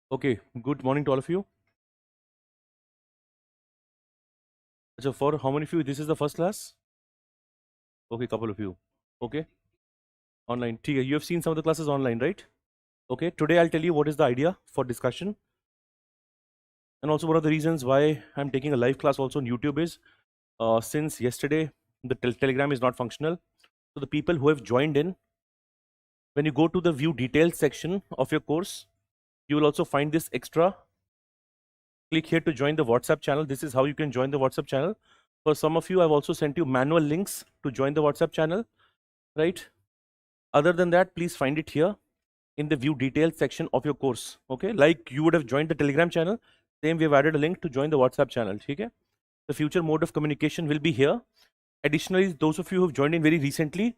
Okay, good morning to all of you. So for how many of you this is the first class? Okay, couple of you. Okay, online. You have seen some of the classes online, right? Okay, today I'll tell you what is the idea for discussion. And also one of the reasons why I'm taking a live class also on YouTube is since yesterday the Telegram is not functional. So the people who have joined in, when you go to the view details section of your course, you will also find this extra. Click here to join the WhatsApp channel. This is how you can join the WhatsApp channel. For some of you, I've also sent you manual links to join the WhatsApp channel, right? Other than that, please find it here in the view details section of your course. Okay, like you would have joined the Telegram channel, same we have added a link to join the WhatsApp channel. Okay, the future mode of communication will be here. Additionally, those of you who have joined in very recently,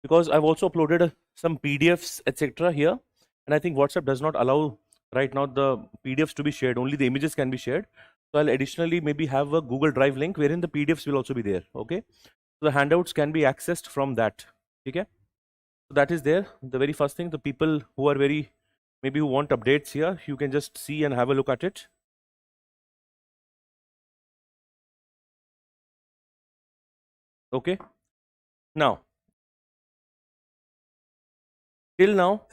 because I've also uploaded some PDFs etc. here, and I think WhatsApp does not allow right now the PDFs to be shared, only the images can be shared. So I'll additionally maybe have a Google Drive link wherein the PDFs will also be there. Okay, so the handouts can be accessed from that. Okay, so that is there. The very first thing, the people who are very maybe who want updates here, you can just see and have a look at it. Okay, now till now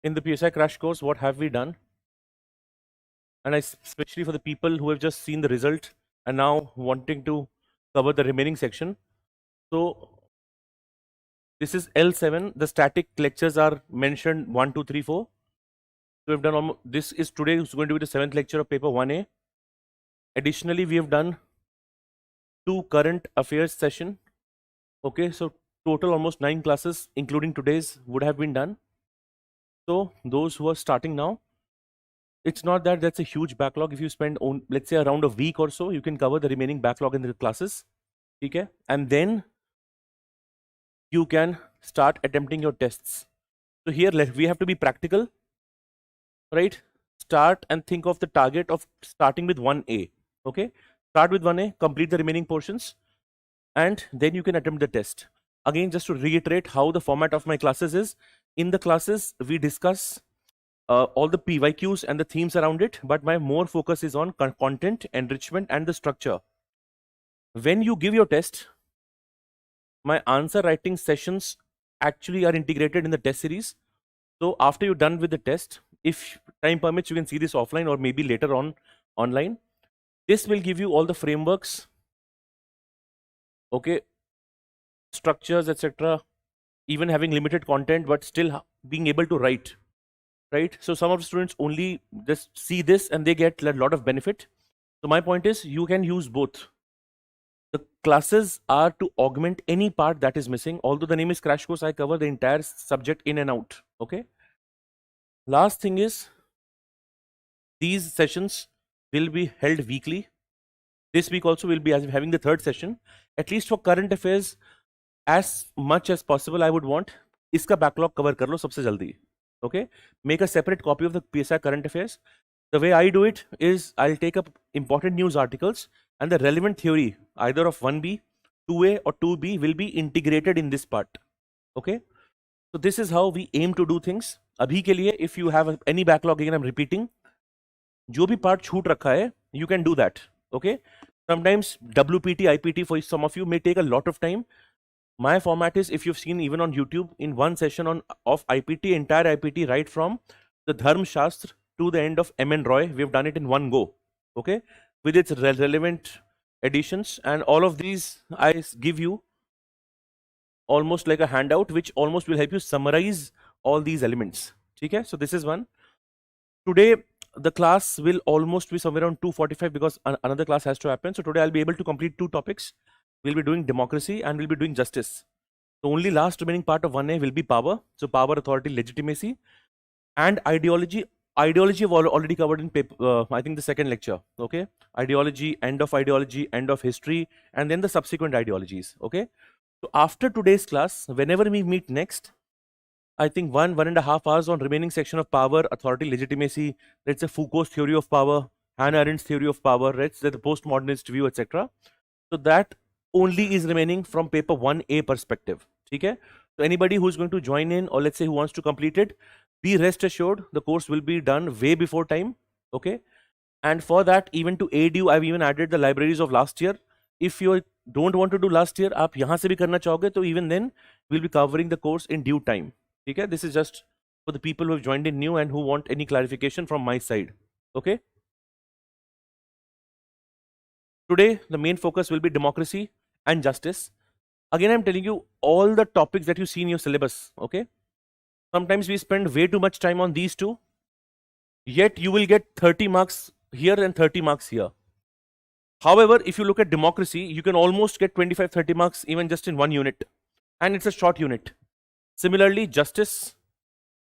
in the PSI crash course, what have we done? And especially for the people who have just seen the result and now wanting to cover the remaining section. So this is L7. The static lectures are mentioned 1, 2, 3, 4. So we've done almost, this is today is going to be the 7th lecture of paper 1A. Additionally, we have done 2 current affairs session. Okay, so total almost 9 classes including today's would have been done. So those who are starting now, it's not that that's a huge backlog. If you spend let's say around a week or so, you can cover the remaining backlog in the classes. Okay, and then you can start attempting your tests. So here we have to be practical, right? Start and think of the target of starting with 1A. Okay, start with 1A, complete the remaining portions, and then you can attempt the test. Again, just to reiterate how the format of my classes is, in the classes we discuss all the PYQs and the themes around it, but my more focus is on content, enrichment, and the structure. When you give your test, my answer writing sessions actually are integrated in the test series. So after you're done with the test, if time permits, you can see this offline or maybe later on online. This will give you all the frameworks, okay, structures, etc. Even having limited content, but still being able to write, right? So some of the students only just see this and they get a lot of benefit. So my point is you can use both. The classes are to augment any part that is missing. Although the name is Crash Course, I cover the entire subject in and out. Okay. Last thing is, these sessions will be held weekly. This week also will be having the 3rd session. At least for current affairs, as much as possible, I would want iska backlog cover kar lo sabse jaldi. Okay. Make a separate copy of the PSI current affairs. The way I do it is I'll take up important news articles and the relevant theory either of 1B, 2A or 2B will be integrated in this part. Okay. So this is how we aim to do things. Abhi ke liye, if you have any backlog, again I'm repeating, jo bhi part chhoot rakha hai, you can do that. Okay. Sometimes WPT, IPT for some of you may take a lot of time. My format is, if you've seen even on YouTube, in one session of IPT, entire IPT, right from the Dharm Shastra to the end of M.N. Roy, we've done it in one go. Okay, with its relevant additions, and all of these I give you almost like a handout, which almost will help you summarize all these elements. Okay, so this is one. Today the class will almost be somewhere around 2:45 because another class has to happen. So today I'll be able to complete 2 topics. We'll be doing democracy and we'll be doing justice. The only last remaining part of 1A will be power. So power, authority, legitimacy, and ideology. Ideology I've already covered in paper, I think the 2nd lecture. Okay, ideology, end of history, and then the subsequent ideologies. Okay, so after today's class, whenever we meet next, I think 1.5 hours on remaining section of power, authority, legitimacy. Let's say Foucault's theory of power, Hannah Arendt's theory of power, let's say the postmodernist view, etc. So that only is remaining from paper 1A perspective. Okay, So anybody who's going to join in, or let's say who wants to complete it, be rest assured the course will be done way before time. Okay. And for that, even to aid you, I've even added the libraries of last year. If you don't want to do last year, आप यहाँ से भी करना चाहोगे, तो even then we'll be covering the course in due time. Okay, this is just for the people who have joined in new and who want any clarification from my side. Okay. Today the main focus will be democracy and justice. Again, I'm telling you all the topics that you see in your syllabus. Okay. Sometimes we spend way too much time on these two, yet you will get 30 marks here and 30 marks here. However, if you look at democracy, you can almost get 25-30 marks even just in one unit, and it's a short unit. Similarly, justice,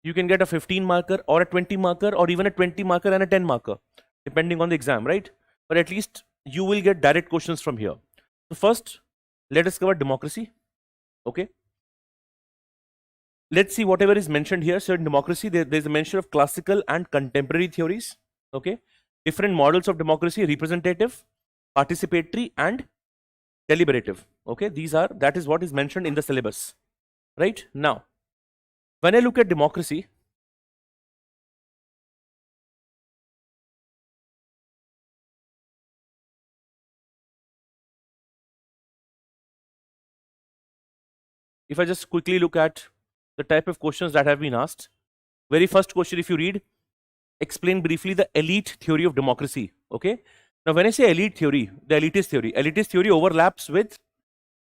you can get a 15 marker or a 20 marker or even a 20 marker and a 10 marker, depending on the exam, right? But at least you will get direct questions from here. So first, let us cover democracy. Okay. Let's see whatever is mentioned here. So in democracy, there's a mention of classical and contemporary theories. Okay. Different models of democracy: representative, participatory, and deliberative. Okay. That is what is mentioned in the syllabus. Right? Now, when I look at democracy, if I just quickly look at the type of questions that have been asked, very first question, if you read, explain briefly the elite theory of democracy. Okay. Now, when I say elite theory, the elitist theory overlaps with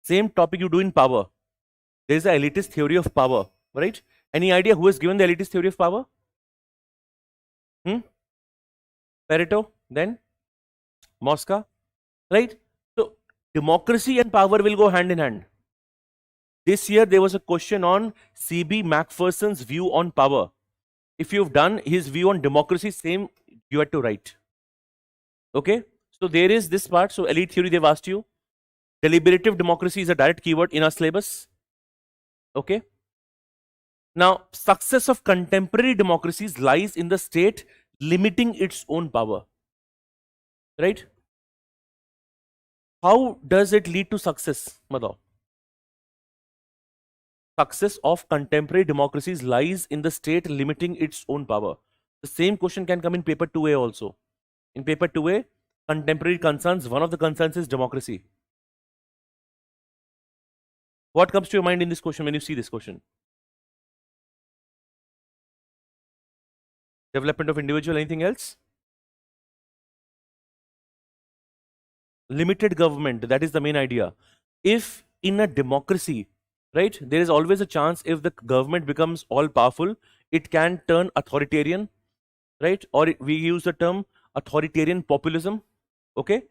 same topic you do in power. There is the elitist theory of power, right? Any idea who has given the elitist theory of power? Pareto, then Mosca, right? So democracy and power will go hand in hand. This year there was a question on C.B. Macpherson's view on power. If you've done his view on democracy, same you had to write. Okay, so there is this part. So elite theory they've asked you. Deliberative democracy is a direct keyword in our syllabus. Okay. Now, success of contemporary democracies lies in the state limiting its own power. Right? How does it lead to success, Madhav? Success of contemporary democracies lies in the state limiting its own power. The same question can come in paper 2A also. In paper 2A, contemporary concerns, one of the concerns is democracy. What comes to your mind in this question when you see this question? Development of individual, anything else? Limited government, that is the main idea. If in a democracy, right, there is always a chance if the government becomes all powerful, it can turn authoritarian, right? Or we use the term authoritarian populism. Okay.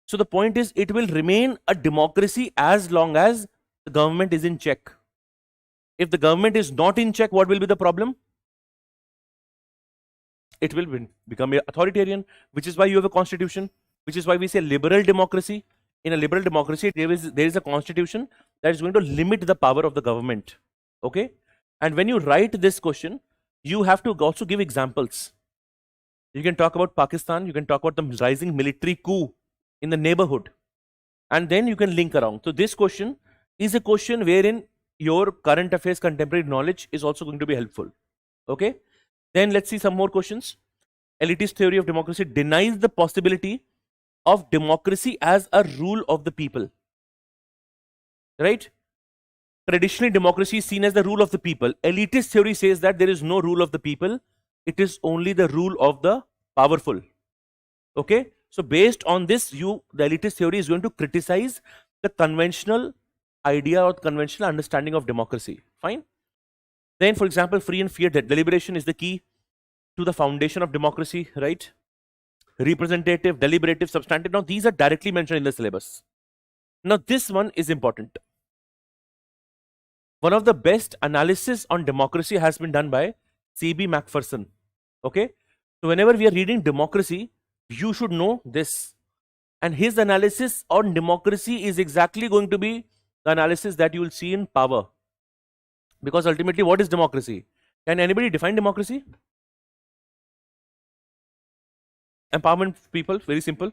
So the point is, it will remain a democracy as long as the government is in check. If the government is not in check, what will be the problem? It will become authoritarian, which is why you have a constitution, which is why we say liberal democracy. In a liberal democracy, there is a constitution that is going to limit the power of the government. Okay. And when you write this question, you have to also give examples. You can talk about Pakistan, you can talk about the rising military coup in the neighborhood, and then you can link around. So this question is a question wherein your current affairs contemporary knowledge is also going to be helpful. Okay. Then let's see some more questions. Elitist theory of democracy denies the possibility of democracy as a rule of the people. Right? Traditionally, democracy is seen as the rule of the people. Elitist theory says that there is no rule of the people. It is only the rule of the powerful. Okay? So based on this, the elitist theory is going to criticize the conventional idea or the conventional understanding of democracy. Fine? Then, for example, free and fair deliberation is the key to the foundation of democracy, right? Representative, deliberative, substantive. Now, these are directly mentioned in the syllabus. Now, this one is important. One of the best analysis on democracy has been done by C.B. Macpherson. Okay? So, whenever we are reading democracy, you should know this. And his analysis on democracy is exactly going to be the analysis that you will see in power. Because ultimately, what is democracy? Can anybody define democracy? Empowerment of people, very simple.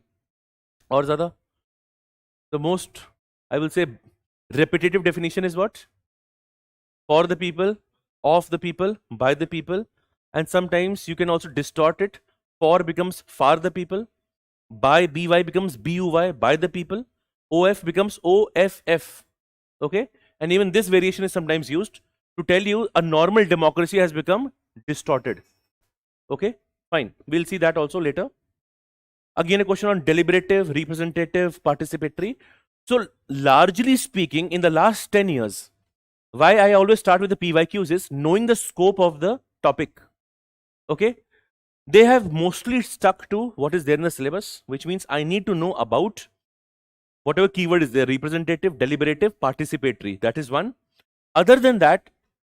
Or zyada? The most, I will say, repetitive definition is what? for the people, of the people, by the people, and sometimes you can also distort it. For becomes for the people, by by becomes buy, by the people, of becomes off. Okay, and even this variation is sometimes used to tell you a normal democracy has become distorted. Okay, fine, we'll see that also later. Again, a question on deliberative, representative, participatory. So largely speaking, in the last 10 years, why I always start with the PYQs is knowing the scope of the topic. Okay, they have mostly stuck to what is there in the syllabus, which means I need to know about whatever keyword is there: representative, deliberative, participatory. That is one. Other than that,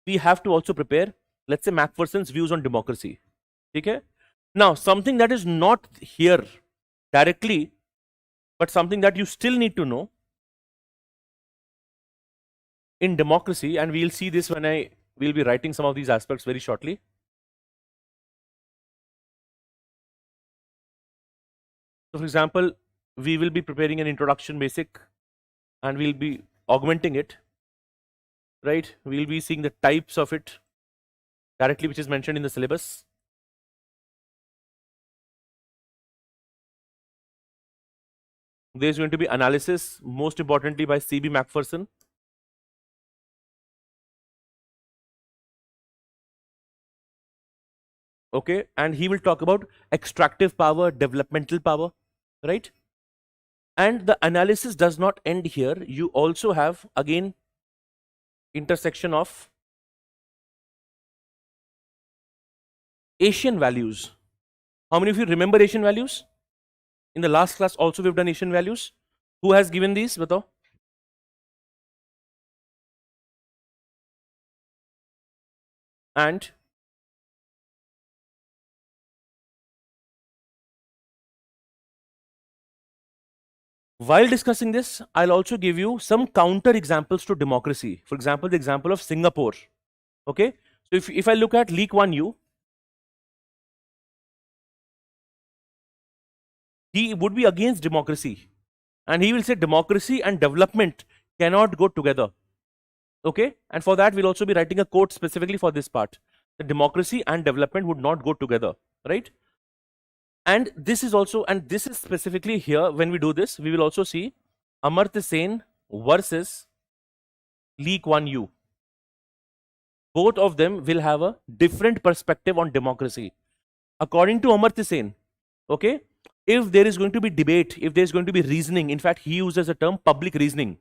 we have to also prepare, let's say, Macpherson's views on democracy. Okay, now something that is not here directly, but something that you still need to know in democracy, and we'll see this when I will be writing some of these aspects very shortly. So for example, we will be preparing an introduction basic and we'll be augmenting it, right? We'll be seeing the types of it directly, which is mentioned in the syllabus. There's going to be analysis, most importantly by C.B. Macpherson. Okay, and he will talk about extractive power, developmental power, right? And the analysis does not end here. You also have, again, intersection of Asian values. How many of you remember Asian values? In the last class also we've done Asian values. Who has given these? Batao. And while discussing this, I'll also give you some counter examples to democracy. For example, the example of Singapore. Okay, so if I look at Lee Kuan Yew, he would be against democracy, and he will say democracy and development cannot go together. Okay, and for that we'll also be writing a quote specifically for this part. The democracy and development would not go together, right? And this is also, and this is specifically here, when we do this, we will also see Amartya Sen versus Lee Kuan Yew. Both of them will have a different perspective on democracy. According to Amartya Sen, okay, if there is going to be debate, if there is going to be reasoning, in fact, he uses the term public reasoning.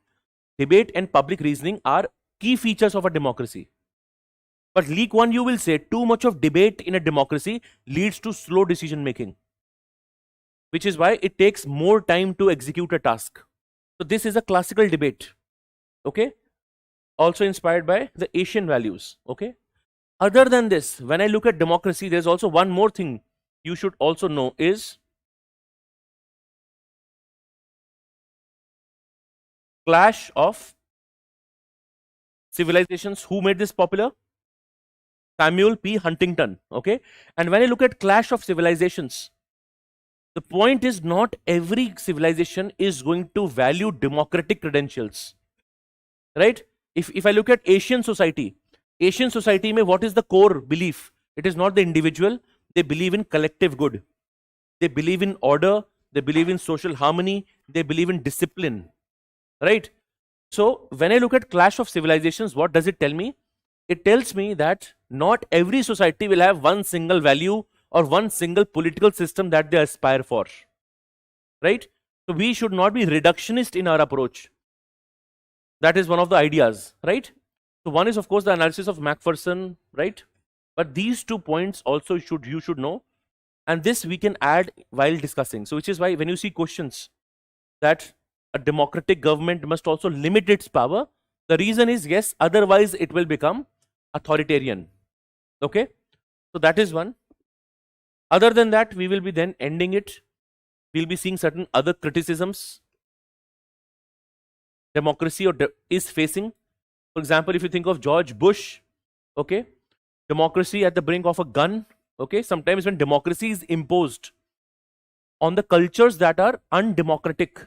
Debate and public reasoning are key features of a democracy. But Lee Kuan Yew will say too much of debate in a democracy leads to slow decision making, which is why it takes more time to execute a task. So this is a classical debate, okay, also inspired by the Asian values. Okay, other than this, when I look at democracy, there's also one more thing you should also know is clash of civilizations. Who made this popular? Samuel P. Huntington. Okay, and when I look at clash of civilizations, the point is not every civilization is going to value democratic credentials, right? If I look at Asian society mein, what is the core belief? It is not the individual. They believe in collective good. They believe in order. They believe in social harmony. They believe in discipline, right? So when I look at clash of civilizations, what does it tell me? It tells me that not every society will have one single value or one single political system that they aspire for, right? So we should not be reductionist in our approach. That is one of the ideas, right? So one is, of course, the analysis of Macpherson, right? But these 2 points also you should know, and this we can add while discussing. So which is why when you see questions that a democratic government must also limit its power, the reason is yes, otherwise it will become authoritarian. Okay, so that is one. Other than that, we will be then ending it. We'll be seeing certain other criticisms democracy is facing. For example, if you think of George Bush, okay, democracy at the brink of a gun. Okay, sometimes when democracy is imposed on the cultures that are undemocratic,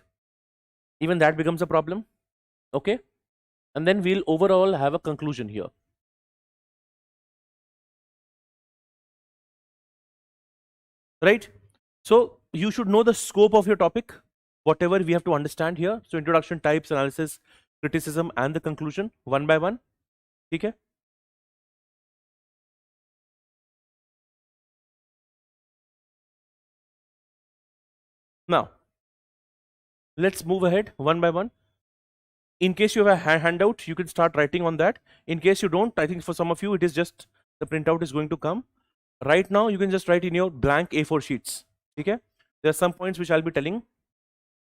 even that becomes a problem. Okay, and then we'll overall have a conclusion here. right? So you should know the scope of your topic, whatever we have to understand here. So introduction, types, analysis, criticism, and the conclusion one by one. Okay. Now let's move ahead one by one. In case you have a handout, you can start writing on that. In case you don't, I think for some of you it is just the printout is going to come. Right now you can just write in your blank A4 sheets. Okay. There are some points which I'll be telling,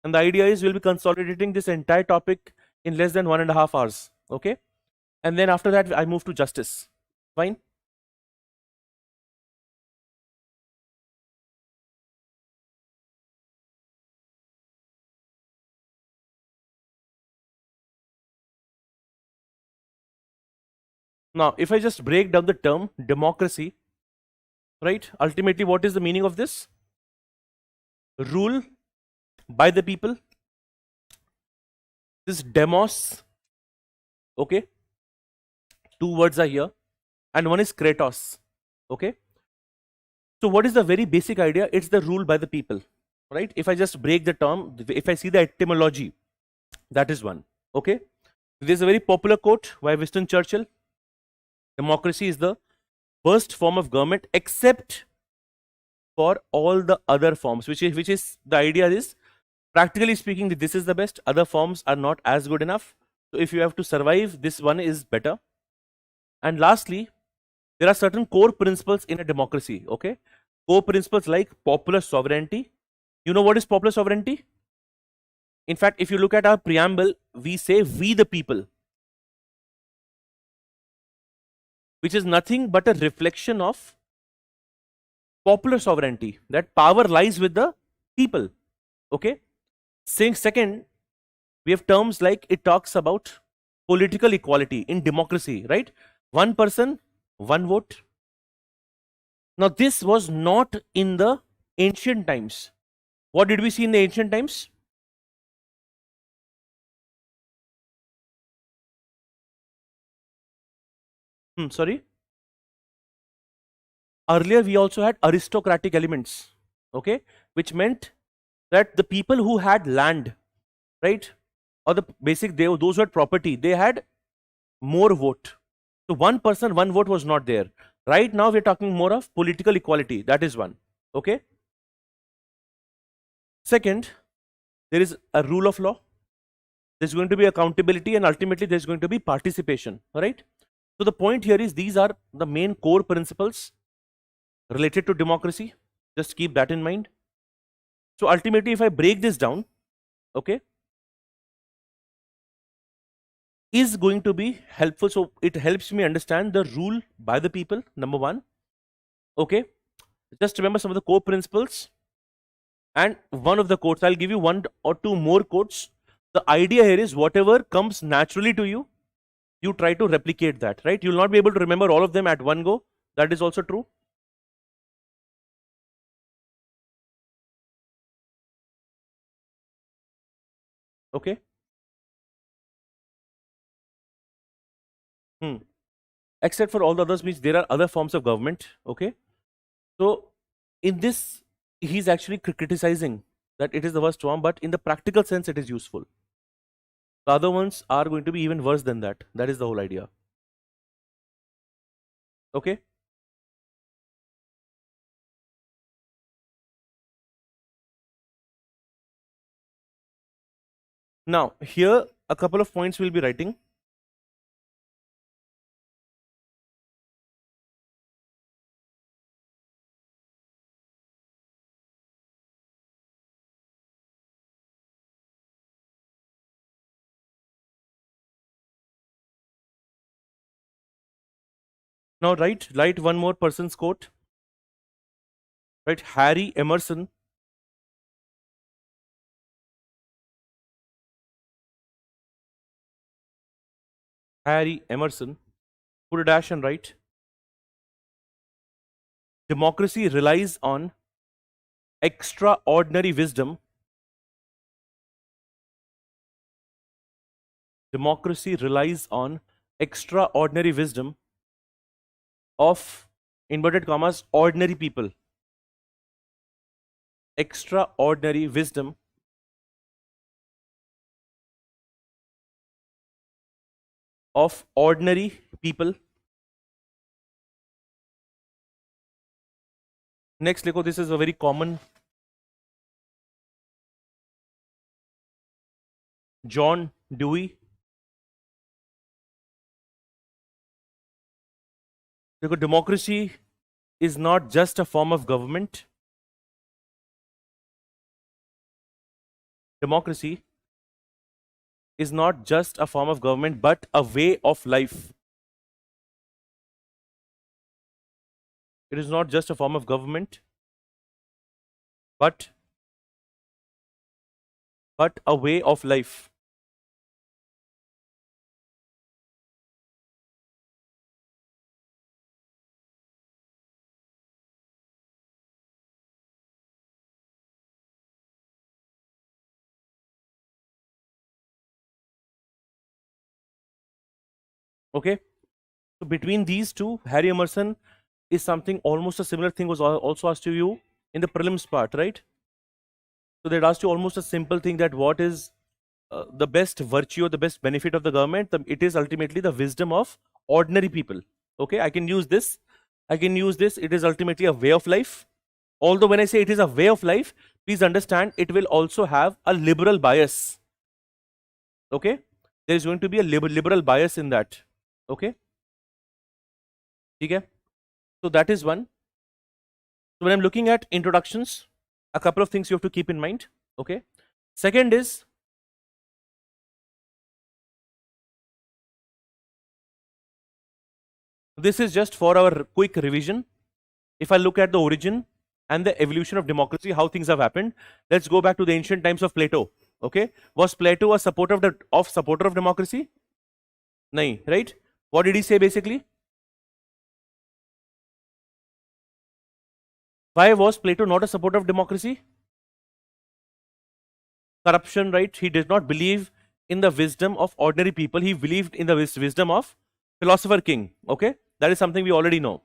and the idea is we'll be consolidating this entire topic in less than 1.5 hours. Okay. And then after that I move to justice. Fine. Now if I just break down the term democracy, right, ultimately what is the meaning of this? Rule by the people. This demos, okay, two words are here, and one is kratos. Okay. So what is the very basic idea? It's the rule by the people, right? If I just break the term, if I see the etymology, that is one. Okay. There's a very popular quote by Winston Churchill: democracy is the worst form of government except for all the other forms, which is the idea is, practically speaking, this is the best, other forms are not as good enough. So if you have to survive, this one is better. And lastly, there are certain core principles in a democracy. Okay. Core principles like popular sovereignty. You know what is popular sovereignty? In fact, if you look at our preamble, we say we the people, which is nothing but a reflection of popular sovereignty, that power lies with the people. Okay. Saying second, we have terms like, it talks about political equality in democracy, right? One person, one vote. Now this was not in the ancient times. What did we see in the ancient times? Sorry. Earlier we also had aristocratic elements, okay, which meant that the people who had land, right, or the basic, those who had property, they had more vote. So one person, one vote was not there. Right now we're talking more of political equality. That is one. Okay. Second, there is a rule of law. There's going to be accountability, and ultimately there's going to be participation. All right. So the point here is, these are the main core principles related to democracy. Just keep that in mind. So ultimately, if I break this down, okay, is going to be helpful. So it helps me understand the rule by the people, number one. Okay. Just remember some of the core principles. And one of the quotes, I'll give you one or two more quotes. The idea here is, whatever comes naturally to you, you try to replicate that, right? You'll not be able to remember all of them at one go. That is also true. Okay. Except for all the others, means there are other forms of government. Okay. So in this, he's actually criticizing that it is the worst form, but in the practical sense, it is useful. The other ones are going to be even worse than that. That is the whole idea. Okay. Now, here a couple of points we'll be writing. Now, write one more person's quote. Right, Harry Emerson. Harry Emerson. Put a dash and write: democracy relies on extraordinary wisdom. Democracy relies on extraordinary wisdom of, inverted commas, ordinary people. extraordinary wisdom of ordinary people. Next, likho, this is a very common. John Dewey. Because democracy is not just a form of government. Democracy is not just a form of government, but a way of life. It is not just a form of government, but a way of life. Okay, so between these two, Harry Emerson is something almost a similar thing was also asked to you in the prelims part, right? So they'd asked you almost a simple thing, that what is the best virtue or the best benefit of the government? It is ultimately the wisdom of ordinary people. Okay, I can use this. It is ultimately a way of life. Although when I say it is a way of life, please understand it will also have a liberal bias. Okay, there is going to be a liberal bias in that. Okay, okay. So that is one. So when I'm looking at introductions, a couple of things you have to keep in mind. Okay, second is, this is just for our quick revision. If I look at the origin and the evolution of democracy, how things have happened, let's go back to the ancient times of Plato. Okay, was Plato a supporter of democracy? No, right? What did he say basically? Why was Plato not a supporter of democracy? Corruption, right? He did not believe in the wisdom of ordinary people. He believed in the wisdom of philosopher king. Okay, that is something we already know.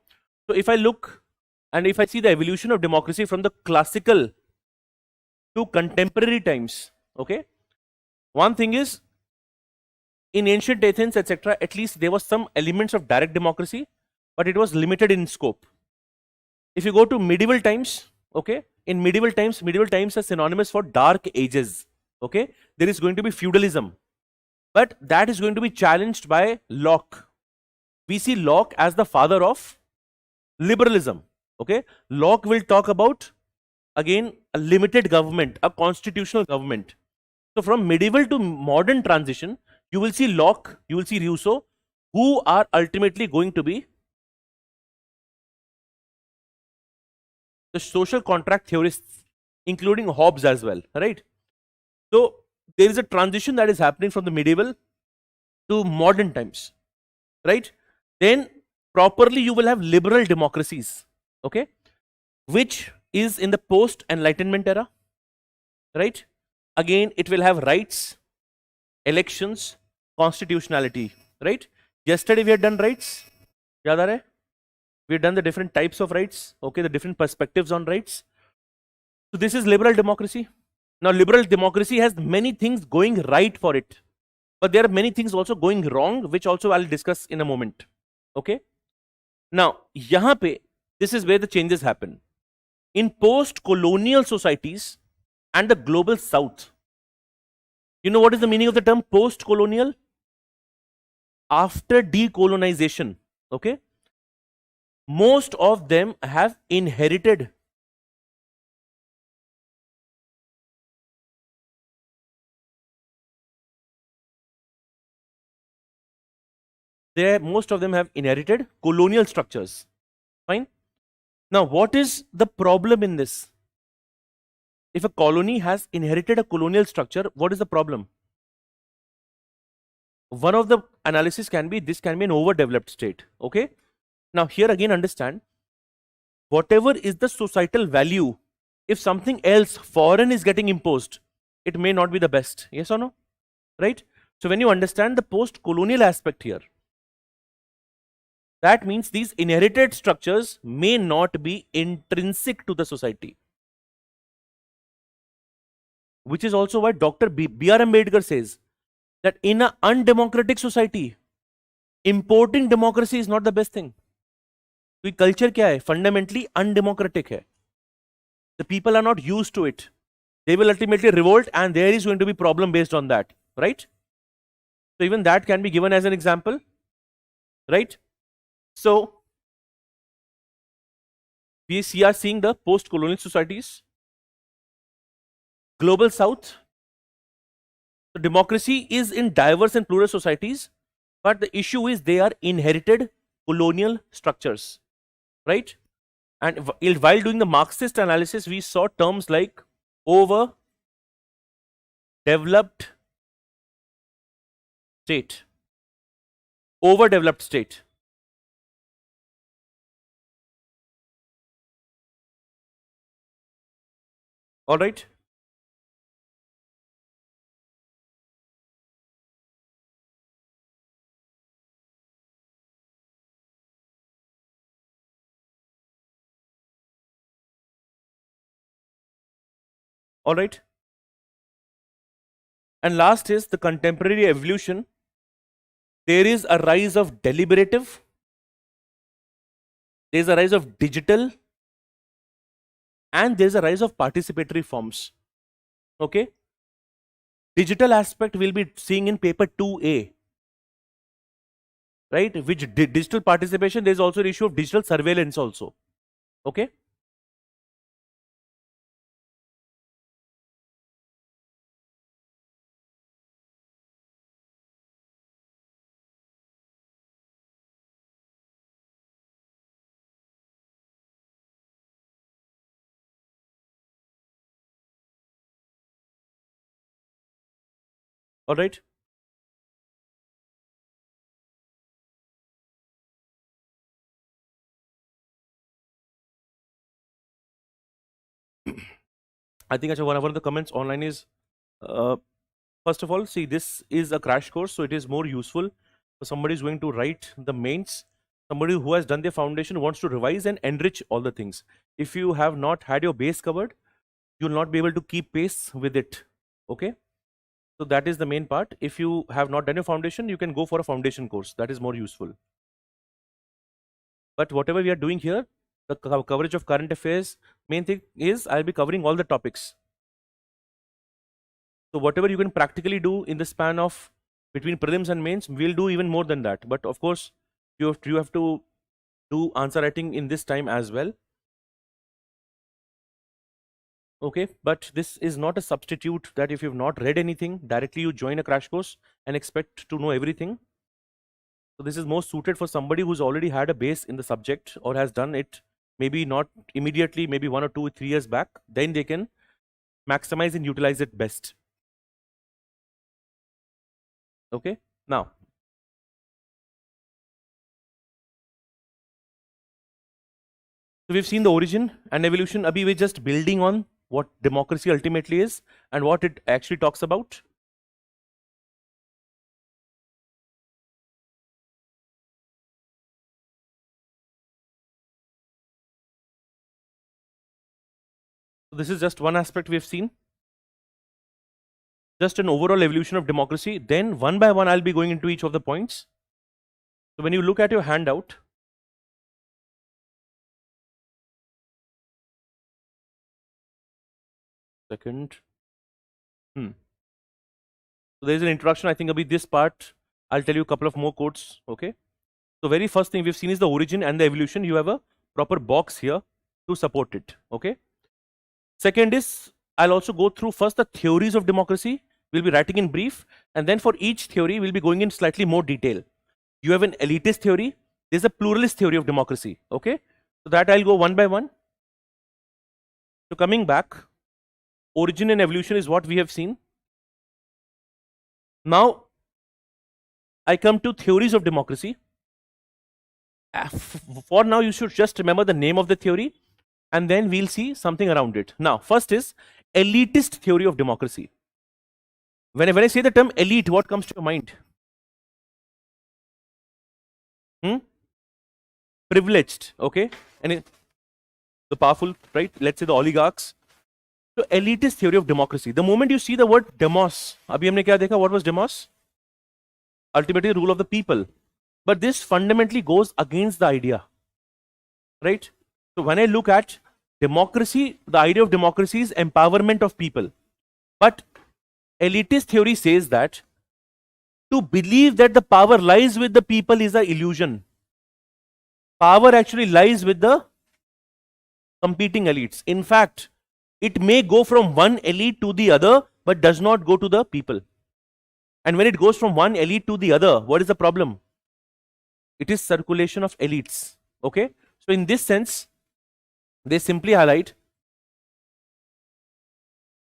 So if I look and if I see the evolution of democracy from the classical to contemporary times, okay, one thing is, in ancient Athens, etc., at least there was some elements of direct democracy, but it was limited in scope. If you go to medieval times, okay, in medieval times are synonymous for dark ages. Okay, there is going to be feudalism, but that is going to be challenged by Locke. We see Locke as the father of liberalism. Okay, Locke will talk about, again, a limited government, a constitutional government. So from medieval to modern transition, you will see Locke, you will see Rousseau, who are ultimately going to be the social contract theorists, including Hobbes as well, right? So there is a transition that is happening from the medieval to modern times, right? Then properly you will have liberal democracies, okay, which is in the post-enlightenment era, right? Again, it will have rights, elections, constitutionality, right? Yesterday we had done rights. Yaad aa raha hai? We have done the different types of rights, okay, the different perspectives on rights. So this is liberal democracy. Now liberal democracy has many things going right for it, but there are many things also going wrong, which also I'll discuss in a moment. Okay, now yahan pe, this is where the changes happen. In post-colonial societies and the global south, you know what is the meaning of the term post-colonial? After decolonization, okay, most of them have inherited most of them have inherited colonial structures. Fine. Now what is the problem in this? If a colony has inherited a colonial structure, what is the problem? One of the analysis can be, this can be an overdeveloped state. Okay, now here again understand, whatever is the societal value, if something else foreign is getting imposed, it may not be the best. Yes or no? Right? So when you understand the post-colonial aspect here, that means these inherited structures may not be intrinsic to the society. which is also why Dr. B.R. Ambedkar says that in an undemocratic society, importing democracy is not the best thing. तो culture क्या है? Fundamentally undemocratic है. The people are not used to it. They will ultimately revolt, and there is going to be problem based on that, right? So even that can be given as an example, right? So we are seeing the post-colonial societies, global south. So democracy is in diverse and plural societies, but the issue is they are inherited colonial structures, right? And while doing the Marxist analysis, we saw terms like overdeveloped state, overdeveloped state. All right. All right. And last is the contemporary evolution. There is a rise of deliberative. There is a rise of digital. And there is a rise of participatory forms. Okay. Digital aspect we'll be seeing in paper 2A. Right. Which digital participation, there is also an issue of digital surveillance also. Okay. All right. I think one of the comments online is, first of all, see, this is a crash course, so it is more useful for somebody who's going to write the mains. Somebody who has done their foundation wants to revise and enrich all the things. If you have not had your base covered, you'll not be able to keep pace with it. Okay. So that is the main part. If you have not done your foundation, you can go for a foundation course. That is more useful. But whatever we are doing here, the coverage of current affairs, main thing is I'll be covering all the topics. So whatever you can practically do in the span of between prelims and mains, we'll do even more than that. But of course, you have to do answer writing in this time as well. Okay, but this is not a substitute that if you've not read anything, directly you join a crash course and expect to know everything. So this is more suited for somebody who's already had a base in the subject or has done it, maybe not immediately, maybe 1 or 2 or 3 years back. Then they can maximize and utilize it best. Okay, now so we've seen the origin and evolution. Abhi we're just building on what democracy ultimately is and what it actually talks about. So this is just one aspect we've seen. Just an overall evolution of democracy. Then one by one, I'll be going into each of the points. So when you look at your handout, second. So there's an introduction. I think Abhi this part, I'll tell you a couple of more quotes. Okay. So very first thing we've seen is the origin and the evolution. You have a proper box here to support it. Okay. Second is, I'll also go through first the theories of democracy. We'll be writing in brief, and then for each theory, we'll be going in slightly more detail. You have an elitist theory. There's a pluralist theory of democracy. Okay. So that I'll go one by one. So coming back, origin and evolution is what we have seen. Now, I come to theories of democracy. For now, you should just remember the name of the theory, and then we'll see something around it. Now, first is elitist theory of democracy. When I say the term elite, what comes to your mind? Privileged, okay? And the powerful, right? Let's say the oligarchs. So elitist theory of democracy. The moment you see the word demos, abhi humne kya dekha? What was demos? Ultimately, rule of the people. But this fundamentally goes against the idea, right? So when I look at democracy, the idea of democracy is empowerment of people. But elitist theory says that to believe that the power lies with the people is an illusion. Power actually lies with the competing elites. In fact, it may go from one elite to the other, but does not go to the people. And when it goes from one elite to the other, what is the problem? It is circulation of elites. Okay? So in this sense, they simply highlight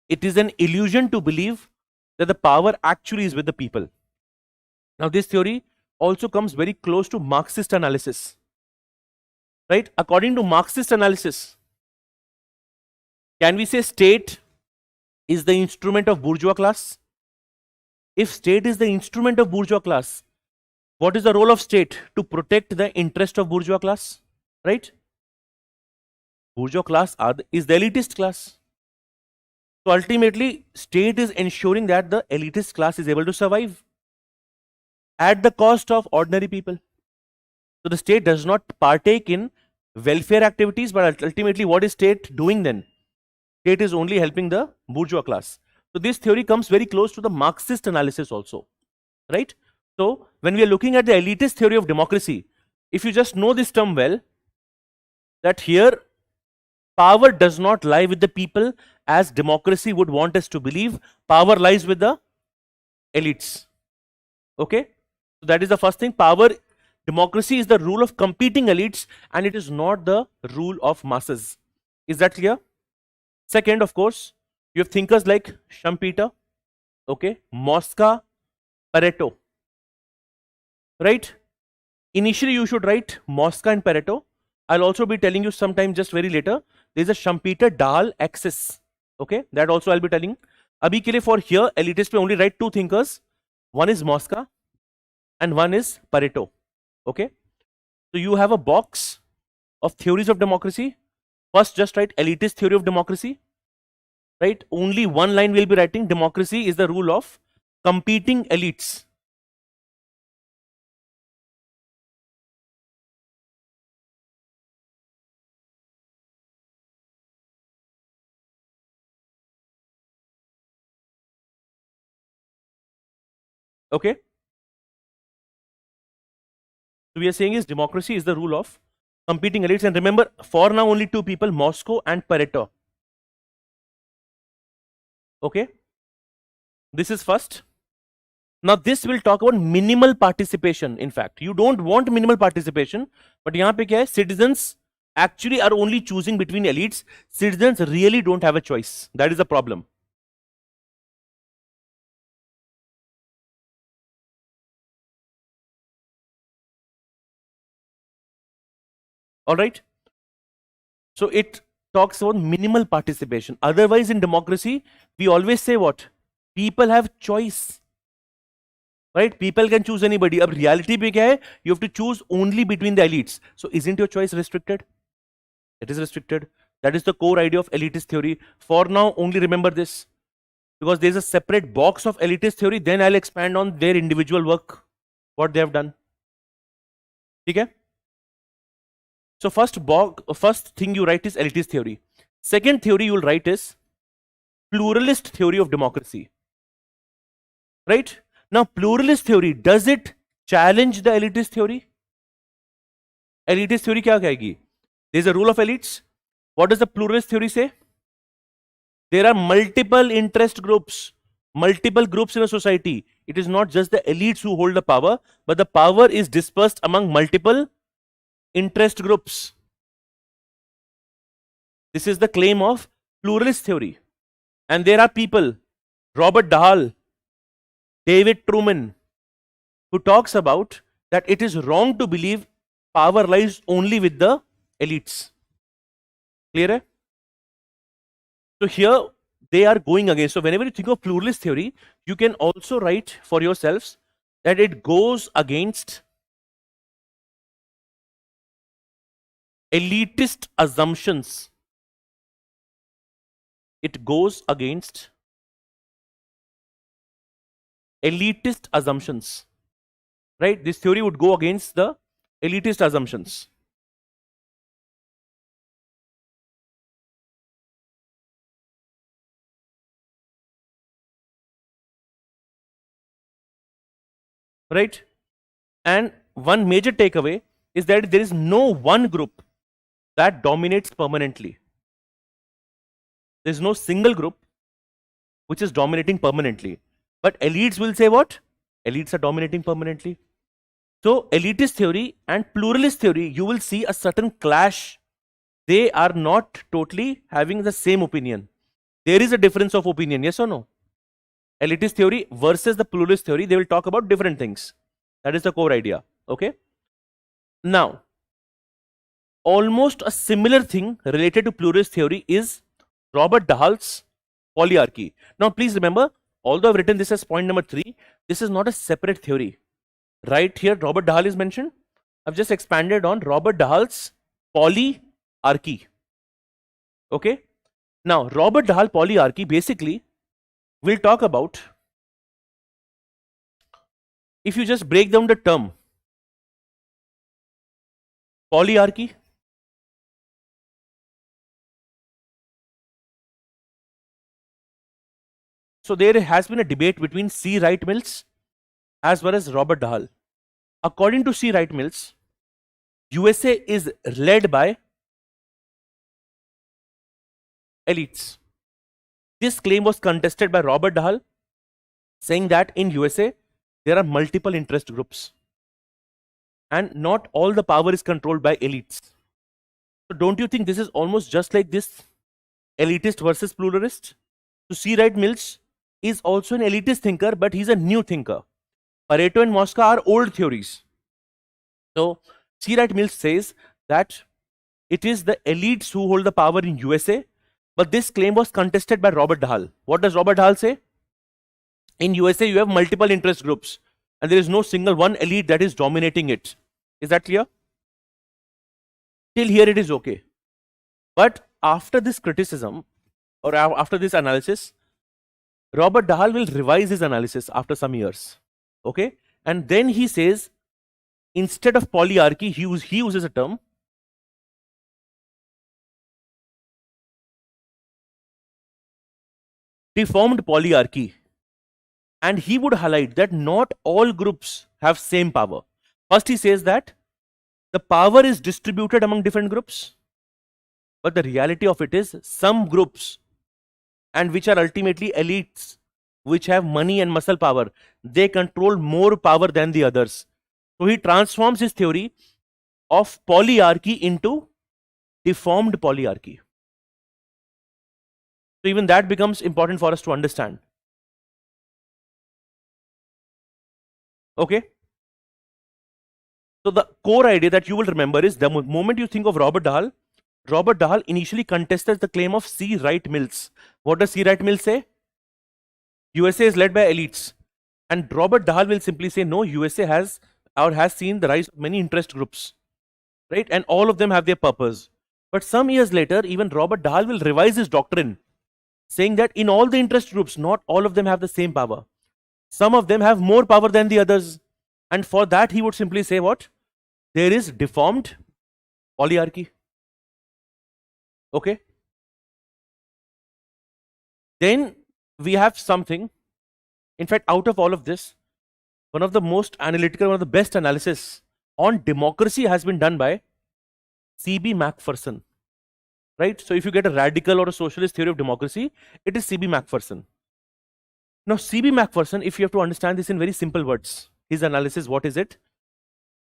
it is an illusion to believe that the power actually is with the people. Now, this theory also comes very close to Marxist analysis. Right? According to Marxist analysis, can we say state is the instrument of bourgeois class? If state is the instrument of bourgeois class, what is the role of state? To protect the interest of bourgeois class, right? Bourgeois class is the elitist class. So ultimately, state is ensuring that the elitist class is able to survive at the cost of ordinary people. So the state does not partake in welfare activities, but ultimately what is state doing then? State is only helping the bourgeois class. So this theory comes very close to the Marxist analysis also, right? So when we are looking at the elitist theory of democracy, if you just know this term well, that here power does not lie with the people as democracy would want us to believe. Power lies with the elites. Okay? So that is the first thing. Democracy is the rule of competing elites and it is not the rule of masses. Is that clear? Second, of course, you have thinkers like Schumpeter, okay, Mosca, Pareto, right? Initially, you should write Mosca and Pareto. I'll also be telling you sometime just very later. There's a Schumpeter-Dahl axis, okay? That also I'll be telling. Abhi ke liye for here, elitist pe only write two thinkers. One is Mosca and one is Pareto, okay? So you have a box of theories of democracy. First, just write elitist theory of democracy, right? Only one line we'll be writing. Democracy is the rule of competing elites. Okay? So we are saying is democracy is the rule of competing elites. And remember, for now only two people, Moscow and Pareto. Okay? This is first. Now this will talk about minimal participation. In fact, you don't want minimal participation, but yahan pe kya hai? Citizens actually are only choosing between elites. Citizens really don't have a choice. That is the problem. All right? So it talks about minimal participation. Otherwise, in democracy, we always say what? People have choice. Right? People can choose anybody. Ab reality pe kya hai? You have to choose only between the elites. So isn't your choice restricted? It is restricted. That is the core idea of elitist theory. For now, only remember this. Because there is a separate box of elitist theory, then I'll expand on their individual work, what they have done. Okay? So first thing you write is elitist theory. Second theory you will write is pluralist theory of democracy. Right? Now pluralist theory, does it challenge the elitist theory? Elitist theory kya kahegi? There is a rule of elites. What does the pluralist theory say? There are multiple interest groups, multiple groups in a society. It is not just the elites who hold the power, but the power is dispersed among multiple interest groups. This is the claim of pluralist theory. And there are people, Robert Dahl, David Truman, who talks about that it is wrong to believe power lies only with the elites. Clear hai? So here they are going against. So whenever you think of pluralist theory, you can also write for yourselves that it goes against elitist assumptions it goes against elitist assumptions, right? This theory would go against the elitist assumptions. Right? And one major takeaway is that there is no one group that dominates permanently. There's no single group which is dominating permanently. But elites will say what? Elites are dominating permanently. So elitist theory and pluralist theory, you will see a certain clash. They are not totally having the same opinion. There is a difference of opinion, yes or no? Elitist theory versus the pluralist theory, they will talk about different things. That is the core idea. Okay. Now, almost a similar thing related to pluralist theory is Robert Dahl's polyarchy. Now, please remember, although I've written this as point number 3, this is not a separate theory. Right here, Robert Dahl is mentioned. I've just expanded on Robert Dahl's polyarchy. Okay. Now, Robert Dahl polyarchy basically will talk about, if you just break down the term polyarchy, so there has been a debate between C. Wright Mills as well as Robert Dahl. According to C. Wright Mills, USA is led by elites. This claim was contested by Robert Dahl, saying that in USA there are multiple interest groups and not all the power is controlled by elites. So don't you think this is almost just like this elitist versus pluralist? So C. Wright Mills is also an elitist thinker, but he's a new thinker. Pareto and Mosca are old theories. So C. Wright Mills says that it is the elites who hold the power in USA, but this claim was contested by Robert Dahl. What does Robert Dahl say? In USA, you have multiple interest groups, and there is no single one elite that is dominating it. Is that clear? Till here it is okay. But after this criticism, or after this analysis, Robert Dahl will revise his analysis after some years. Okay? And then he says, instead of polyarchy, he uses a term deformed polyarchy. And he would highlight that not all groups have same power. First, he says that the power is distributed among different groups, but the reality of it is some groups, and which are ultimately elites, which have money and muscle power, they control more power than the others. So he transforms his theory of polyarchy into deformed polyarchy. So even that becomes important for us to understand. Okay. So the core idea that you will remember is the moment you think of Robert Dahl initially contested the claim of C. Wright Mills. What does C. Wright Mills say? USA is led by elites. And Robert Dahl will simply say, no, USA has seen the rise of many interest groups. Right? And all of them have their purpose. But some years later, even Robert Dahl will revise his doctrine, saying that in all the interest groups, not all of them have the same power. Some of them have more power than the others. And for that, he would simply say what? There is deformed polyarchy. Okay. Then we have something. In fact, out of all of this, one of the most analytical, one of the best analysis on democracy has been done by C.B. Macpherson. Right? So if you get a radical or a socialist theory of democracy, it is C.B. Macpherson. Now, C.B. Macpherson, if you have to understand this in very simple words, his analysis, what is it?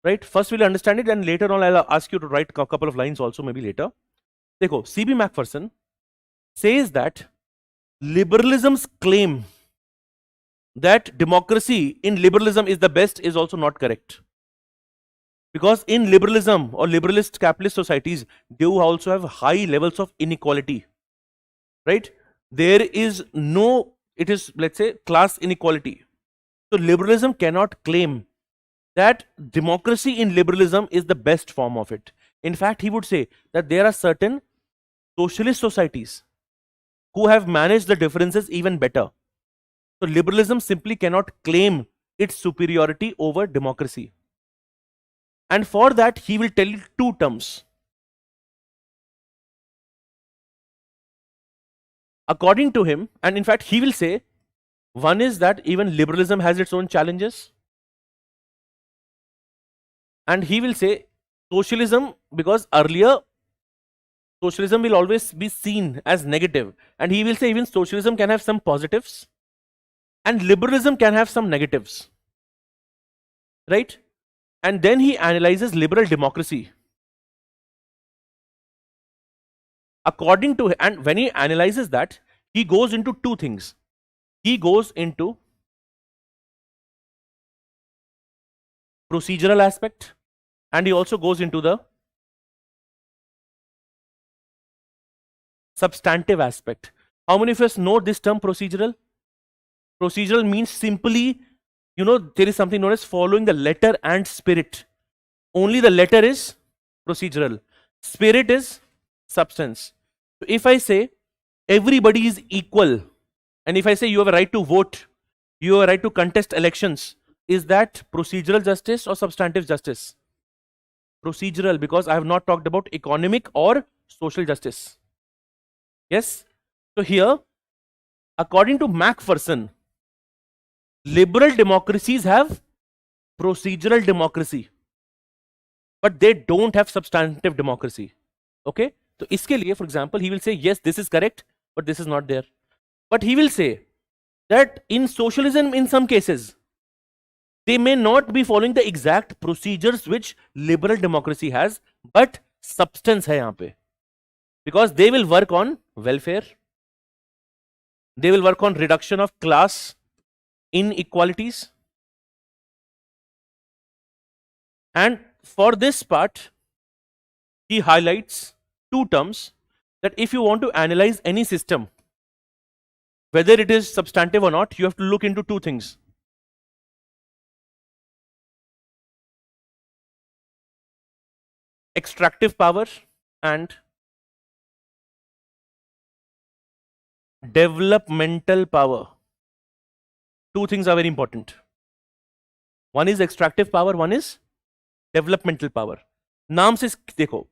Right? First we'll understand it, and later on I'll ask you to write a couple of lines also, maybe later. Dekho, C.B. Macpherson says that liberalism's claim that democracy in liberalism is the best is also not correct. Because in liberalism or liberalist capitalist societies, they also have high levels of inequality. Right? There is no, it is, let's say, class inequality. So liberalism cannot claim that democracy in liberalism is the best form of it. In fact, he would say that there are certain socialist societies, who have managed the differences even better. So liberalism simply cannot claim its superiority over democracy. And for that, he will tell you two terms. According to him, and in fact, he will say, one is that even liberalism has its own challenges. And he will say socialism, because earlier socialism will always be seen as negative. And he will say even socialism can have some positives and liberalism can have some negatives. Right? And then he analyzes liberal democracy. According to, and when he analyzes that, he goes into two things. He goes into procedural aspect and he also goes into the substantive aspect. How many of us know this term procedural? Procedural means simply, there is something known as following the letter and spirit. Only the letter is procedural. Spirit is substance. So if I say everybody is equal, and if I say you have a right to vote, you have a right to contest elections, is that procedural justice or substantive justice? Procedural, because I have not talked about economic or social justice. Yes? So here, according to Macpherson, liberal democracies have procedural democracy, but they don't have substantive democracy. Okay? So iske liye, for example, he will say, yes, this is correct, but this is not there. But he will say that in socialism, in some cases, they may not be following the exact procedures which liberal democracy has, but substance hai yahan pe. Because they will work on welfare, they will work on reduction of class inequalities. And for this part, he highlights two terms, that if you want to analyze any system, whether it is substantive or not, you have to look into two things. Extractive power and developmental power. Two things are very important. One is extractive power, one is developmental power. Naam se dekho.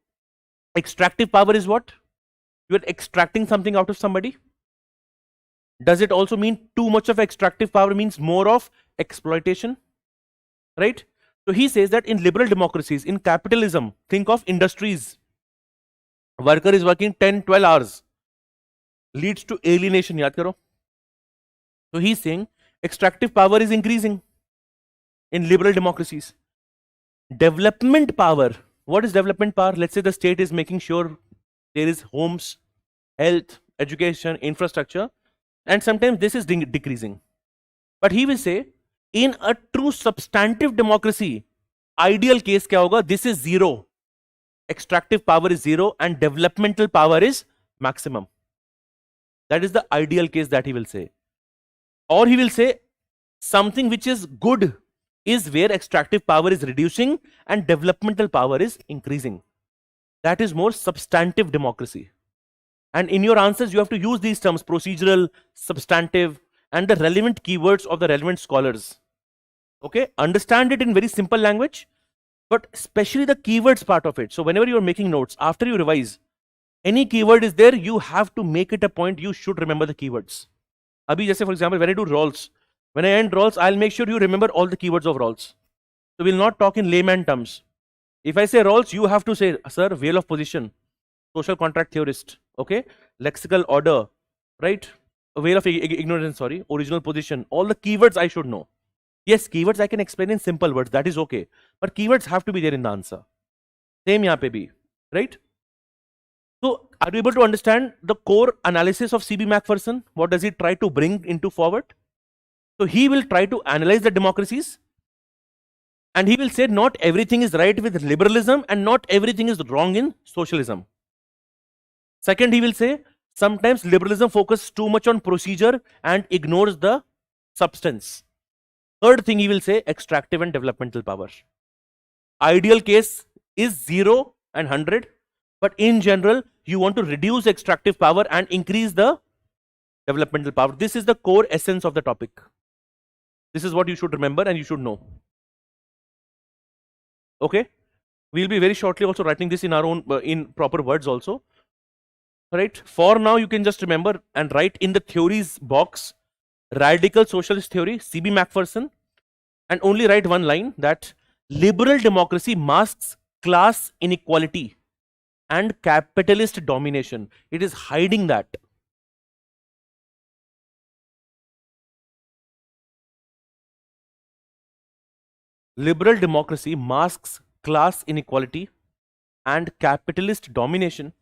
Extractive power is what? You are extracting something out of somebody. Does it also mean too much of extractive power means more of exploitation? Right? So he says that in liberal democracies, in capitalism, think of industries. Worker is working 10, 12 hours. Leads to alienation, yaad karo. So he's saying extractive power is increasing in liberal democracies. Development power. What is development power? Let's say the state is making sure there is homes, health, education, infrastructure, and sometimes this is decreasing. But he will say, in a true substantive democracy, ideal case kya hoga? This is zero. Extractive power is zero and developmental power is maximum. That is the ideal case that he will say. Or he will say, something which is good is where extractive power is reducing and developmental power is increasing. That is more substantive democracy. And in your answers, you have to use these terms, procedural, substantive, and the relevant keywords of the relevant scholars. Okay, understand it in very simple language, but especially the keywords part of it. So whenever you are making notes, after you revise, any keyword is there, you have to make it a point, you should remember the keywords. Abhi, just for example, when I do Rawls, when I end Rawls, I'll make sure you remember all the keywords of Rawls. So we'll not talk in layman terms. If I say Rawls, you have to say, sir, veil of position, social contract theorist, okay, lexical order, right, veil of ignorance, sorry, original position, all the keywords I should know. Yes, keywords I can explain in simple words, that is okay, but keywords have to be there in the answer. Same yahan pe bhi, right? So are you able to understand the core analysis of C.B. Macpherson? What does he try to bring into forward? So he will try to analyze the democracies and he will say not everything is right with liberalism and not everything is wrong in socialism. Second, he will say sometimes liberalism focuses too much on procedure and ignores the substance. Third thing he will say, extractive and developmental power. Ideal case is 0 and 100, but in general, you want to reduce extractive power and increase the developmental power. This is the core essence of the topic. This is what you should remember and you should know. Okay, we'll be very shortly also writing this in our own in proper words also. Right, for now you can just remember and write in the theories box radical socialist theory, CB Macpherson, and only write one line that liberal democracy masks class inequality and capitalist domination. It is hiding that. Liberal democracy masks class inequality and capitalist domination.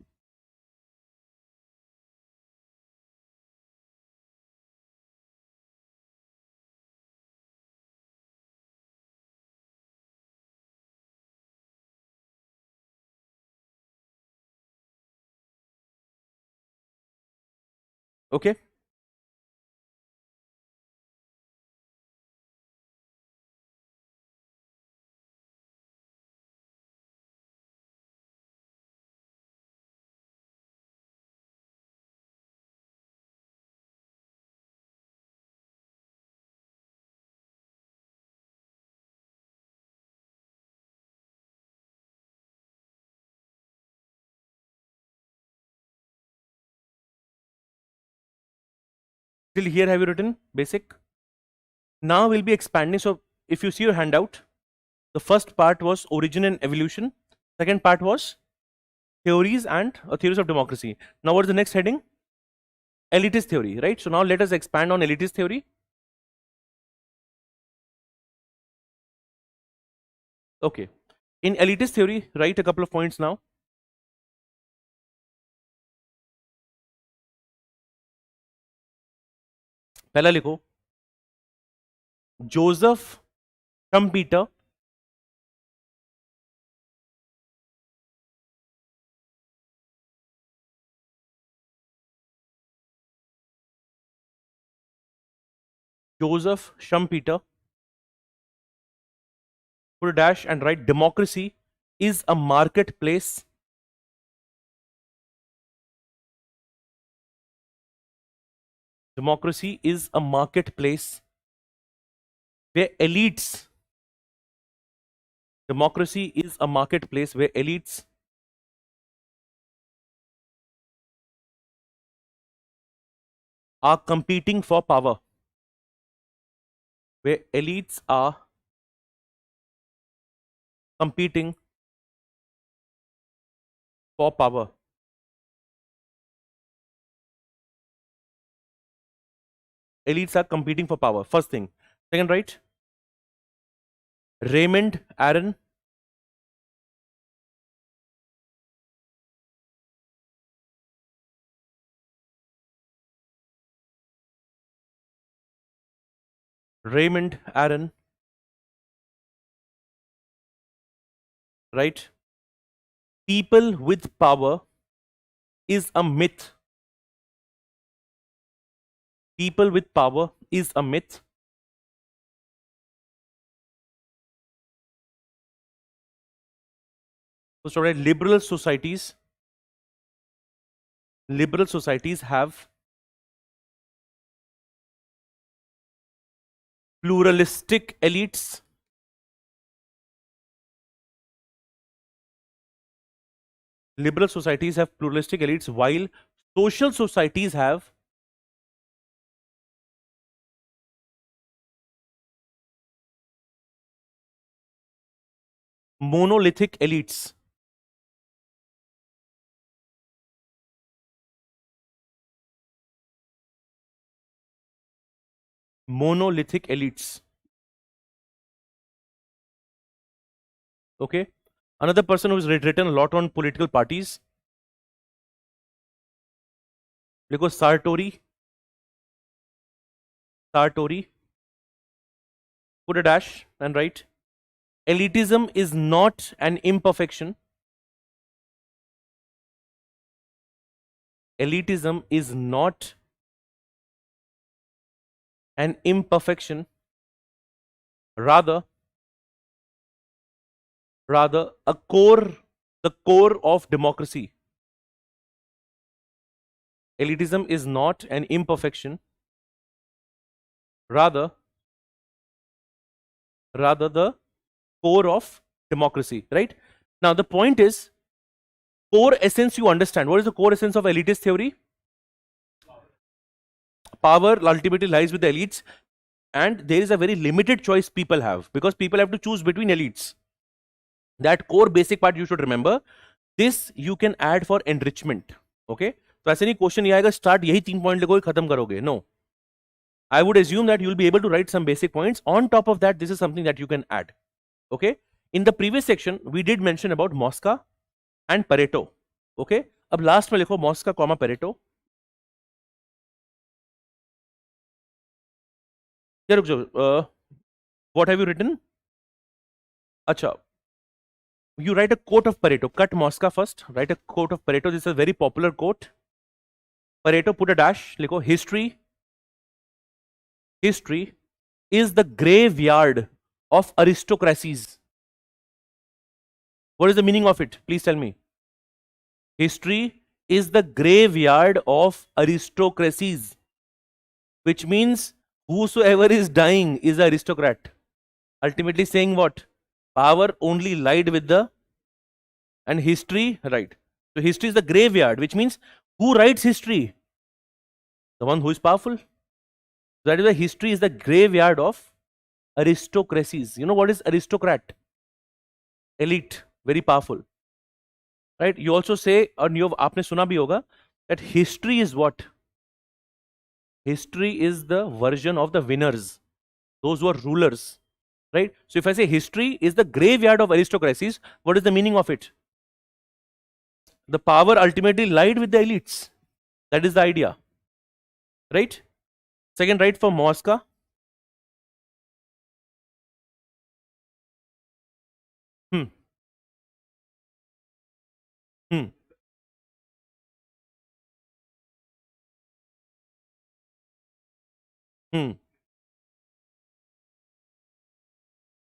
Okay. Till here have you written basic? Now we'll be expanding. So if you see your handout, the first part was origin and evolution. Second part was theories and theories of democracy. Now what is the next heading? Elitist theory, right? So now let us expand on elitist theory. Okay. In elitist theory, write a couple of points now. पहला लिखो Joseph श्रम्पीटर put a dash and write democracy is a marketplace where elites are competing for power. Where elites are competing for power. Elites are competing for power. First thing. Second, right? Raymond Aron. Right? People with power is a myth. People with power is a myth. So right, liberal societies have pluralistic elites. Liberal societies have pluralistic elites, while social societies have monolithic elites. Monolithic elites. Okay. Another person who's written a lot on political parties, because Sartori, put a dash and write elitism is not an imperfection. Elitism is not an imperfection, rather a core, the core of democracy. elitism is not an imperfection, rather the core of democracy, right? Now the point is, core essence you understand. What is the core essence of elitist theory? Power ultimately lies with the elites, and there is a very limited choice people have, because people have to choose between elites. That core basic part you should remember. This you can add for enrichment. Okay, तो ऐसे नहीं question ये आएगा start यही 3 point लगोगे खत्म करोगे. No, I would assume that you will be able to write some basic points. On top of that, this is something that you can add. Okay, in the previous section we did mention about Mosca and Pareto. Okay, अब last में लिखो Mosca comma Pareto. क्या रुक जाओ, what have you written? अच्छा, you write a quote of Pareto. Cut Mosca first. Write a quote of Pareto. This is a very popular quote. Pareto, put a dash. लिखो history is the graveyard of aristocracies. What is the meaning of it? Please tell me. History is the graveyard of aristocracies, which means whosoever is dying is an aristocrat. Ultimately saying what? Power only lied with the, and history, right? So history is the graveyard, which means who writes history? The one who is powerful. That is why history is the graveyard of aristocracies. You know what is aristocrat? Elite, very powerful. Right? You also say, और आपने सुना भी होगा, that history is what? History is the version of the winners, those who are rulers. Right? So if I say history is the graveyard of aristocracies, what is the meaning of it? The power ultimately lied with the elites. That is the idea. Right? Second, right for Mosca.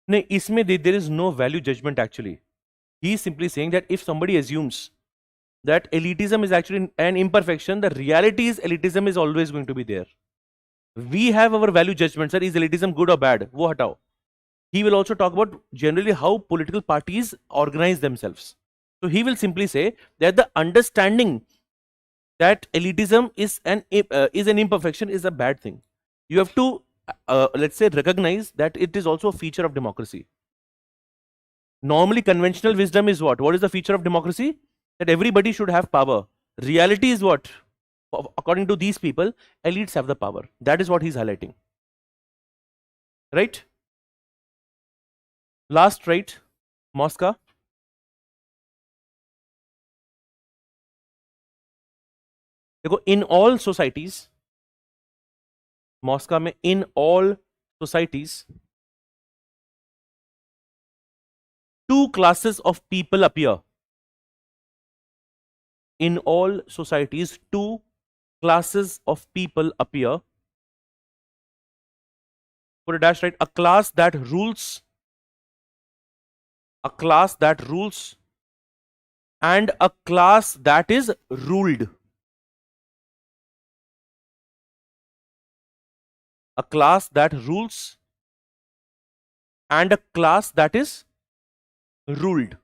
No, isme there is no value judgment actually. He is simply saying that if somebody assumes that elitism is actually an imperfection, the reality is elitism is always going to be there. We have our value judgment, sir. Is elitism good or bad? Wo hatao. He will also talk about generally how political parties organize themselves. So he will simply say that the understanding that elitism is an imperfection is a bad thing. You have to let's say recognize that it is also a feature of democracy. Normally conventional wisdom is what? What is the feature of democracy? That everybody should have power. Reality is what? According to these people, elites have the power. That is what he's highlighting. Right? Last, right? Mosca. देखो, in all societies, Mosca में in all societies, two classes of people appear. In all societies, two classes of people appear. Put a dash, right? A class that rules, and a class that is ruled. A class that rules and a class that is ruled.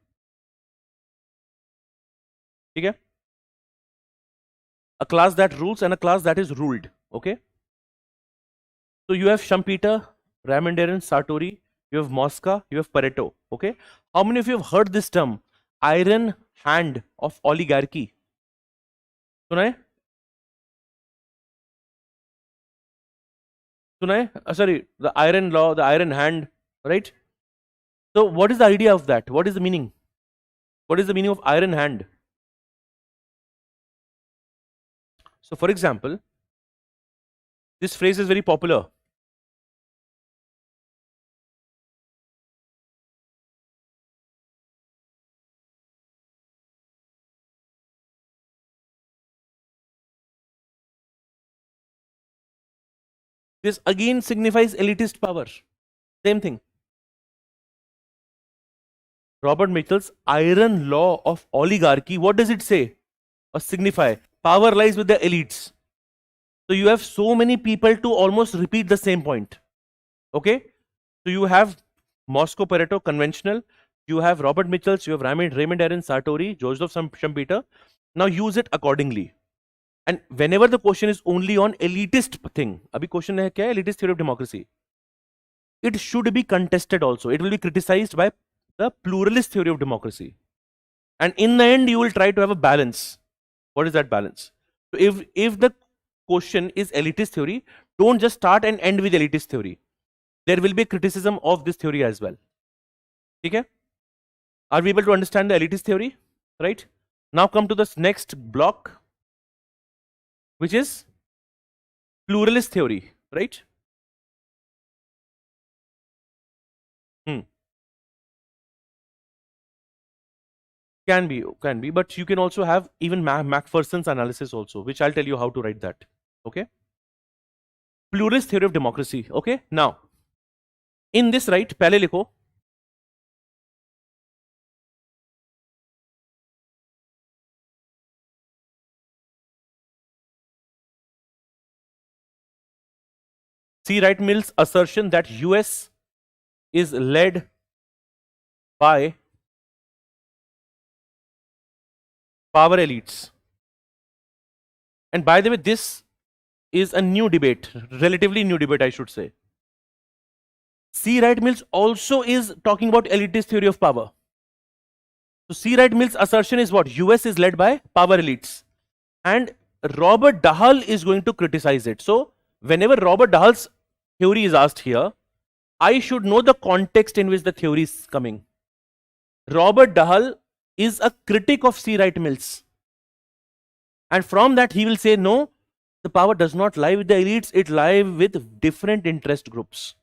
Okay? A class that rules and a class that is ruled. Okay? So you have Schumpeter, Ramandaran, Sartori, you have Mosca, you have Pareto. Okay? How many of you have heard this term? Iron hand of oligarchy. Sunay? Sorry, the iron law, the iron hand, right? So what is the idea of that? What is the meaning? What is the meaning of iron hand? So for example, this phrase is very popular. This again signifies elitist power. Same thing. Robert Mitchell's iron law of oligarchy, what does it say or signify? Power lies with the elites. So you have so many people to almost repeat the same point. Okay? So you have Moscow Pareto, conventional. You have Robert Mitchells, you have Raymond Aron, Sartori, Joseph Schumpeter. Now use it accordingly. And whenever the question is only on elitist thing, abhi question hai kya? Elitist theory of democracy. It should be contested also. It will be criticized by the pluralist theory of democracy. And in the end, you will try to have a balance. What is that balance? So if the question is elitist theory, don't just start and end with elitist theory. There will be a criticism of this theory as well. Okay? Are we able to understand the elitist theory? Right? Now come to this next block, which is pluralist theory. Right? Can be, but you can also have even Macpherson's analysis also, which I'll tell you how to write that. Okay? Pluralist theory of democracy. Okay? Now, in this, right, pehle likho. C. Wright Mills' assertion that US is led by power elites. And by the way, this is a new debate, relatively new debate, I should say. C. Wright Mills also is talking about elitist theory of power. So C. Wright Mills' assertion is what? US is led by power elites. And Robert Dahl is going to criticize it. So whenever Robert Dahl's theory is asked here, I should know the context in which the theory is coming. Robert Dahl is a critic of C. Wright Mills. And from that he will say, no, the power does not lie with the elites, it lies with different interest groups.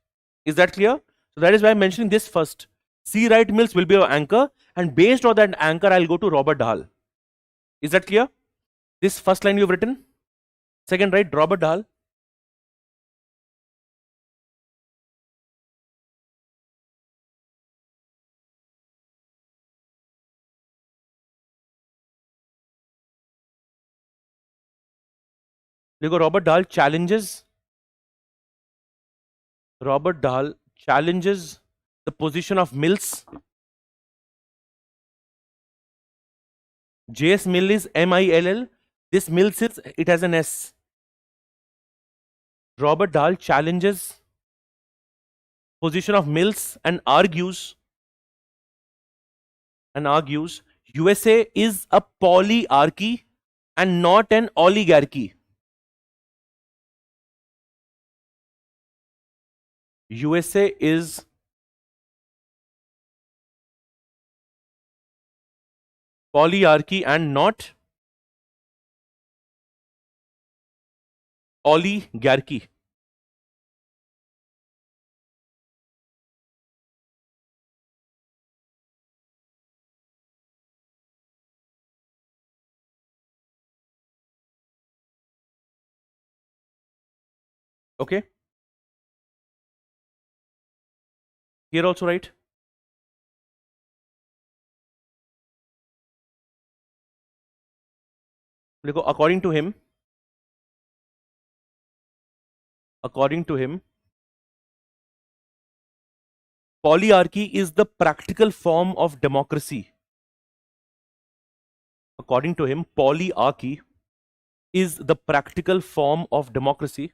Is that clear? So that is why I'm mentioning this first. C. Wright Mills will be our anchor, and based on that anchor, I'll go to Robert Dahl. Is that clear? This first line you've written. Second, right, Robert Dahl. Robert Dahl challenges the position of Mills. J.S. Mill is M-I-L-L. This Mills is, it has an S. Robert Dahl challenges position of Mills and argues USA is a polyarchy and not an oligarchy. USA is polyarchy and not oligarchy. Okay? Here also, right? According to him, polyarchy is the practical form of democracy. According to him, polyarchy is the practical form of democracy.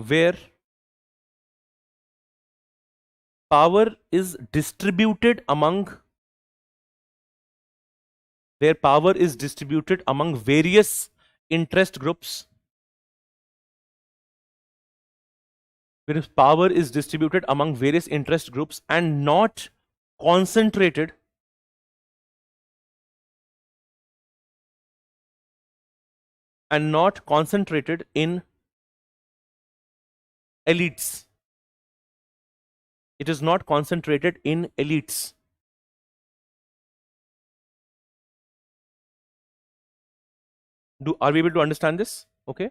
Where power is distributed among various interest groups. Where power is distributed among various interest groups and not concentrated in elites. It is not concentrated in elites. Are we able to understand this? Okay.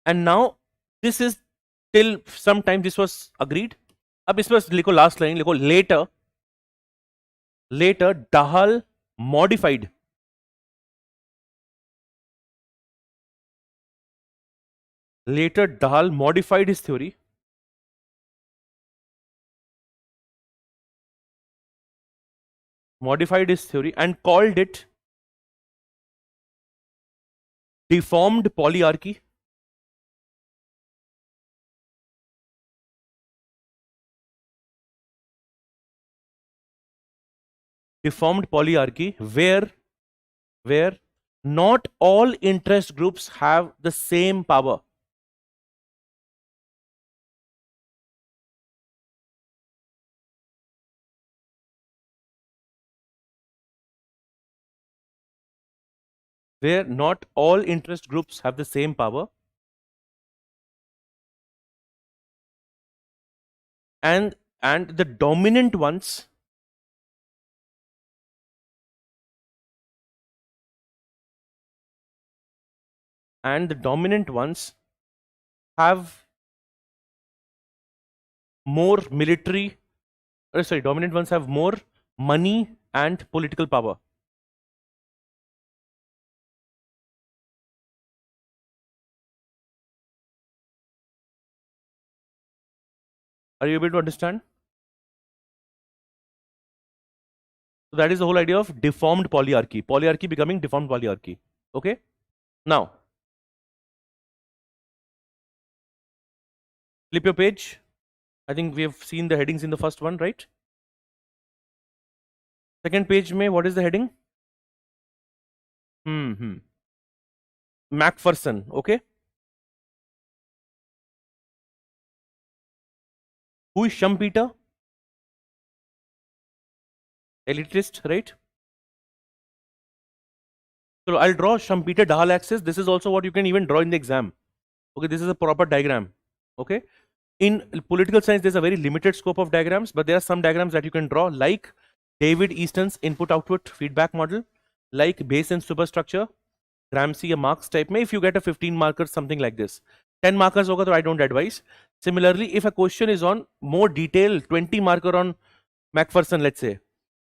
And now this is till sometime this was agreed. अब इस पर लिखो last line लिखो, later Dahal modified his theory and called it deformed polyarchy. Deformed polyarchy, where not all interest groups have the same power. Where not all interest groups have the same power, and the dominant ones have more military, dominant ones have more money and political power. Are you able to understand? So that is the whole idea of deformed polyarchy. Polyarchy becoming deformed polyarchy. Okay? Now, flip your page. I think we have seen the headings in the first one, right? Second page mein, what is the heading? Macpherson, okay? Who is Schumpeter? Elitist, right? So I'll draw Schumpeter-Dahal axis. This is also what you can even draw in the exam. Okay, this is a proper diagram. Okay. In political science, there's a very limited scope of diagrams, but there are some diagrams that you can draw, like David Easton's input-output feedback model, like base and superstructure, Gramsci, a Marx type. May if you get a 15 marker, something like this. 10 markers hoga, so I don't advise. Similarly, if a question is on more detail, 20 marker on Macpherson, let's say,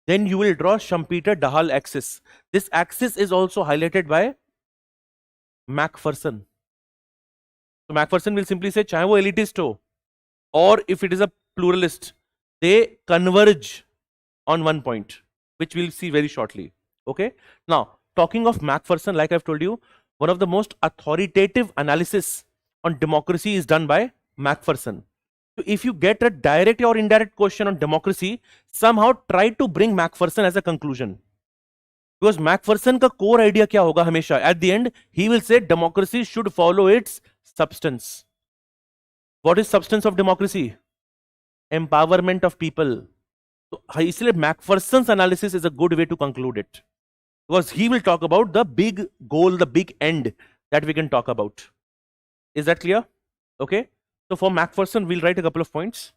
then you will draw Schumpeter-Dahal axis. This axis is also highlighted by Macpherson. So Macpherson will simply say, chahe wo elitist ho, or if it is a pluralist, they converge on one point, which we'll see very shortly. Okay. Now, talking of Macpherson, like I've told you, one of the most authoritative analysis on democracy is done by Macpherson. So if you get a direct or indirect question on democracy, somehow try to bring Macpherson as a conclusion. Because Macpherson ka core idea kya hoga hamesha? At the end, he will say democracy should follow its substance. What is substance of democracy? Empowerment of people. So isliye Macpherson's analysis is a good way to conclude it. Because he will talk about the big goal, the big end that we can talk about. Is that clear? Okay. So for Macpherson, we'll write a couple of points.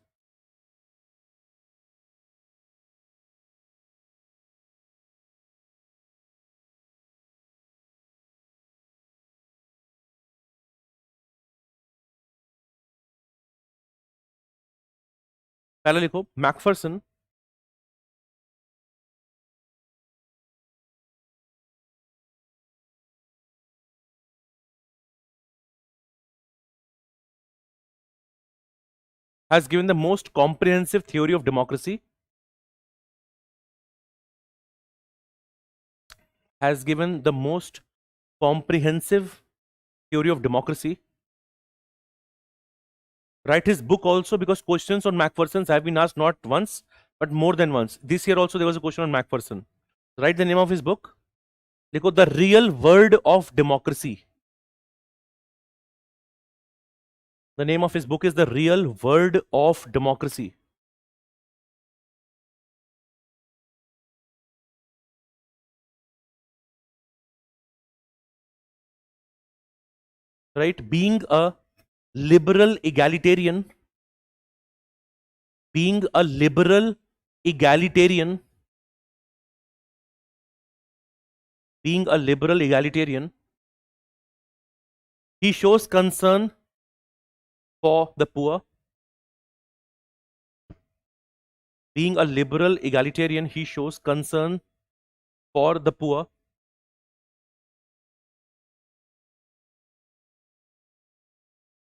पहले लिखो, Macpherson has given the most comprehensive theory of democracy. Has given the most comprehensive theory of democracy. Write his book also, because questions on Macpherson's have been asked not once, but more than once. This year also there was a question on Macpherson. Write the name of his book. Likho, The Real World of Democracy. The name of his book is The Real World of Democracy. Right? Being a liberal egalitarian, he shows concern for the poor. being a liberal egalitarian, he shows concern for the poor.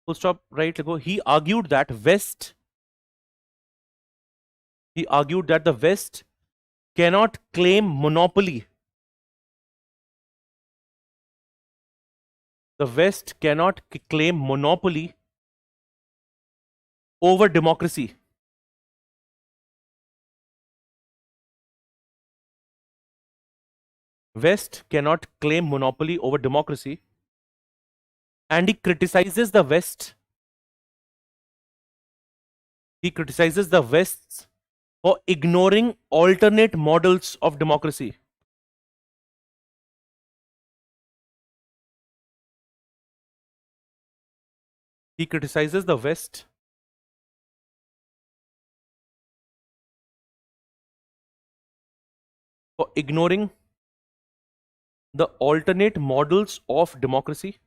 Full stop, right? He argued that the West cannot claim monopoly. The West cannot claim monopoly over democracy. West cannot claim monopoly over democracy. And he criticizes the West. He criticizes the West for ignoring alternate models of democracy. He criticizes the West for ignoring the alternate models of democracy.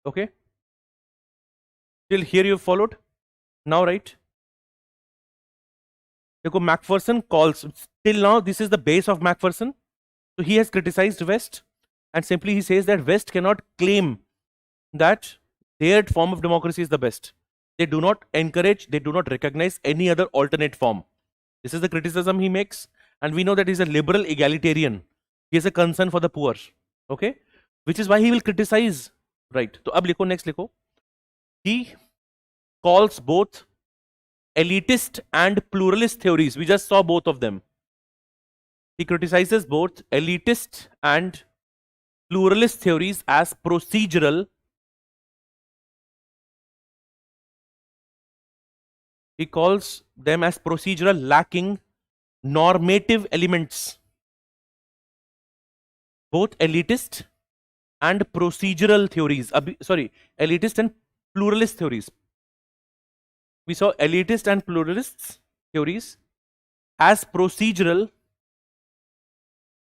Okay? Till here you followed? Now, right? Macpherson calls, till now this is the base of Macpherson. So he has criticized West, and simply he says that West cannot claim that their form of democracy is the best. They do not encourage, they do not recognize any other alternate form. This is the criticism he makes, and we know that he's a liberal egalitarian. He has a concern for the poor. Okay? Which is why he will criticize. Right. So ab likho, next likho. He calls both elitist and pluralist theories. We just saw both of them. He criticizes both elitist and pluralist theories as procedural. He calls them as procedural, lacking normative elements. Both elitist and procedural theories. Elitist and pluralist theories. We saw elitist and pluralist theories as procedural.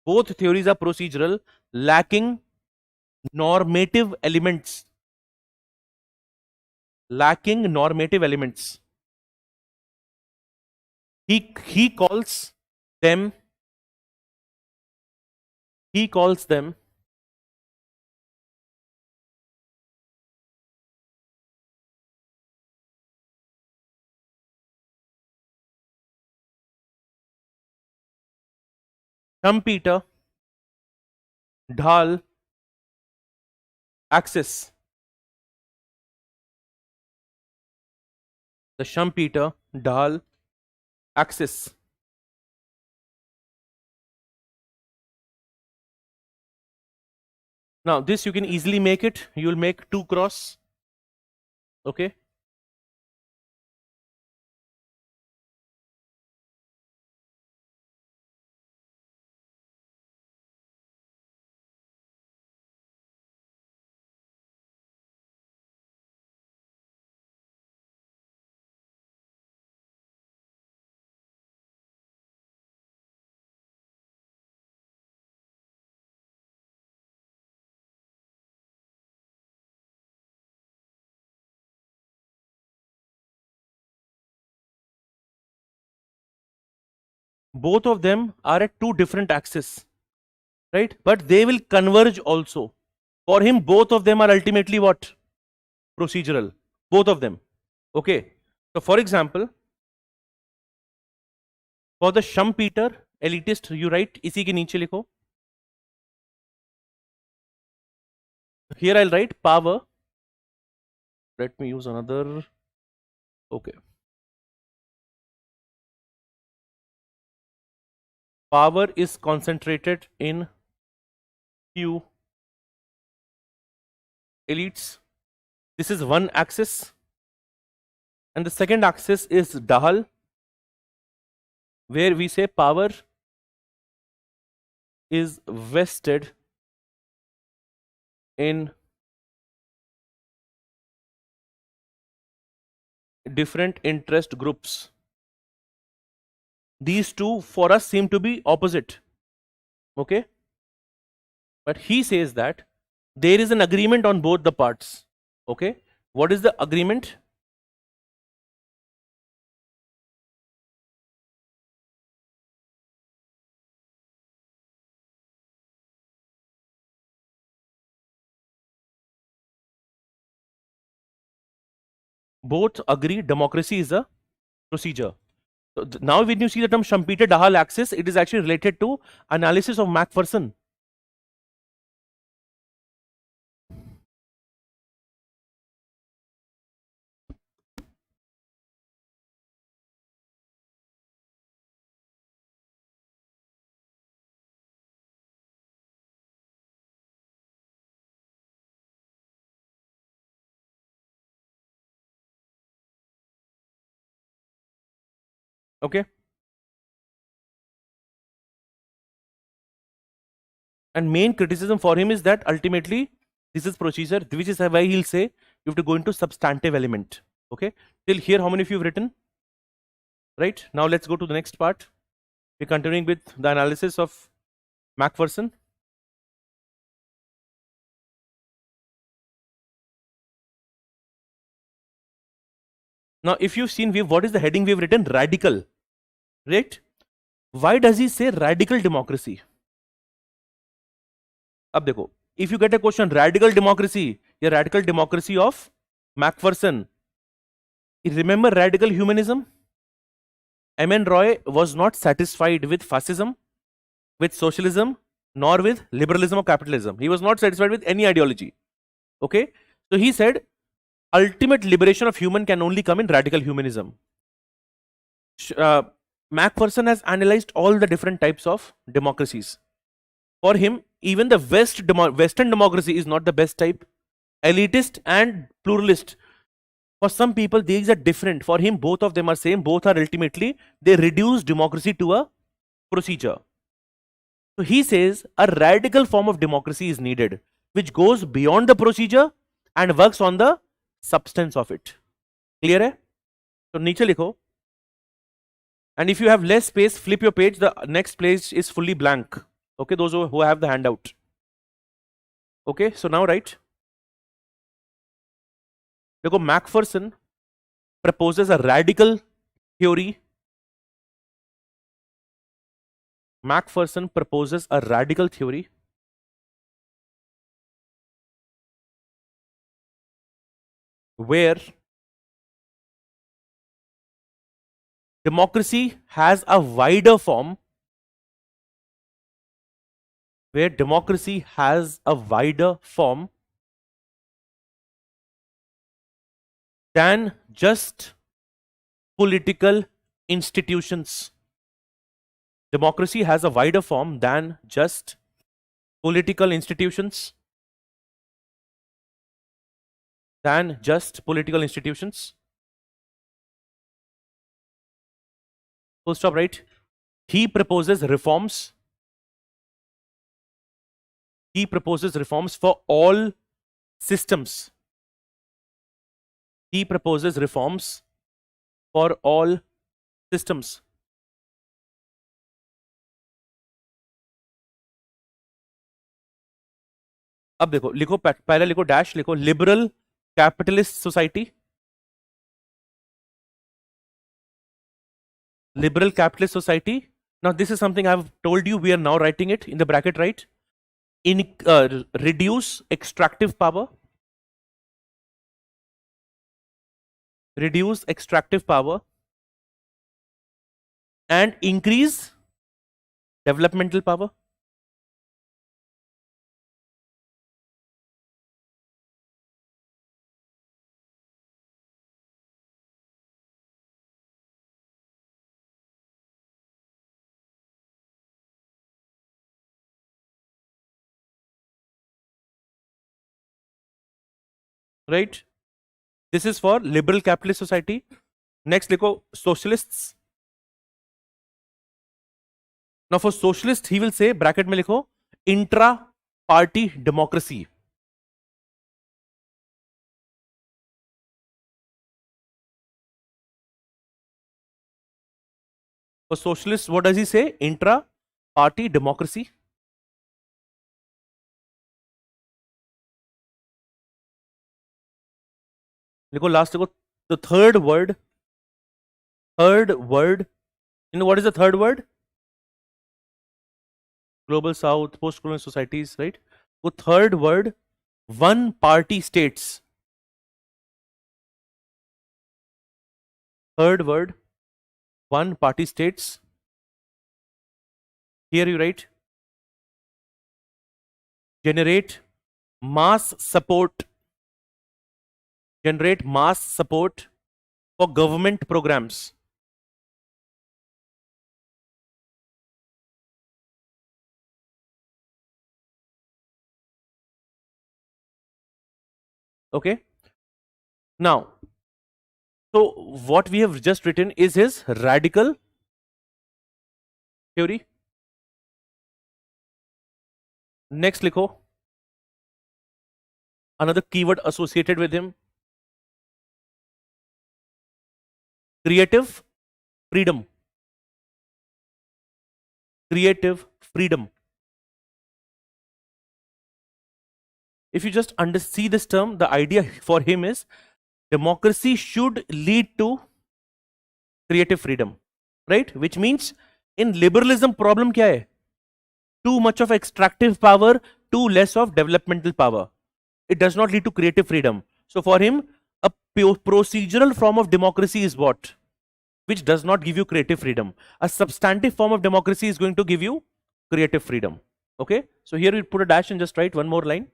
Both theories are procedural, lacking normative elements. Lacking normative elements. He calls them Schumpeter, Dahl, axis. The Schumpeter, Dahl axis. Now this you can easily make it. You will make 2 cross. Okay. Both of them are at 2 different axes, right? But they will converge also. For him, both of them are ultimately what? Procedural. Both of them. Okay. So for example, for the Schumpeter elitist, you write isi ke niche likho. Here I'll write power. Let me use another. Okay. Power is concentrated in few elites. This is one axis. And the second axis is Dahl, where we say power is vested in different interest groups. These two for us seem to be opposite. Okay? But he says that there is an agreement on both the parts. Okay, what is the agreement? Both agree democracy is a procedure. So now when you see the term Schumpeter-Dahl axis, it is actually related to analysis of Macpherson. Okay. And main criticism for him is that ultimately this is procedure, which is why he'll say you have to go into substantive element. Okay. Till here, how many of you have written? Right. Now let's go to the next part. We're continuing with the analysis of Macpherson. Now, if you've seen, what is the heading we've written? Radical. Right? Why does he say radical democracy? अब देखो, if you get a question, radical democracy, या radical democracy of Macpherson, remember radical humanism? M.N. Roy was not satisfied with fascism, with socialism, nor with liberalism or capitalism. He was not satisfied with any ideology. Okay? So he said, ultimate liberation of human can only come in radical humanism. Macpherson has analyzed all the different types of democracies. For him, even the Western democracy is not the best type. Elitist and pluralist. For some people, these are different. For him, both of them are same. Both are ultimately, they reduce democracy to a procedure. So he says a radical form of democracy is needed, which goes beyond the procedure and works on the substance of it. Clear hai? So नीचे लिखो. And if you have less space, flip your page. The next page is fully blank. Okay, those who have the handout. Okay, so now write. देखो, Macpherson proposes a radical theory. Macpherson proposes a radical theory where democracy has a wider form, than just political institutions. Democracy has a wider form than just political institutions. Full stop, right? He proposes reforms. He proposes reforms for all systems. He proposes reforms for all systems. अब देखो, लिखो पहले लिखो dash, लिखो liberal capitalist society. Liberal capitalist society. Now this is something I've told you. We are now writing it in the bracket, right? Reduce extractive power. Reduce extractive power and increase developmental power. Right? This is for liberal capitalist society. Next, likho socialists. Now for socialist, he will say, bracket mein likho, intra-party democracy. For socialist, what does he say? Intra-party democracy. देखो last देखो, the third word, you know what is the third word? Global South, post-colonial societies, right? So third word, one party states. Third word, one party states. Here you write, generate mass support for government programs. Okay. Now, so what we have just written is his radical theory. Next likho, another keyword associated with him, creative freedom. Creative freedom. If you just see this term, the idea for him is democracy should lead to creative freedom, right? Which means in liberalism problem kya hai? Too much of extractive power, too less of developmental power. It does not lead to creative freedom. So for him, a procedural form of democracy is what? Which does not give you creative freedom. A substantive form of democracy is going to give you creative freedom. Okay, so here we put a dash and just write one more line.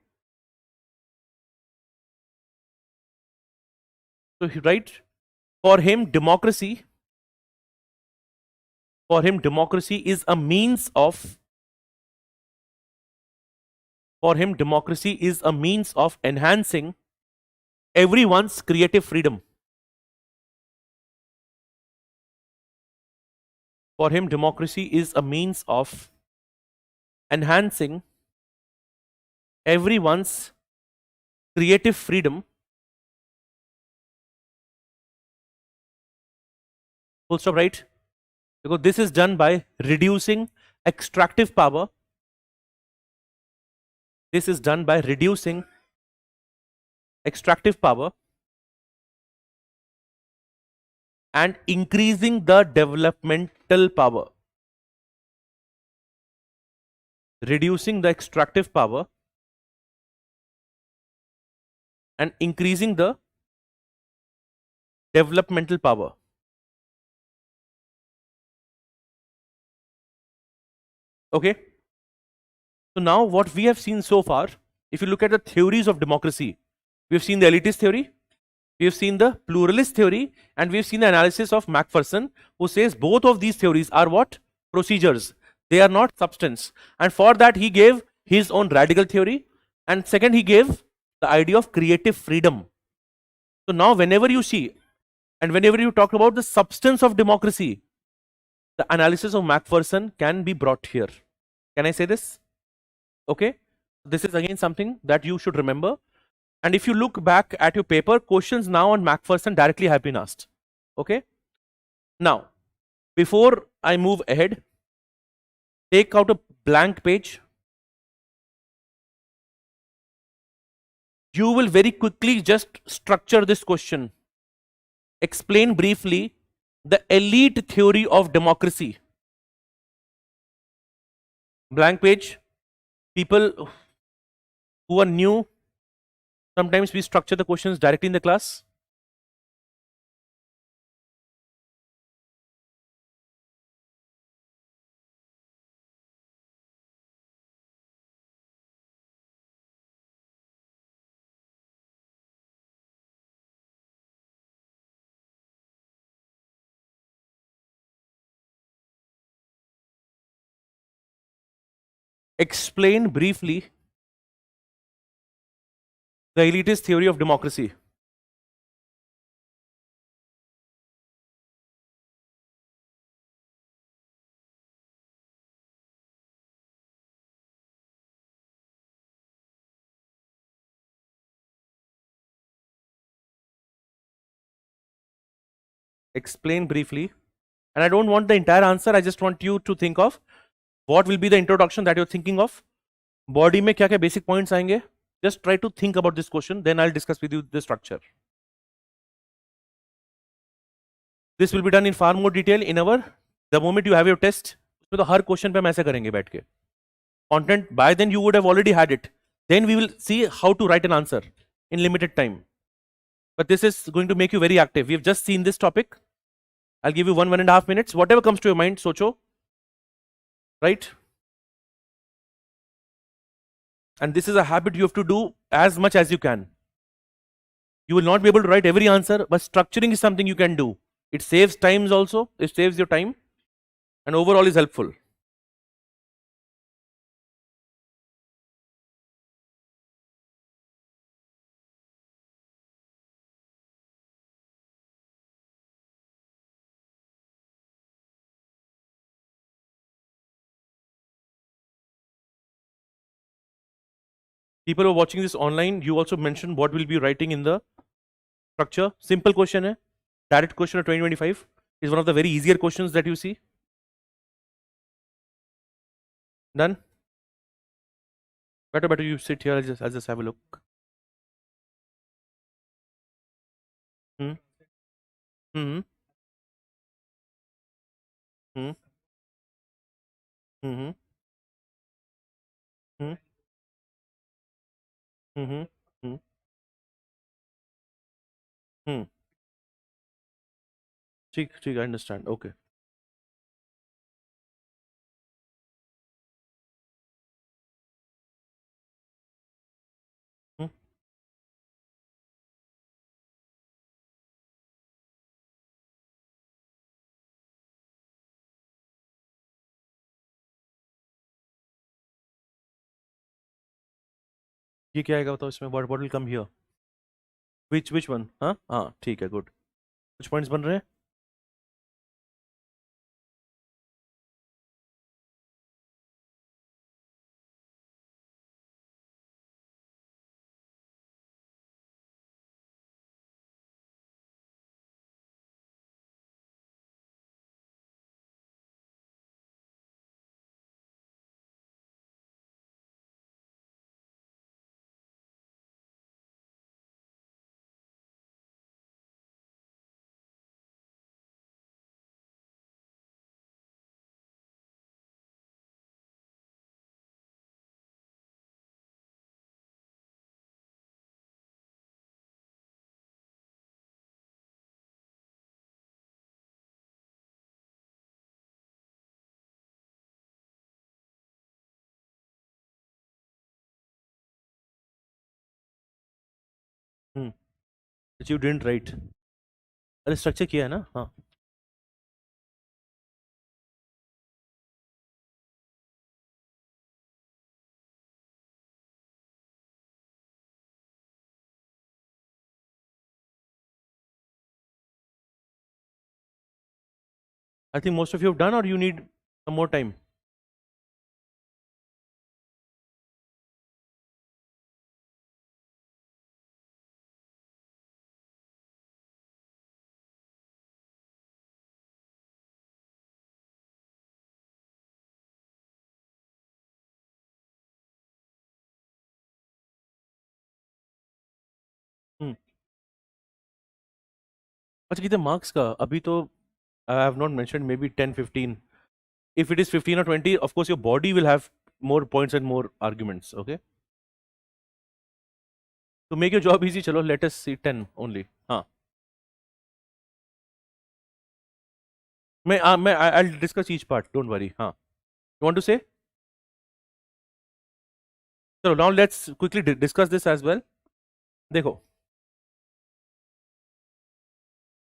So he write, for him democracy is a means of enhancing everyone's creative freedom. For him democracy is a means of enhancing everyone's creative freedom. Full stop, right? Because this is done by reducing extractive power. This is done by reducing extractive power and increasing the developmental power. Reducing the extractive power and increasing the developmental power. Okay. So now what we have seen so far, if you look at the theories of democracy, we have seen the elitist theory, we have seen the pluralist theory, and we have seen the analysis of Macpherson, who says both of these theories are what? Procedures. They are not substance. And for that he gave his own radical theory, and second he gave the idea of creative freedom. So now whenever you see and whenever you talk about the substance of democracy, the analysis of Macpherson can be brought here. Can I say this? Okay. This is again something that you should remember. And if you look back at your paper, questions now on Macpherson directly have been asked. Okay. Now, before I move ahead, take out a blank page. You will very quickly just structure this question. Explain briefly the elite theory of democracy. Blank page. People who are new, sometimes we structure the questions directly in the class. Explain briefly the elitist theory of democracy. Explain briefly. And I don't want the entire answer, I just want you to think of what will be the introduction that you're thinking of. Body में क्या क्या basic points आएंगे? Just try to think about this question, then I'll discuss with you the structure. This will be done in far more detail in our the moment you have your test. तो हर question पे हम ऐसे करेंगे बैठ के. Content by then you would have already had it. Then we will see how to write an answer in limited time. But this is going to make you very active. We have just seen this topic. I'll give you 1.5 minutes. Whatever comes to your mind, socho. Right? And this is a habit you have to do as much as you can. You will not be able to write every answer, but structuring is something you can do. It saves times also. It saves your time. And overall is helpful. People who are watching this online, you also mentioned what we'll be writing in the structure. Simple question hai. Direct question of 2025 is one of the very easier questions that you see. Done? Better you sit here. I'll just have a look. Hmm. Hmm. Hmm. Hmm. Hmm. Hmm. Hmm. Hmm. ठीक, I understand. Okay. Hmm. ये क्या आएगा बताओ इसमें? What will come here? Which one? हाँ ठीक है, good. कुछ points बन रहे हैं? Which you didn't write. अरे स्ट्रक्चर किया है ना? हाँ. I think most of you have done, or you need some more time. अच्छा कितने marks का? अभी तो I have not mentioned, maybe 10, 15. If it is 15 or 20, of course your body will have more points and more arguments. Okay. To make your job easy, chalo, let us see 10 only. हाँ. I'll discuss each part. Don't worry. हाँ. You want to say? So now let's quickly discuss this as well. देखो,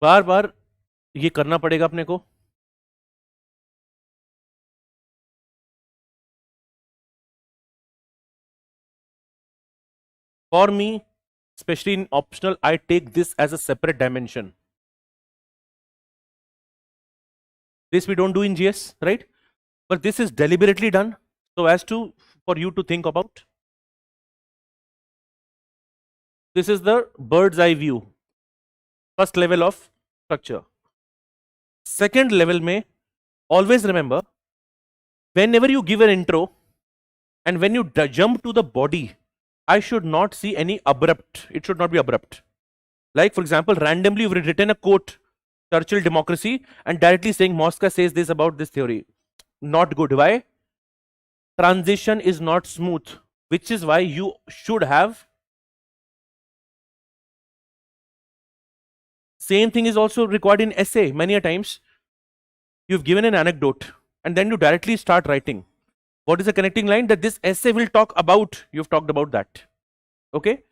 बार बार ये करना पड़ेगा अपने को. For me, especially in optional, I take this as a separate dimension. This we don't do in GS, right? But this is deliberately done so as to for you to think about. This is the bird's eye view. First level of structure. Second level may always remember, whenever you give an intro and when you jump to the body, I should not see any abrupt. It should not be abrupt. Like for example, randomly you've written a quote. Churchill democracy and directly saying Mosca says this about this theory. Not good. Why? Transition is not smooth, which is why you should have. Same thing is also required in essay. Many a times you've given an anecdote and then you directly start writing. What is the connecting line? That this essay will talk about. You've talked about that. Okay.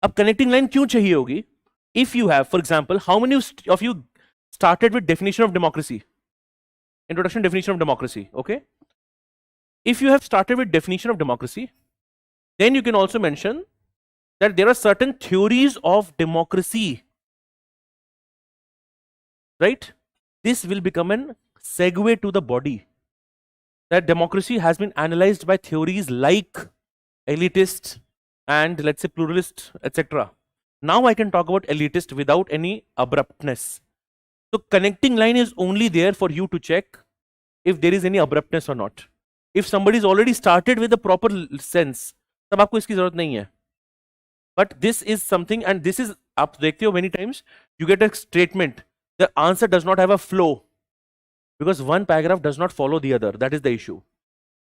अब connecting line क्यों चाहिए होगी? If you have, for example, how many of you started with definition of democracy? Introduction definition of democracy. Okay. If you have started with definition of democracy, then you can also mention that there are certain theories of democracy. Right? This will become a segue to the body. That democracy has been analyzed by theories like elitist and let's say pluralist, etc. Now I can talk about elitist without any abruptness. So connecting line is only there for you to check if there is any abruptness or not. If somebody is already started with the proper sense, तब आपको इसकी जरूरत नहीं है. But this is something, and this is, आप देखते हो many times you get a statement. The answer does not have a flow because one paragraph does not follow the other. That is the issue.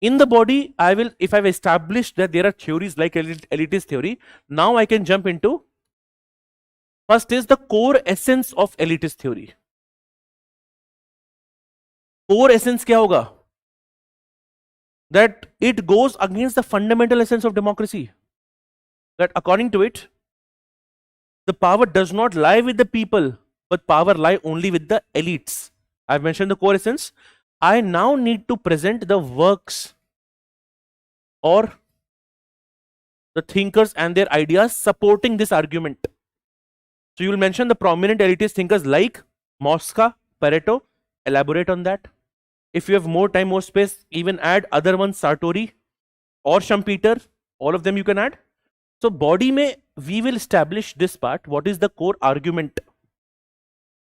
In the body, I will, if I've established that there are theories like elitist theory, now I can jump into, first is the core essence of elitist theory. Core essence क्या होगा? That it goes against the fundamental essence of democracy. That according to it, the power does not lie with the people, but power lie only with the elites. I've mentioned the core essence. I now need to present the works or the thinkers and their ideas supporting this argument. So you will mention the prominent elitist thinkers like Mosca, Pareto. Elaborate on that. If you have more time, more space, even add other ones, Sartori or Schumpeter. All of them you can add. So body mein, we will establish this part. What is the core argument?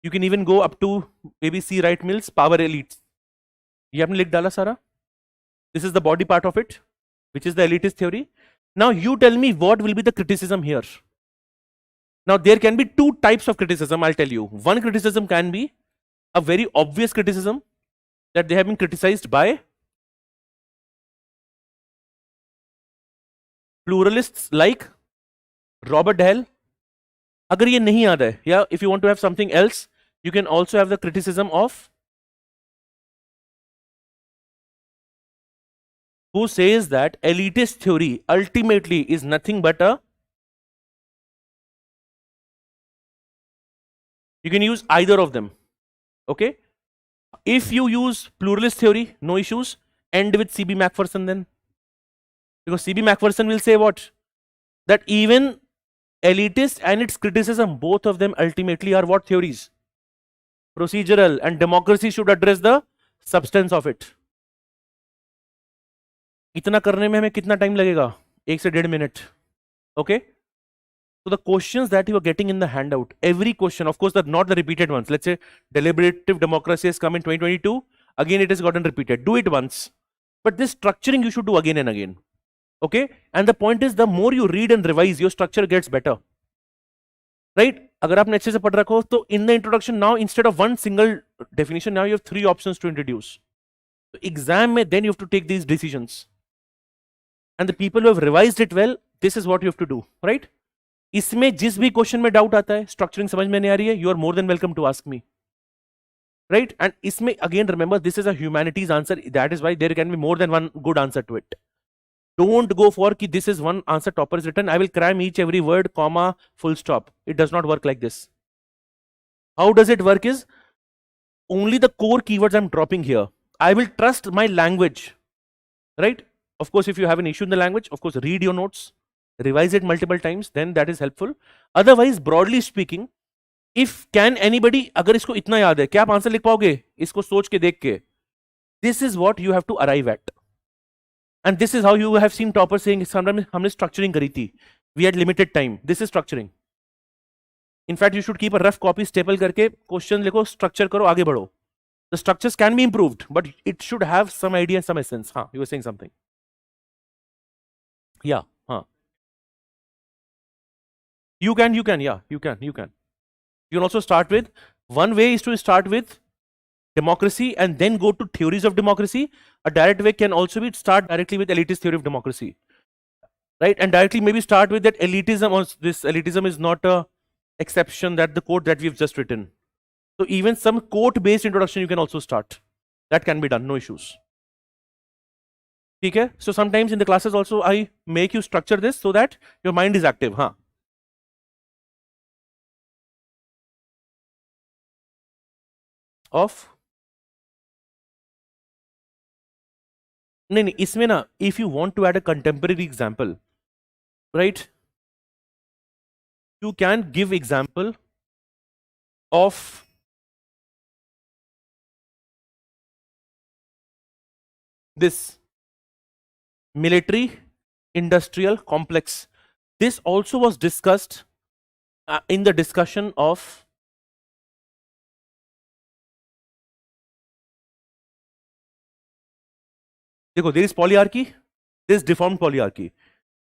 You can even go up to maybe C. Wright Mills, power elites. ये आपने लिख डाला सारा. This is the body part of it, which is the elitist theory. Now you tell me what will be the criticism here. Now there can be two types of criticism, I'll tell you. One criticism can be a very obvious criticism that they have been criticized by pluralists like Robert Dahl. अगर ये नहीं याद है, या if you want to have something else, you can also have the criticism of who says that elitist theory ultimately is nothing but a, you can use either of them. Okay, if you use pluralist theory, no issues, end with C.B. Macpherson then, because C.B. Macpherson will say what? That even elitist and its criticism, both of them ultimately are what theories? Procedural, and democracy should address the substance of it. इतना करने में हमें कितना time लगेगा? 1 से 1.5 minute. Okay? So the questions that you are getting in the handout, every question, of course, not the repeated ones. Let's say deliberative democracy has come in 2022. Again, it has gotten repeated. Do it once. But this structuring you should do again and again. Okay? And the point is, the more you read and revise, your structure gets better. Right? अगर आपने अच्छे से पढ़ रखो, तो in the introduction now, instead of one single definition, now you have 3 options to introduce. So exam में, then you have to take these decisions. And the people who have revised it well, this is what you have to do. Right? इसमें जिस भी question में doubt आता है, structuring समझ में नहीं आ रही है, you are more than welcome to ask me. Right? And इसमें again remember, this is a humanities answer. That is why there can be more than one good answer to it. Don't go for ki this is one answer topper is written, I will cram each every word, comma, full stop. It does not work like this. How does it work is, only the core keywords I'm dropping here. I will trust my language. Right? Of course, if you have an issue in the language, of course, read your notes, revise it multiple times, then that is helpful. Otherwise, broadly speaking, if can anybody, अगर इसको इतना याद है, क्या आप answer लिख पाओगे इसको सोच के देख के? This is what you have to arrive at. And this is how you have seen toppers saying, हमने structuring करी थी. We had limited time. This is structuring. In fact, you should keep a rough copy, staple करके question लिखो, structure करो, आगे बढ़ो. The structures can be improved, but it should have some idea, some essence. हाँ, you were saying something. Yeah, हाँ. You can, yeah, you can. You can also start with One way is to start with democracy and then go to theories of democracy. A direct way can also be start directly with elitist theory of democracy, right? And directly maybe start with that elitism, or this elitism is not a exception, that the quote that we've just written. So even some quote based introduction you can also start. That can be done, no issues. Okay? So sometimes in the classes also I make you structure this so that your mind is active. Of नहीं, इसमें ना, if you want to add a contemporary example, right, you can give example of this military industrial complex. This also was discussed in the discussion of there is polyarchy, there is deformed polyarchy.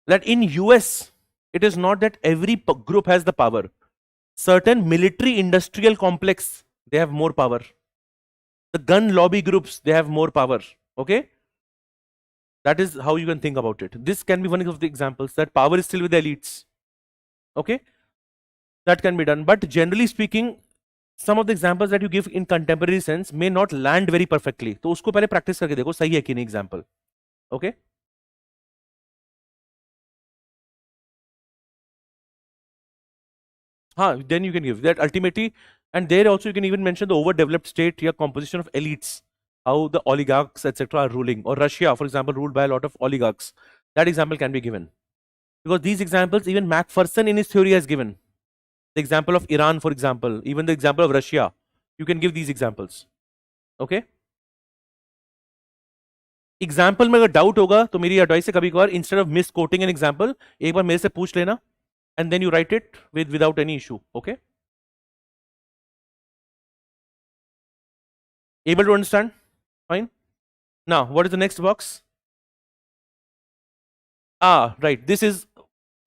That in US, it is not that every group has the power. Certain military industrial complex, they have more power. The gun lobby groups, they have more power. Okay? That is how you can think about it. This can be one of the examples that power is still with the elites. Okay? That can be done. But generally speaking, some of the examples that you give in contemporary sense may not land very perfectly. तो उसको पहले practice करके देखो सही है कि नहीं example. Okay? Then you can give that ultimately, and there also you can even mention the overdeveloped state या composition of elites, how the oligarchs etc. are ruling, or Russia, for example, ruled by a lot of oligarchs. That example can be given. Because these examples, even Macpherson in his theory has given. The example of Iran, for example, even the example of Russia, you can give these examples. Okay? Example में अगर doubt होगा तो मेरी advice है कभी कभार instead of misquoting an example, एक बार मेरे से पूछ लेना, and then you write it without any issue. Okay? Able to understand? Fine. Now, what is the next box? Right. This is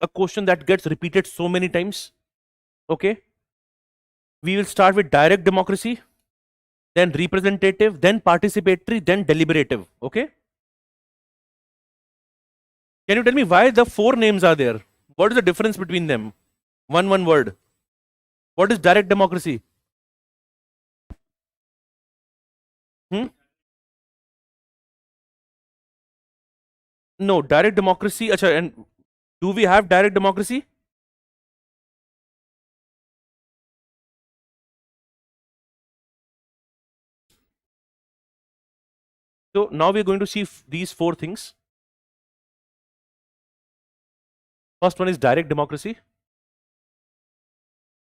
a question that gets repeated so many times. Okay? We will start with direct democracy, then representative, then participatory, then deliberative. Okay? Can you tell me why the 4 names are there? What is the difference between them? One word. What is direct democracy? No, direct democracy. Achha, and do we have direct democracy? So now we're going to see these 4 things. First one is direct democracy.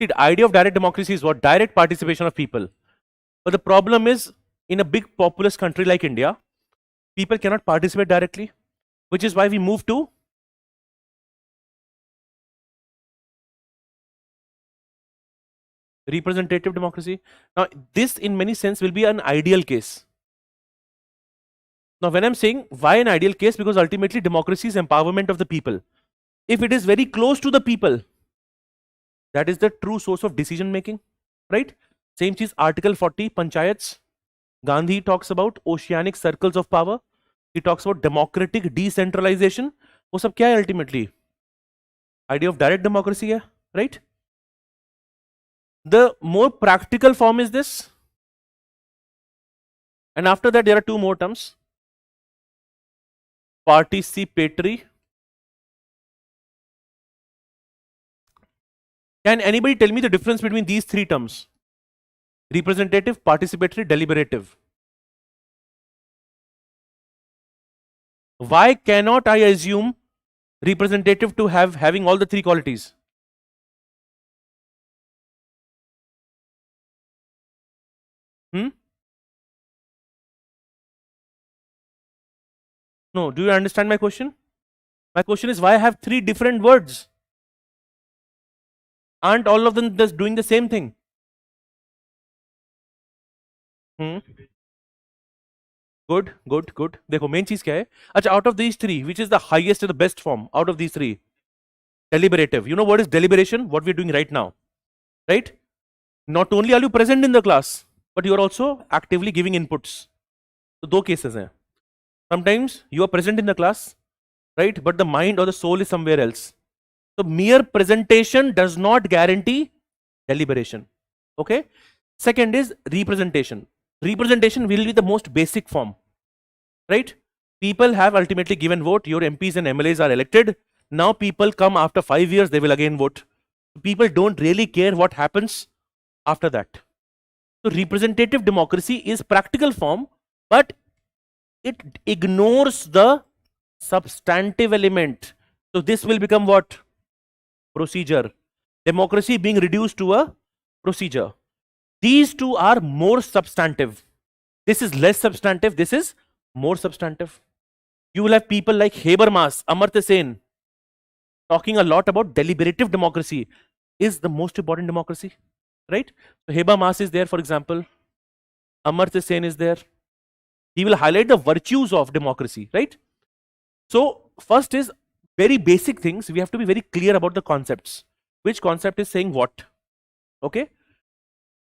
The idea of direct democracy is what? Direct participation of people. But the problem is, in a big populous country like India, people cannot participate directly, which is why we move to representative democracy. Now, this in many sense will be an ideal case. Now, when I'm saying why an ideal case, because ultimately democracy is empowerment of the people. If it is very close to the people, that is the true source of decision making, right? Same cheese, Article 40, Panchayats. Gandhi talks about oceanic circles of power. He talks about democratic decentralization. वो सब क्या है ultimately? Idea of direct democracy है, right? The more practical form is this. And after that, there are 2 more terms. Participatory. Can anybody tell me the difference between these 3 terms? Representative, participatory, deliberative. Why cannot I assume representative to having all the 3 qualities? No, do you understand my question? My question is why I have 3 different words? Aren't all of them just doing the same thing? Good. देखो main चीज क्या है? अच्छा, out of these 3, which is the highest and the best form out of these 3? Deliberative. You know what is deliberation? What we're doing right now, right? Not only are you present in the class, but you are also actively giving inputs. So दो cases हैं. Sometimes you are present in the class, right? But the mind or the soul is somewhere else. So mere presentation does not guarantee deliberation. Okay. Second is representation. Representation will be the most basic form, right? People have ultimately given vote. Your MPs and MLAs are elected. Now people come after 5 years, they will again vote. People don't really care what happens after that. So representative democracy is practical form, but it ignores the substantive element. So this will become what? Procedure. Democracy being reduced to a procedure. These two are more substantive. This is less substantive. This is more substantive. You will have people like Habermas, Amartya Sen, talking a lot about deliberative democracy is the most important democracy, right? So Habermas is there, for example. Amartya Sen is there. He will highlight the virtues of democracy, right? So first is very basic things. We have to be very clear about the concepts. Which concept is saying what? Okay.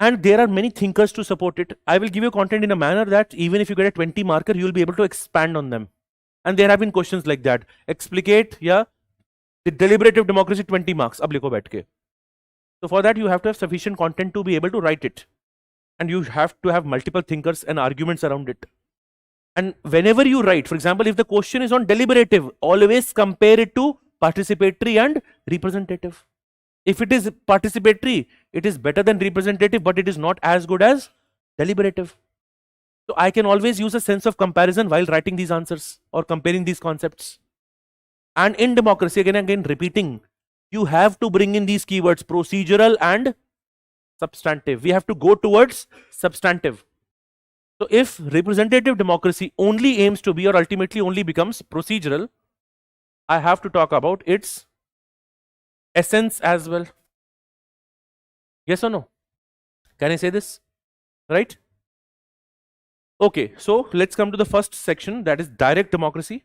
And there are many thinkers to support it. I will give you content in a manner that even if you get a 20 marker, you will be able to expand on them. And there have been questions like that. Explicate, yeah, the deliberative democracy 20 marks. Ab likho baith ke. So for that, you have to have sufficient content to be able to write it. And you have to have multiple thinkers and arguments around it. And whenever you write, for example, if the question is on deliberative, always compare it to participatory and representative. If it is participatory, it is better than representative, but it is not as good as deliberative. So I can always use a sense of comparison while writing these answers or comparing these concepts. And in democracy, again repeating, you have to bring in these keywords, procedural and substantive. We have to go towards substantive. So if representative democracy only aims to be or ultimately only becomes procedural, I have to talk about its essence as well. Yes or no? Can I say this? Right? Okay, so let's come to the first section, that is direct democracy.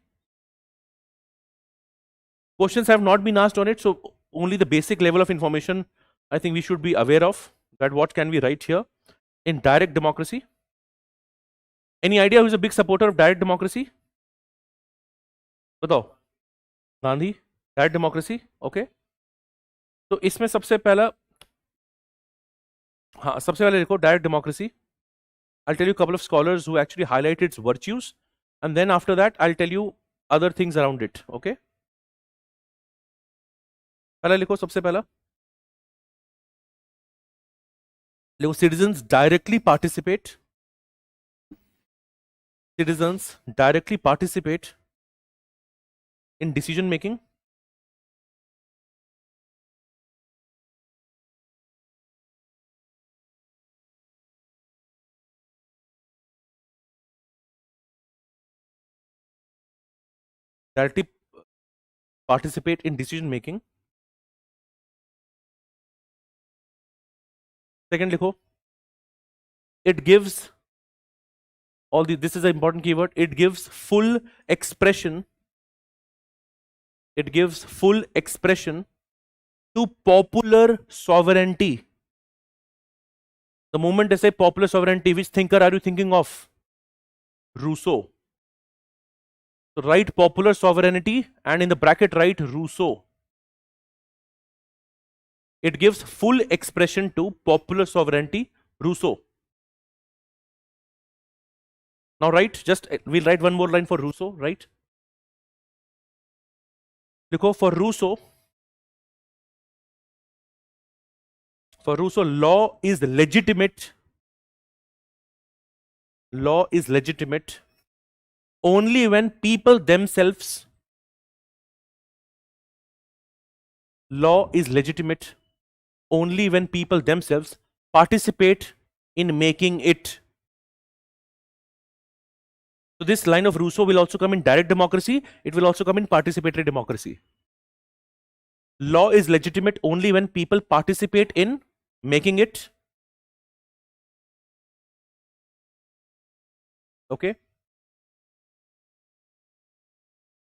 Questions have not been asked on it, so only the basic level of information I think we should be aware of, that what can we write here in direct democracy. Any idea who is a big supporter of direct democracy? बताओ. Gandhi, direct democracy, okay. तो इसमें सबसे पहला, हाँ सबसे पहले देखो direct democracy. I'll tell you a couple of scholars who actually highlight its virtues, and then after that I'll tell you other things around it, okay. पहला लिखो, सबसे पहला लिखो, citizens directly participate. Citizens directly participate in decision making. Directly participate in decision making. Second लिखो, it gives all the, this is an important keyword, it gives full expression. It gives full expression to popular sovereignty. The moment I say popular sovereignty, which thinker are you thinking of? Rousseau. So write popular sovereignty and in the bracket write Rousseau. It gives full expression to popular sovereignty, Rousseau. Now write, just we'll write one more line for Rousseau, right? Look, for Rousseau, law is legitimate. Law is legitimate only when people themselves, law is legitimate only when people themselves participate in making it. So this line of Rousseau will also come in direct democracy. It will also come in participatory democracy. Law is legitimate only when people participate in making it. Okay.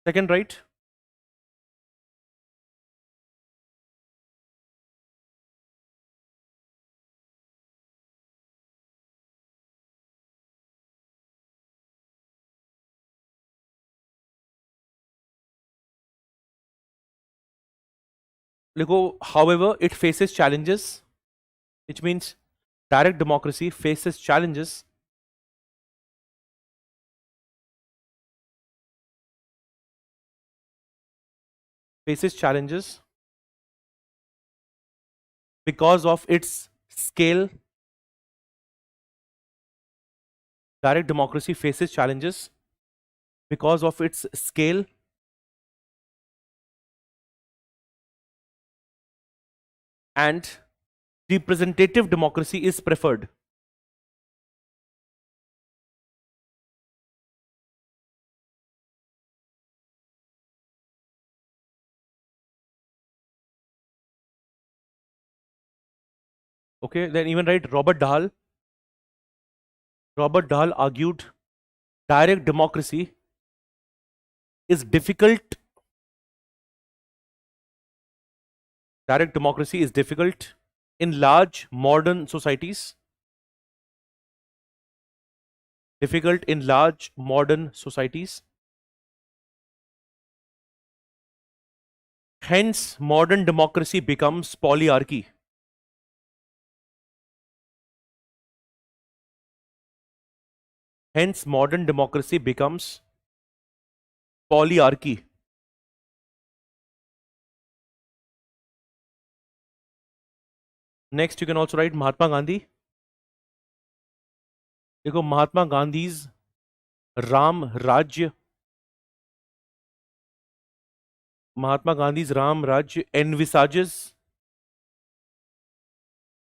Second, right? however, it faces challenges, which means direct democracy faces challenges because of its scale. Direct democracy faces challenges because of its scale and representative democracy is preferred. Okay, then even right, Robert Dahl argued direct democracy is difficult. Direct democracy is difficult in large modern societies. Difficult in large modern societies. Hence, modern democracy becomes polyarchy. Hence, modern democracy becomes polyarchy. Next, you can also write Mahatma Gandhi. देखो Mahatma Gandhi's Ram Rajya. Mahatma Gandhi's Ram Rajya envisages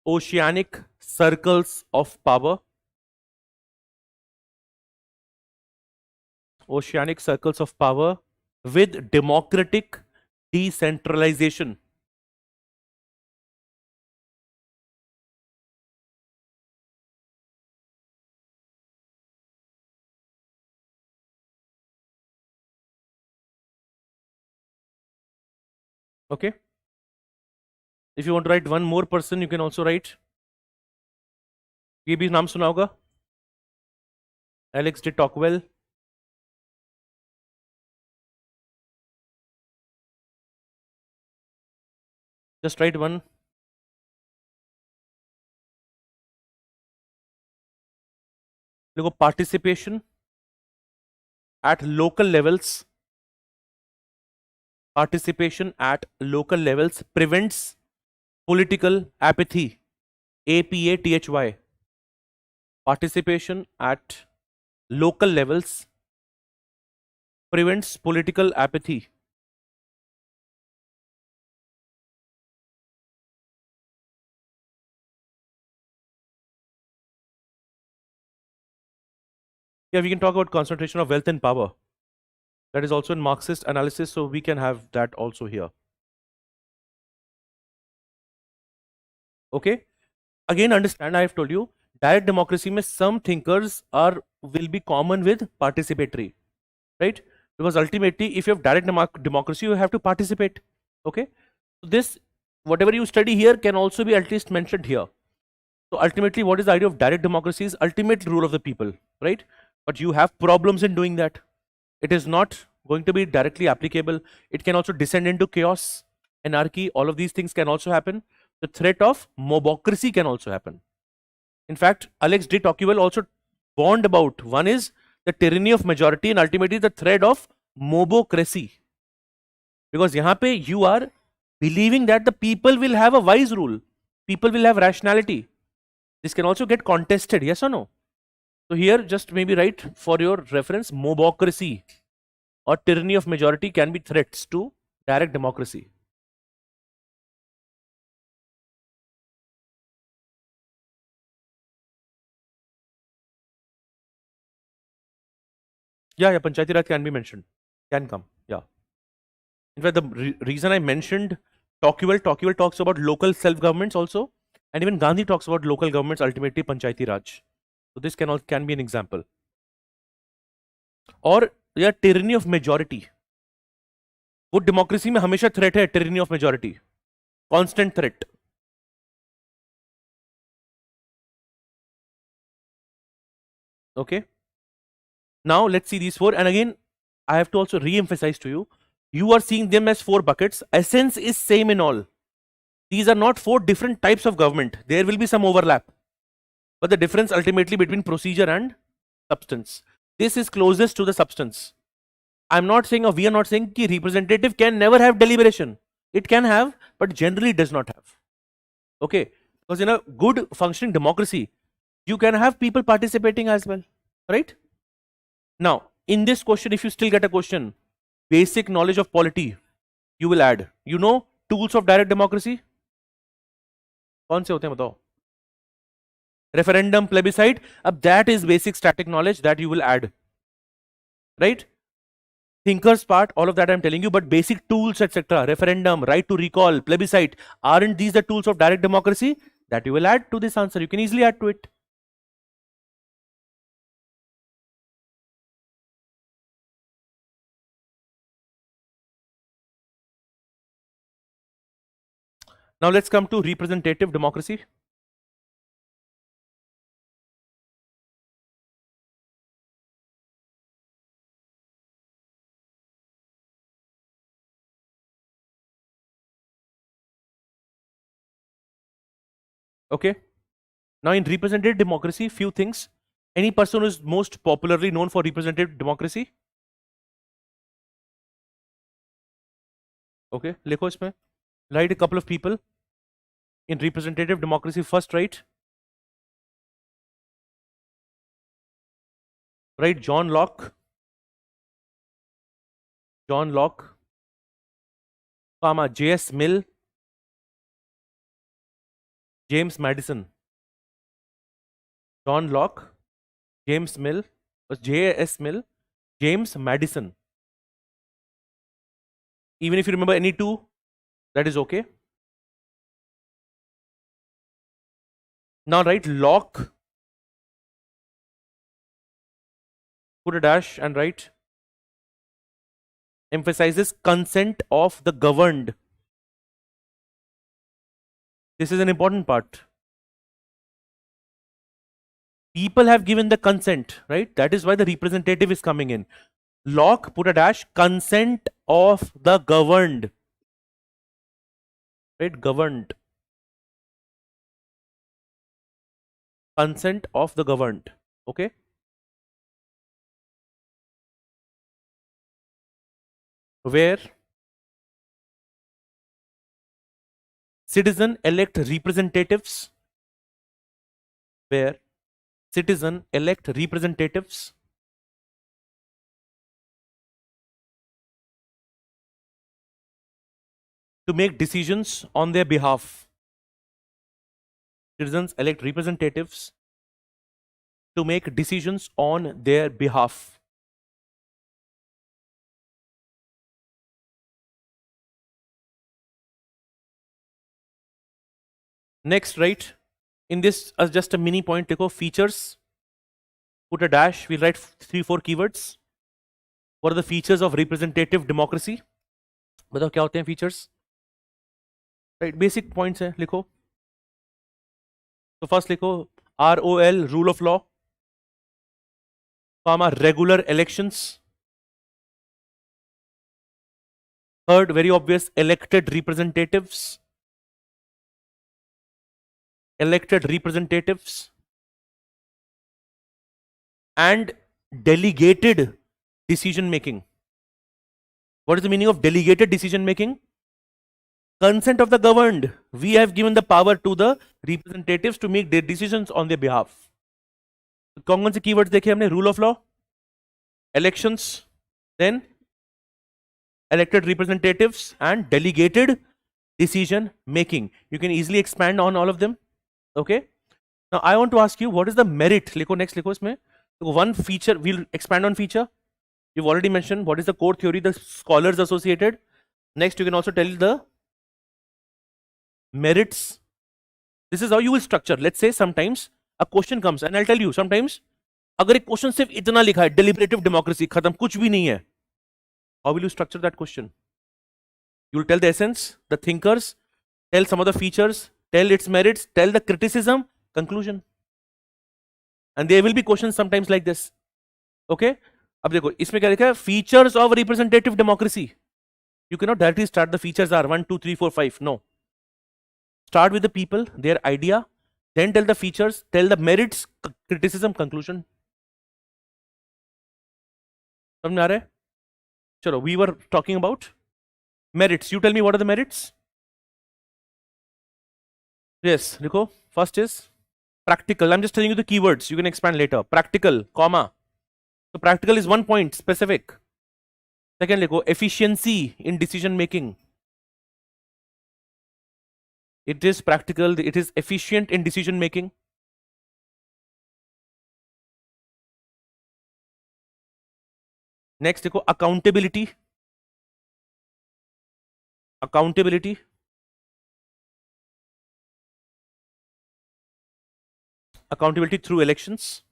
oceanic circles of power. Oceanic circles of power with democratic decentralization. Okay. If you want to write one more person, you can also write. ये भी नाम सुना होगा. Alex de Tocqueville. Just write one. देखो participation at local levels. Participation at local levels prevents political apathy. APATHY. Participation at local levels prevents political apathy. Yeah, we can talk about concentration of wealth and power. That is also in Marxist analysis, so we can have that also here. Okay. Again, understand, I have told you, direct democracy में some thinkers will be common with participatory, right? Because ultimately, if you have direct democracy, you have to participate. Okay. So this, whatever you study here can also be at least mentioned here. So ultimately, what is the idea of direct democracy is ultimate rule of the people, right? But you have problems in doing that. It is not going to be directly applicable. It can also descend into chaos, anarchy. All of these things can also happen. The threat of mobocracy can also happen. In fact, Alex de Tocqueville also warned about, one is the tyranny of majority and ultimately the threat of mobocracy. Because yahan pe you are believing that the people will have a wise rule. People will have rationality. This can also get contested, yes or no? So here just maybe write for your reference, mobocracy or tyranny of majority can be threats to direct democracy. Yeah, Panchayati Raj can be mentioned. Can come, yeah. In fact, the reason I mentioned Tocqueville talks about local self-governments also. And even Gandhi talks about local governments, ultimately Panchayati Raj. So this can be an example. Or yeah, tyranny of majority. वो democracy में हमेशा threat है, tyranny of majority. Constant threat. Okay. Now let's see these four. And again, I have to also re-emphasize to you, you are seeing them as 4 buckets. Essence is same in all. These are not 4 different types of government. There will be some overlap, but the difference ultimately between procedure and substance. This is closest to the substance. I'm not saying, or we are not saying that representative can never have deliberation. It can have, but generally does not have. Okay, because in a good functioning democracy, you can have people participating as well, right? Now, in this question, if you still get a question, basic knowledge of polity, you will add. You know tools of direct democracy? कौन से होते हैं बताओ? Referendum, plebiscite. Ab that is basic static knowledge that you will add, right? Thinkers part, all of that I'm telling you, but basic tools, etc. Referendum, right to recall, plebiscite. Aren't these the tools of direct democracy? That you will add to this answer. You can easily add to it. Now let's come to representative democracy. Okay. Now in representative democracy, few things. Any person who is most popularly known for representative democracy? Okay, लिखो इसमें. Write a couple of people in representative democracy. First, write John Locke. John Locke, comma J.S. Mill, James Madison. John Locke, James Mill, J.S. Mill, James Madison. Even if you remember any two, that is okay. Now write Locke, put a dash and write emphasizes consent of the governed. This is an important part. People have given the consent, right? That is why the representative is coming in. Locke, put a dash, consent of the governed. Right? Governed. Consent of the governed. Okay? Where citizen elect representatives. Where citizen elect representatives to make decisions on their behalf. Citizens elect representatives to make decisions on their behalf. Next, right? In this, as just a mini point, take off features. Put a dash. We'll write 3-4 keywords. What are the features of representative democracy? बताओ क्या होते हैं features? Right, basic points है लिखो. So first लिखो ROL, rule of law, comma regular elections. Third, very obvious, elected representatives. Elected representatives and delegated decision making. What is the meaning of delegated decision making? Consent of the governed. We have given the power to the representatives to make their decisions on their behalf. कौन से keywords देखे हमने? Rule of law, elections, then elected representatives and delegated decision making. You can easily expand on all of them. Okay. Now I want to ask you, what is the merit? लिखो next, लिखो इसमें. One feature, we'll expand on feature. You've already mentioned what is the core theory, the scholars associated. Next, you can also tell the merits. This is how you will structure. Let's say sometimes a question comes and I'll tell you sometimes अगर एक question सिर्फ इतना लिखा है deliberative democracy खत्म कुछ भी नहीं है, how will you structure that question? You will tell the essence, the thinkers, tell some of the features, tell its merits, tell the criticism, conclusion. And there will be questions sometimes like this. Okay? अब देखो इसमें क्या लिखा है? Features of representative democracy. You cannot directly start the features are 1, 2, 3, 4, 5. No. Start with the people, their idea, then tell the features, tell the merits, criticism, conclusion. समझ में आ रहा है? चलो, we were talking about merits. You tell me what are the merits? Yes, देखो, first is practical. I'm just telling you the keywords. You can expand later. Practical, comma. So practical is 1 point, specific. Second, देखो, efficiency in decision making. It is practical, it is efficient in decision making. Next, देखो, accountability. Accountability. Accountability through elections.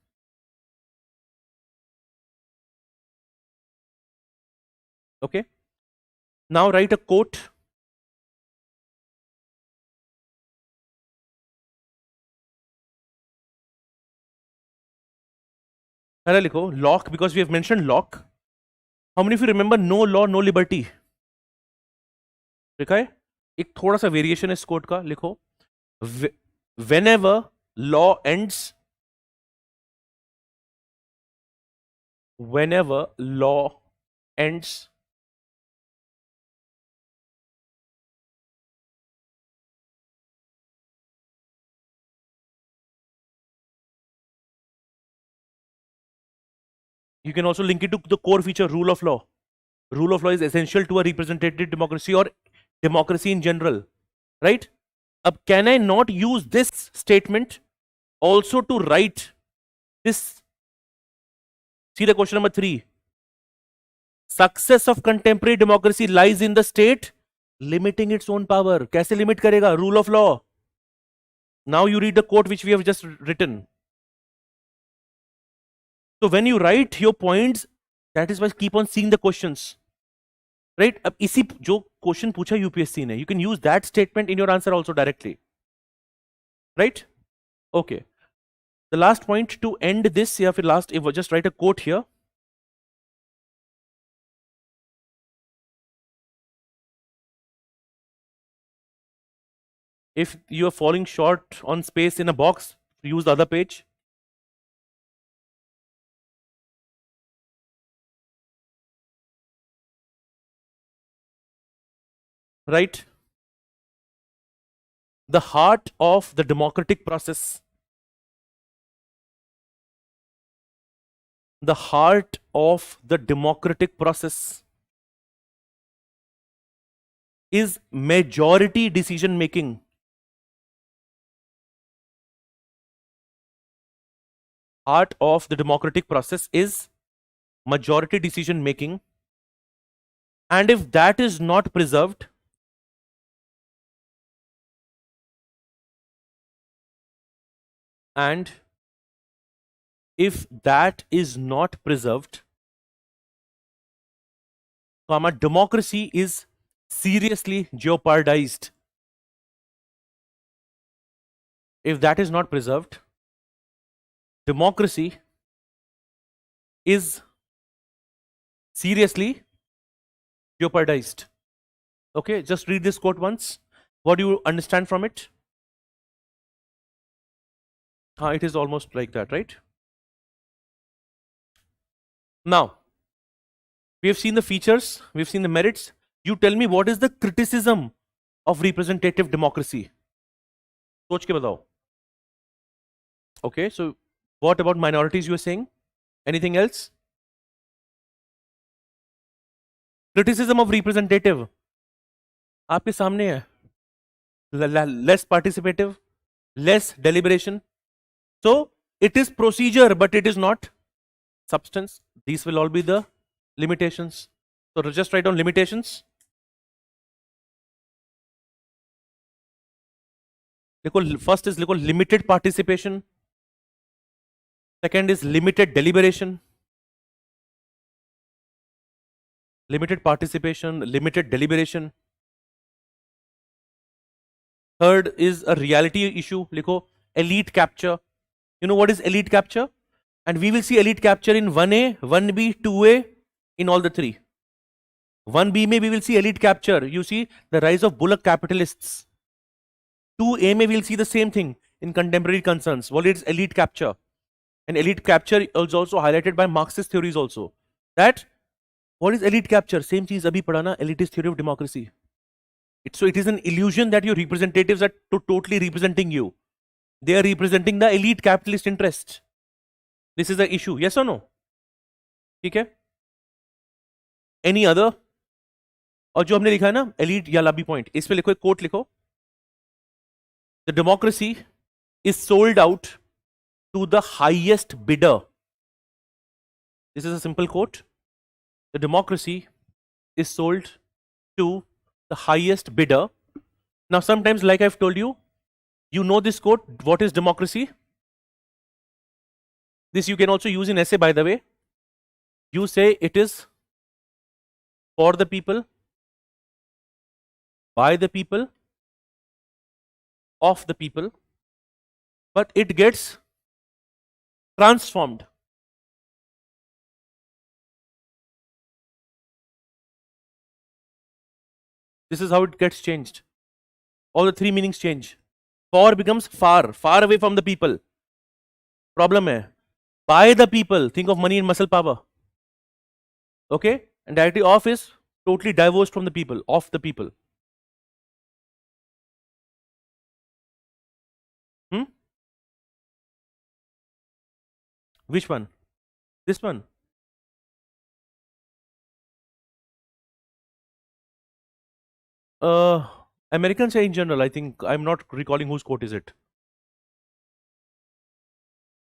Okay. Now write a quote. पहले लिखो lock, because we have mentioned lock. How many of you remember no law, no liberty? लिखा है? एक थोड़ा सा variation है इस कोट का, लिखो whenever law ends, whenever law ends, you can also link it to the core feature rule of law. Rule of law is essential to a representative democracy or democracy in general, right? Can I not use this statement also to write this? See the question number 3. Success of contemporary democracy lies in the state limiting its own power. कैसे limit करेगा? Rule of law. Now you read the quote which we have just written. So when you write your points, that is why keep on seeing the questions. Right? अब इसी जो question पूछा UPSC ने, you can use that statement in your answer also directly. Right? Okay. The last point to end this, या फिर last, if just write a quote here. If you are falling short on space in a box, use the other page. Right? The heart of the democratic process. The heart of the democratic process is majority decision making. Heart of the democratic process is majority decision making. And if that is not preserved, and if that is not preserved, comma, democracy is seriously jeopardized. If that is not preserved, democracy is seriously jeopardized. Okay, just read this quote once. What do you understand from it? It is almost like that, right? Now, we have seen the features, we have seen the merits. You tell me what is the criticism of representative democracy? सोच के बताओ. Okay, so what about minorities you are saying? Anything else? Criticism of representative. आपके सामने है. Less participative, less deliberation. So it is procedure, but it is not substance. These will all be the limitations. So just write down limitations. First is limited participation. Second is limited deliberation. Limited participation, limited deliberation. Third is a reality issue. Elite capture. You know what is elite capture? And we will see elite capture in 1A, 1B, 2A, in all the 3. 1B में we will see elite capture. You see the rise of bullock capitalists. 2A में we'll see the same thing in contemporary concerns. What is elite capture? And elite capture is also highlighted by Marxist theories also. That what is elite capture? Same चीज अभी पढ़ा ना, elitist theory of democracy. So it is an illusion that your representatives are totally representing you. They are representing the elite capitalist interest. This is the issue. Yes or no? ठीक है? Any other? और जो हमने लिखा है ना elite या lobby point, इस पे लिखो, एक quote लिखो. The democracy is sold out to the highest bidder. This is a simple quote. The democracy is sold to the highest bidder. Now sometimes, like I've told you, you know this quote, what is democracy? This you can also use in essay, by the way. You say it is for the people, by the people, of the people, but it gets transformed. This is how it gets changed. All the three meanings change. For becomes far, far away from the people. Problem hai. By the people, think of money and muscle power. Okay? And directly off is totally divorced from the people, of the people. Which one? This one? Americans say in general, I think, I'm not recalling whose quote is it.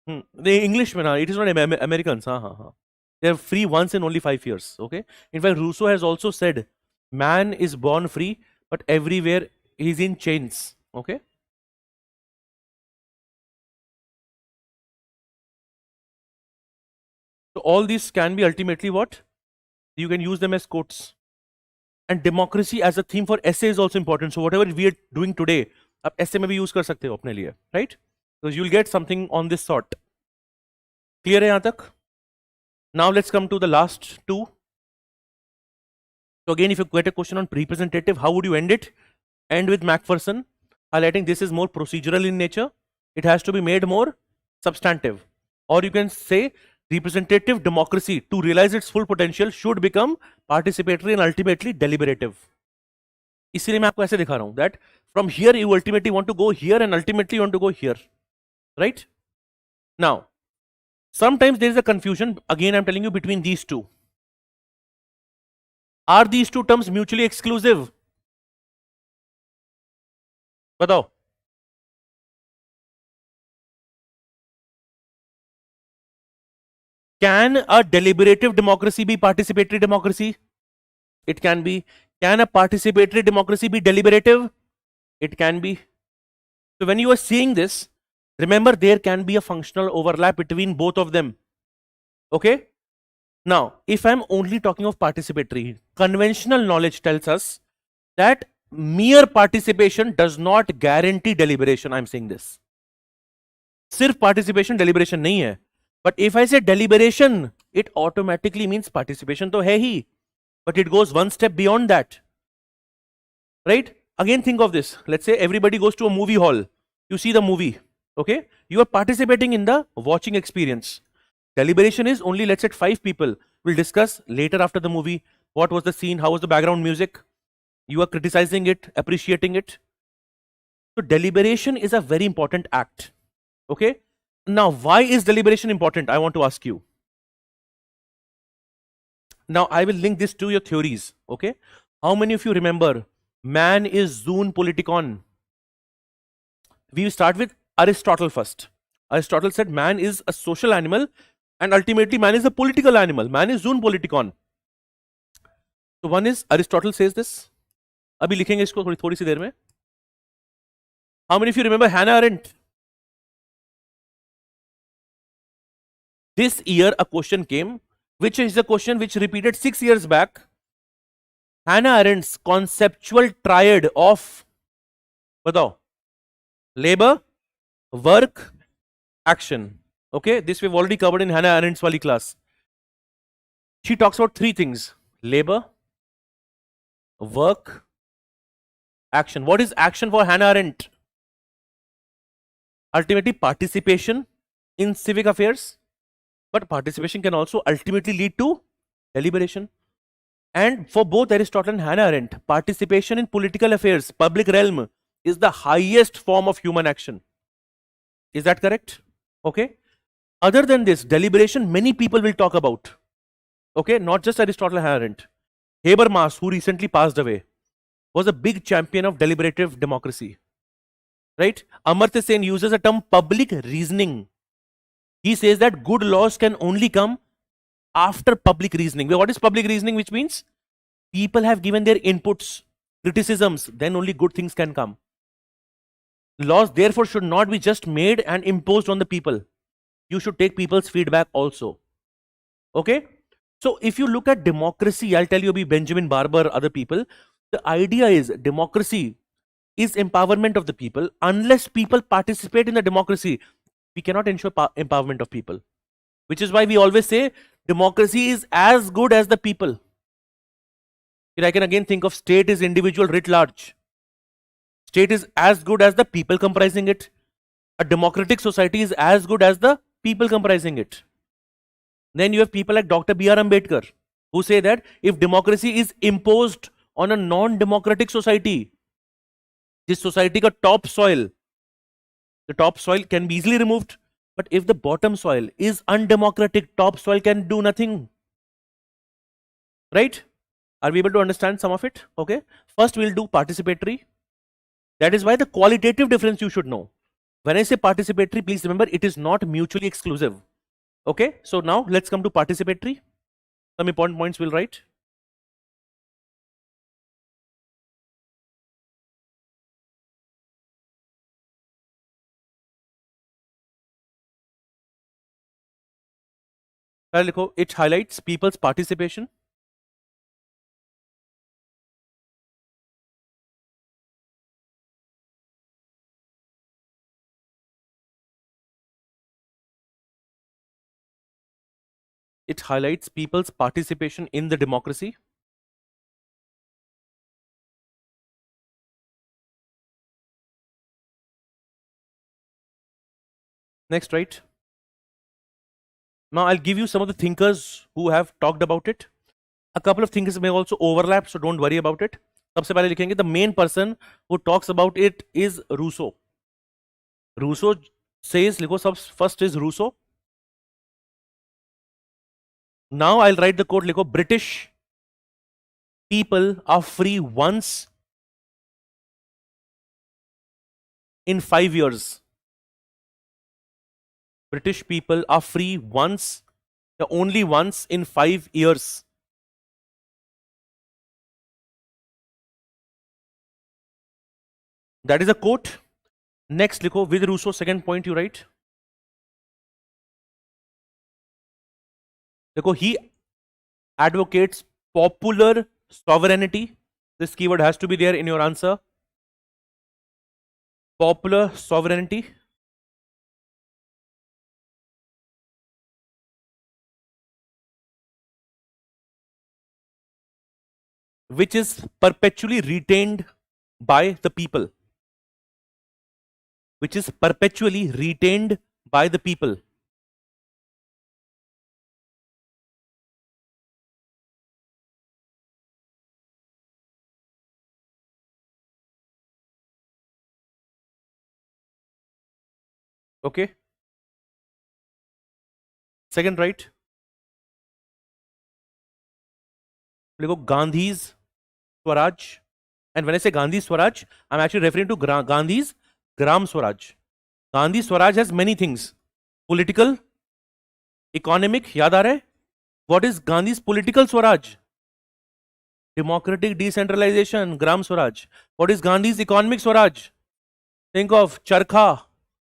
The Englishman, it is not Americans. They are free once in only 5 years. Okay. In fact, Rousseau has also said, man is born free, but everywhere he's in chains. Okay. So all these can be ultimately what? You can use them as quotes. And democracy as a theme for essay is also important. So whatever we are doing today, आप essay में भी use कर सकते हो अपने लिए, right? Because you'll get something on this sort. Clear है यहाँ तक? Now let's come to the last two. So again, if you get a question on representative, how would you end it? End with Macpherson, highlighting this is more procedural in nature. It has to be made more substantive. Or you can say representative democracy, to realize its full potential, should become participatory and ultimately deliberative. इसीलिए मैं आपको ऐसे दिखा रहा हूं that from here you ultimately want to go here and ultimately you want to go here, right? Now, sometimes there is a confusion, again I'm telling you, between these two. Are these two terms mutually exclusive? बताओ. Can a deliberative democracy be participatory democracy? It can be. Can a participatory democracy be deliberative? It can be. So when you are seeing this, remember there can be a functional overlap between both of them. Okay? Now, if I'm only talking of participatory, conventional knowledge tells us that mere participation does not guarantee deliberation. I'm saying this. सिर्फ participation deliberation नहीं है. But if I say deliberation, it automatically means participation तो है ही. But it goes one step beyond that. Right? Again, think of this. Let's say everybody goes to a movie hall. You see the movie. Okay? You are participating in the watching experience. Deliberation is only, let's say, 5 people will discuss later after the movie. What was the scene? How was the background music? You are criticizing it, appreciating it. So deliberation is a very important act. Okay? Now, why is deliberation important? I want to ask you. Now, I will link this to your theories. Okay? How many of you remember man is zoon politikon? We will start with Aristotle first. Aristotle said man is a social animal and ultimately man is a political animal. Man is zoon politikon. So one is, Aristotle says this. अभी लिखेंगे इसको थोड़ी सी देर में. How many of you remember Hannah Arendt? This year a question came, which is a question which repeated 6 years back. Hannah Arendt's conceptual triad of, बताओ, labor, work, action. Okay, this we've already covered in Hannah Arendt's wali class. She talks about 3 things: labor, Work, action. What is action for Hannah Arendt? Ultimately, participation in civic affairs. But participation can also ultimately lead to deliberation. And for both Aristotle and Hannah Arendt, participation in political affairs, public realm, is the highest form of human action. Is that correct? Okay. Other than this, deliberation, many people will talk about. Okay, not just Aristotle and Hannah Arendt. Habermas, who recently passed away, was a big champion of deliberative democracy. Right? Amartya Sen uses the term public reasoning. He says that good laws can only come after public reasoning. What is public reasoning? Which means people have given their inputs, criticisms, then only good things can come. Laws therefore should not be just made and imposed on the people. You should take people's feedback also. Okay? So if you look at democracy, I'll tell you, be Benjamin Barber, other people, the idea is democracy is empowerment of the people. Unless people participate in the democracy, we cannot ensure empowerment of people. Which is why we always say democracy is as good as the people. Here I can again think of state is individual writ large. State is as good as the people comprising it. A democratic society is as good as the people comprising it. Then you have people like Dr. B.R. Ambedkar, who say that if democracy is imposed on a non-democratic society, this society ka topsoil, the topsoil can be easily removed. But if the bottom soil is undemocratic, topsoil can do nothing. Right? Are we able to understand some of it? Okay. First, we'll do participatory. That is why the qualitative difference you should know. When I say participatory, please remember it is not mutually exclusive. Okay. So now let's come to participatory. Some important points we'll write. It highlights people's participation. It highlights people's participation in the democracy. Next, right? Now I'll give you some of the thinkers who have talked about it. A couple of thinkers may also overlap, so don't worry about it. सबसे पहले लिखेंगे the main person who talks about it is Rousseau. Rousseau says, लिखो सब first is Rousseau. Now I'll write the quote, लिखो British people are free once in 5 years. British people are free once, only once in 5 years. That is a quote. Next, लिखो with Rousseau, second point you write. देखो, he advocates popular sovereignty. This keyword has to be there in your answer. Popular sovereignty. Which is perpetually retained by the people. Which is perpetually retained by the people. Okay. Second, right? Gandhi's Swaraj. And when I say Gandhi's Swaraj, I'm actually referring to Gandhi's Gram Swaraj. Gandhi Swaraj has many things. Political, economic, yaad aa raha hai? What is Gandhi's political Swaraj? Democratic decentralization, Gram Swaraj. What is Gandhi's economic Swaraj? Think of charkha,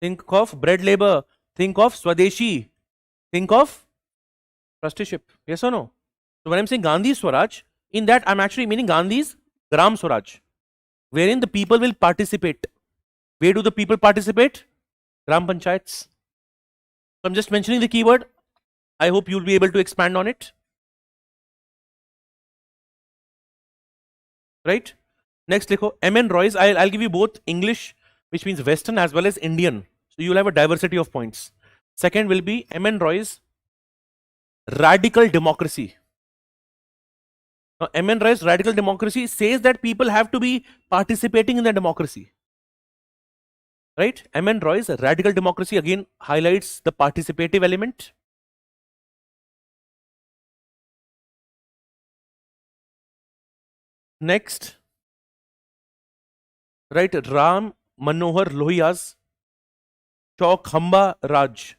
think of bread labor, think of Swadeshi, think of trusteeship. Yes or no? So when I'm saying Gandhi's Swaraj, in that I'm actually meaning Gandhi's Gram Swaraj, wherein the people will participate. Where do the people participate? Gram Panchayats. So I'm just mentioning the keyword. I hope you'll be able to expand on it. Right? Next, right? Now I'll give you some of the thinkers who have talked about it. A couple of thinkers may also overlap, so don't worry about it. सबसे पहले लिखेंगे the main person who talks about it is Rousseau. Rousseau says, लिखो, British people are free once in 5 years. British people are free once in 5 years. Now I'll write the quote, लिखो right? Next likho M.N. Roy's. I'll give you both English, which means Western, as well as Indian. So you'll have a diversity of points. Second will be M.N. Roy's radical democracy. Now, M.N. Roy's radical democracy says that people have to be participating in the democracy. Right? M.N. Roy's radical democracy again highlights the participative element. Next, right, Ram Manohar Lohiya's Chaukhamba Raj.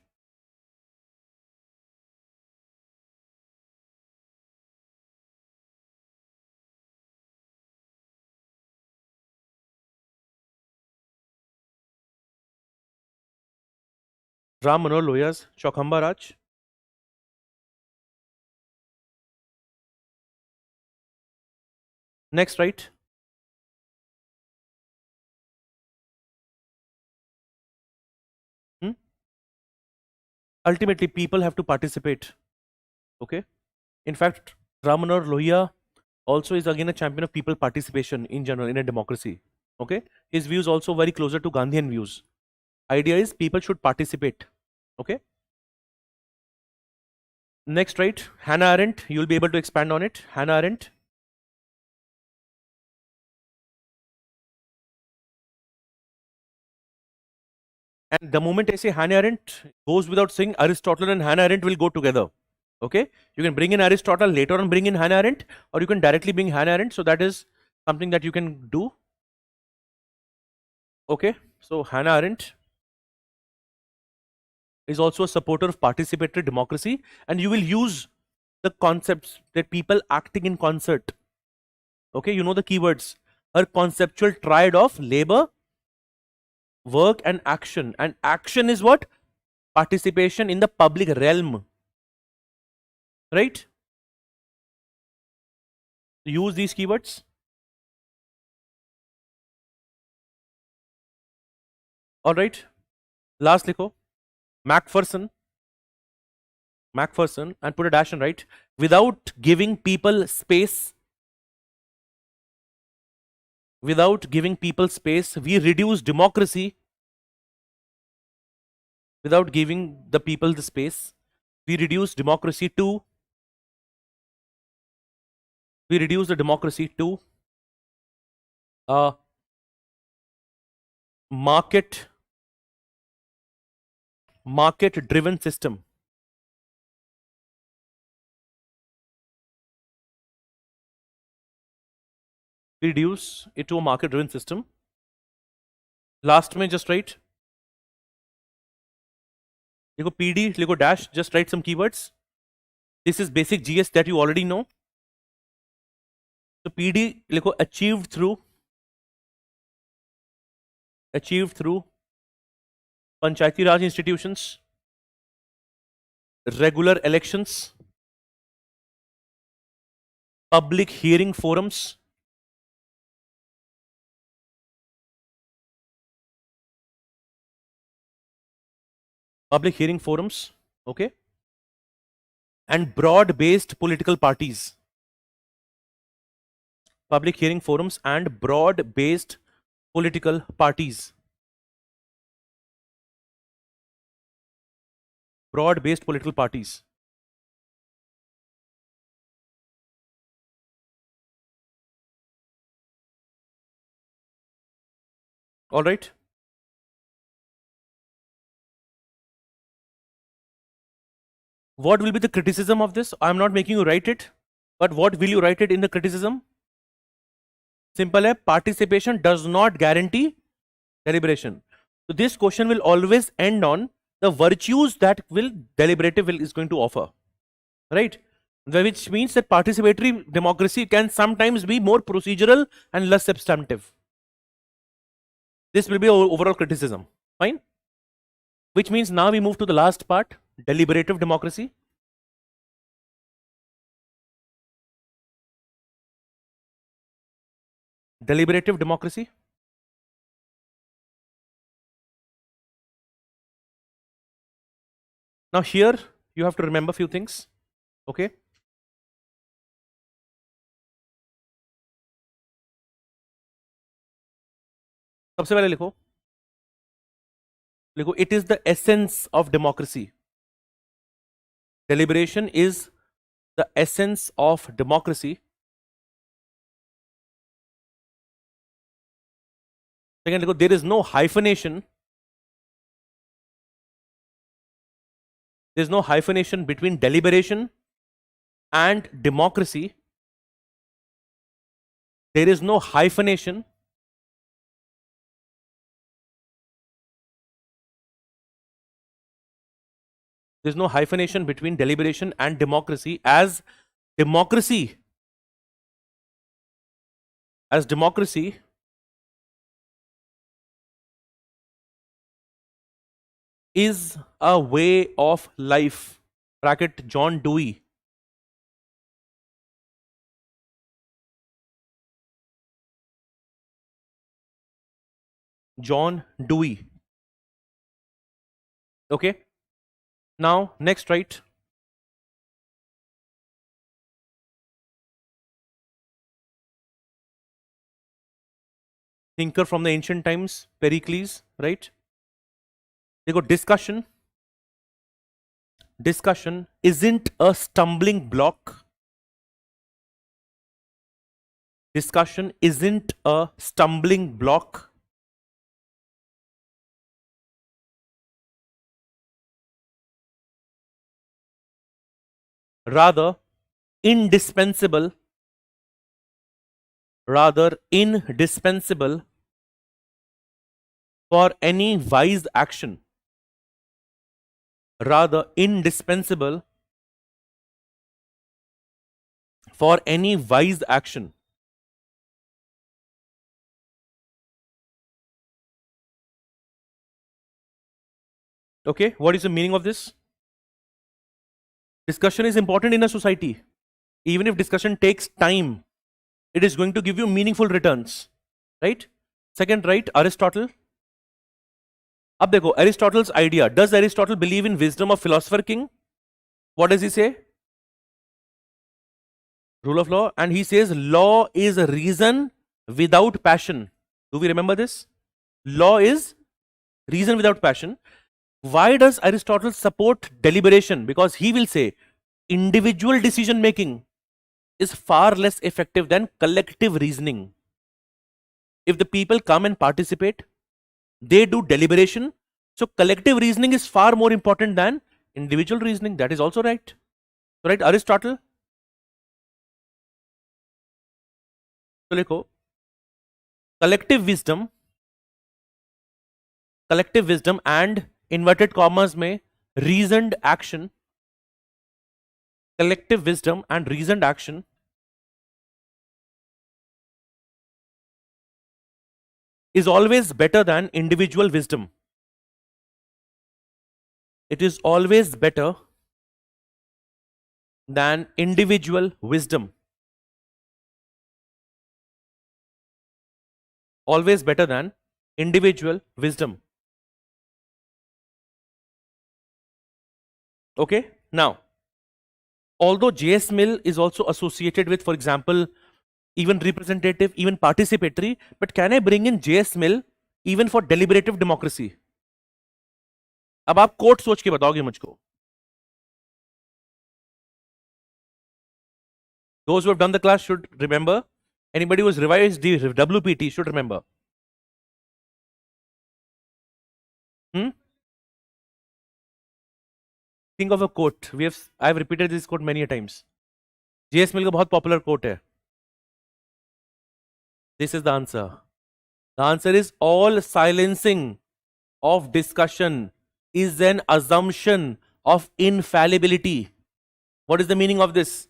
Ram Manohar Lohiya's Chaukhamba Raj. Next, right? Ultimately, people have to participate. Okay. In fact, Ram Manohar Lohiya also is again a champion of people participation in general in a democracy. Okay. His views also very closer to Gandhian views. Idea is people should participate. Okay. Next, right? Hannah Arendt. You'll be able to expand on it. Hannah Arendt. And the moment I say Hannah Arendt, goes without saying Aristotle and Hannah Arendt will go together. Okay, you can bring in Aristotle, later on bring in Hannah Arendt, or you can directly bring Hannah Arendt. So that is something that you can do. Okay, so Hannah Arendt is also a supporter of participatory democracy, and you will use the concepts that people acting in concert. Okay, you know the keywords. Her conceptual triad of labor, work, and action. And action is what? Participation in the public realm. Right? Use these keywords. All right. Last likho. Macpherson, and put a dash in, right? Without giving people space, we reduce democracy. Without giving the people the space, we reduce the democracy to a market driven system. Reduce it to a market driven system. Last में just write लिखो PD, लिखो dash, just write some keywords. This is basic GS that you already know. So PD लिखो achieved through Panchayati Raj institutions, regular elections, public hearing forums, okay, and broad-based political parties. Public hearing forums and broad-based political parties. Broad-based political parties. All right. What will be the criticism of this? I'm not making you write it, but what will you write it in the criticism? Simple hai, participation does not guarantee deliberation. So this question will always end on the virtues that deliberative is going to offer, right? Which means that participatory democracy can sometimes be more procedural and less substantive. This will be our overall criticism. Fine. Which means now we move to the last part, deliberative democracy. Deliberative democracy. Now here you have to remember a few things. Okay. सबसे पहले लिखो, लिखो it is the essence of democracy. Deliberation is the essence of democracy. Second, लिखो there is no hyphenation. There is no hyphenation between deliberation and democracy. There is no hyphenation. There is no hyphenation between deliberation and democracy, as democracy is a way of life. Bracket John Dewey. John Dewey. Okay. Now next, right? Thinker from the ancient times, Pericles, right? They go discussion. Discussion isn't a stumbling block. Discussion isn't a stumbling block. Rather indispensable for any wise action. Rather indispensable for any wise action. Okay, what is the meaning of this? Discussion is important in a society. Even if discussion takes time, it is going to give you meaningful returns, right? Second, right, Aristotle. अब देखो Aristotle's idea. Does Aristotle believe in wisdom of philosopher king? What does he say? Rule of law. And he says law is reason without passion. Do we remember this? Law is reason without passion. Why does Aristotle support deliberation? Because he will say individual decision making is far less effective than collective reasoning. If the people come and participate, they do deliberation. So collective reasoning is far more important than individual reasoning. That is also right. Right, Aristotle. So लिखो collective wisdom and inverted commas में reasoned action. Collective wisdom and reasoned action is always better than individual wisdom. It is always better than individual wisdom. Always better than individual wisdom. Okay, now, although J.S. Mill is also associated with, for example, even representative, even participatory, but can I bring in J.S. Mill even for deliberative democracy? अब आप coat सोच के बताओगे मुझको. Those who have done the class should remember. Anybody who has revised the WPT should remember. Think of a quote. I have repeated this quote many times. J.S. Mill का बहुत popular quote है. This is the answer. The answer is all silencing of discussion is an assumption of infallibility. What is the meaning of this?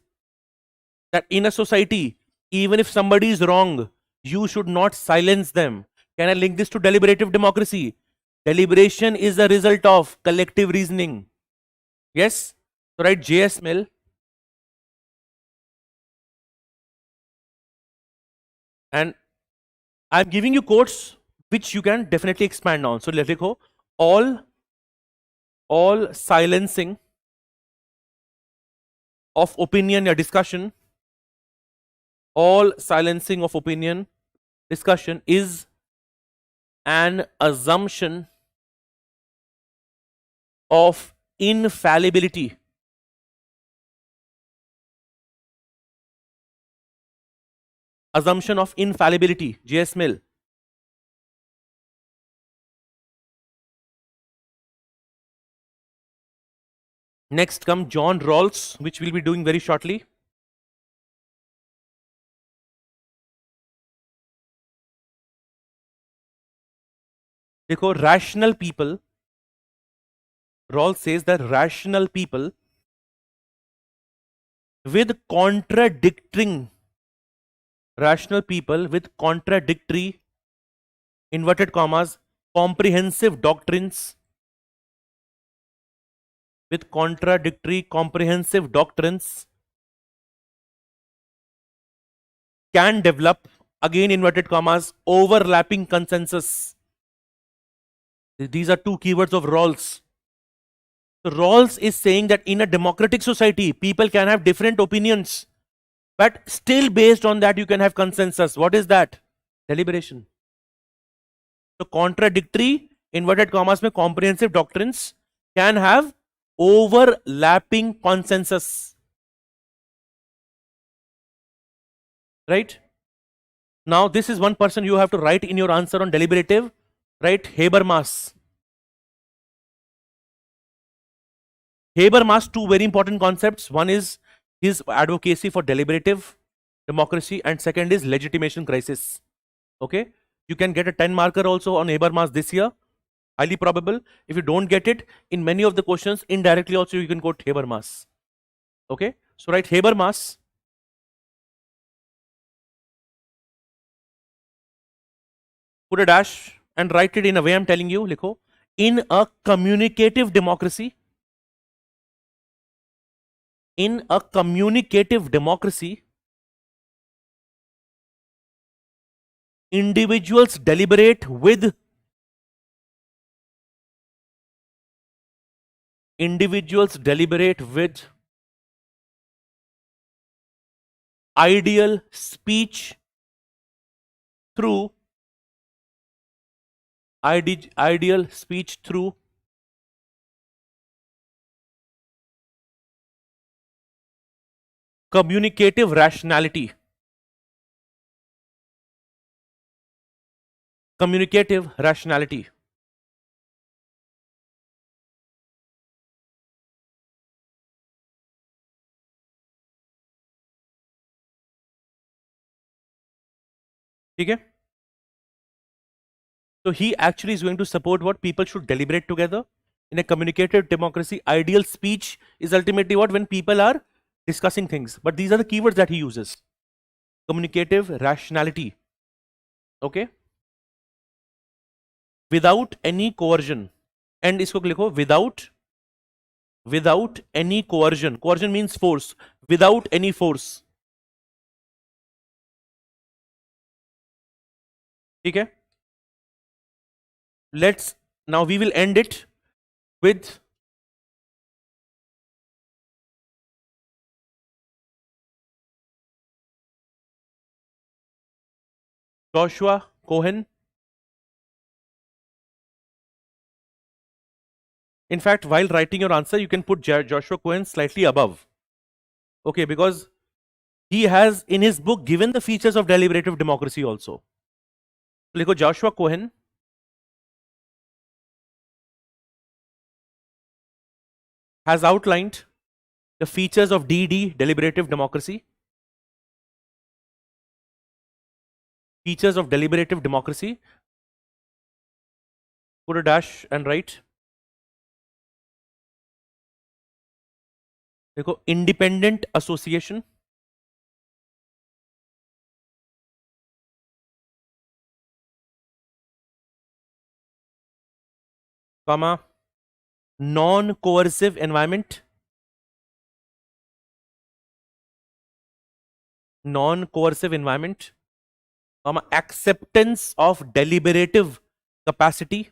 That in a society, even if somebody is wrong, you should not silence them. Can I link this to deliberative democracy? Deliberation is a result of collective reasoning. Yes? So write J.S. Mill. And I'm giving you quotes which you can definitely expand on. So let's go. All silencing of opinion or discussion, all silencing of opinion, discussion is an assumption of infallibility. Assumption of infallibility, J.S. Mill. Next come John Rawls, which we'll be doing very shortly. देखो, rational people, Rawls says that rational people with contradicting, inverted commas, comprehensive doctrines, with contradictory comprehensive doctrines can develop, again inverted commas, overlapping consensus. These are two keywords of Rawls. So Rawls is saying that in a democratic society, people can have different opinions, but still based on that you can have consensus. What is that? Deliberation. So contradictory, inverted commas में comprehensive doctrines can have overlapping consensus. Right? Now this is one person you have to write in your answer on deliberative. Right? Habermas. Habermas, two very important concepts. One is his advocacy for deliberative democracy, and second is legitimation crisis. Okay, you can get a 10 marker also on Habermas this year, highly probable. If you don't get it, in many of the questions indirectly also you can quote Habermas. Okay, so write Habermas. Put a dash and write it in a way I'm telling you. Likho, in a communicative democracy, individuals deliberate with ideal speech through communicative rationality. ठीक है? So he actually is going to support what people should deliberate together in a communicative democracy. Ideal speech is ultimately what, when people are discussing things. But these are the keywords that he uses. Communicative rationality. Okay. Without any coercion. And isko likho, without any coercion. Coercion means force. Without any force. Okay. Now we will end it with Joshua Cohen. In fact, while writing your answer, you can put Joshua Cohen slightly above. Okay, because he has in his book given the features of deliberative democracy also. So, Joshua Cohen has outlined the features of DD, deliberative democracy. Features of deliberative democracy. Put a dash and write. Independent association. Comma. Non-coercive environment. Comma. Acceptance of deliberative capacity.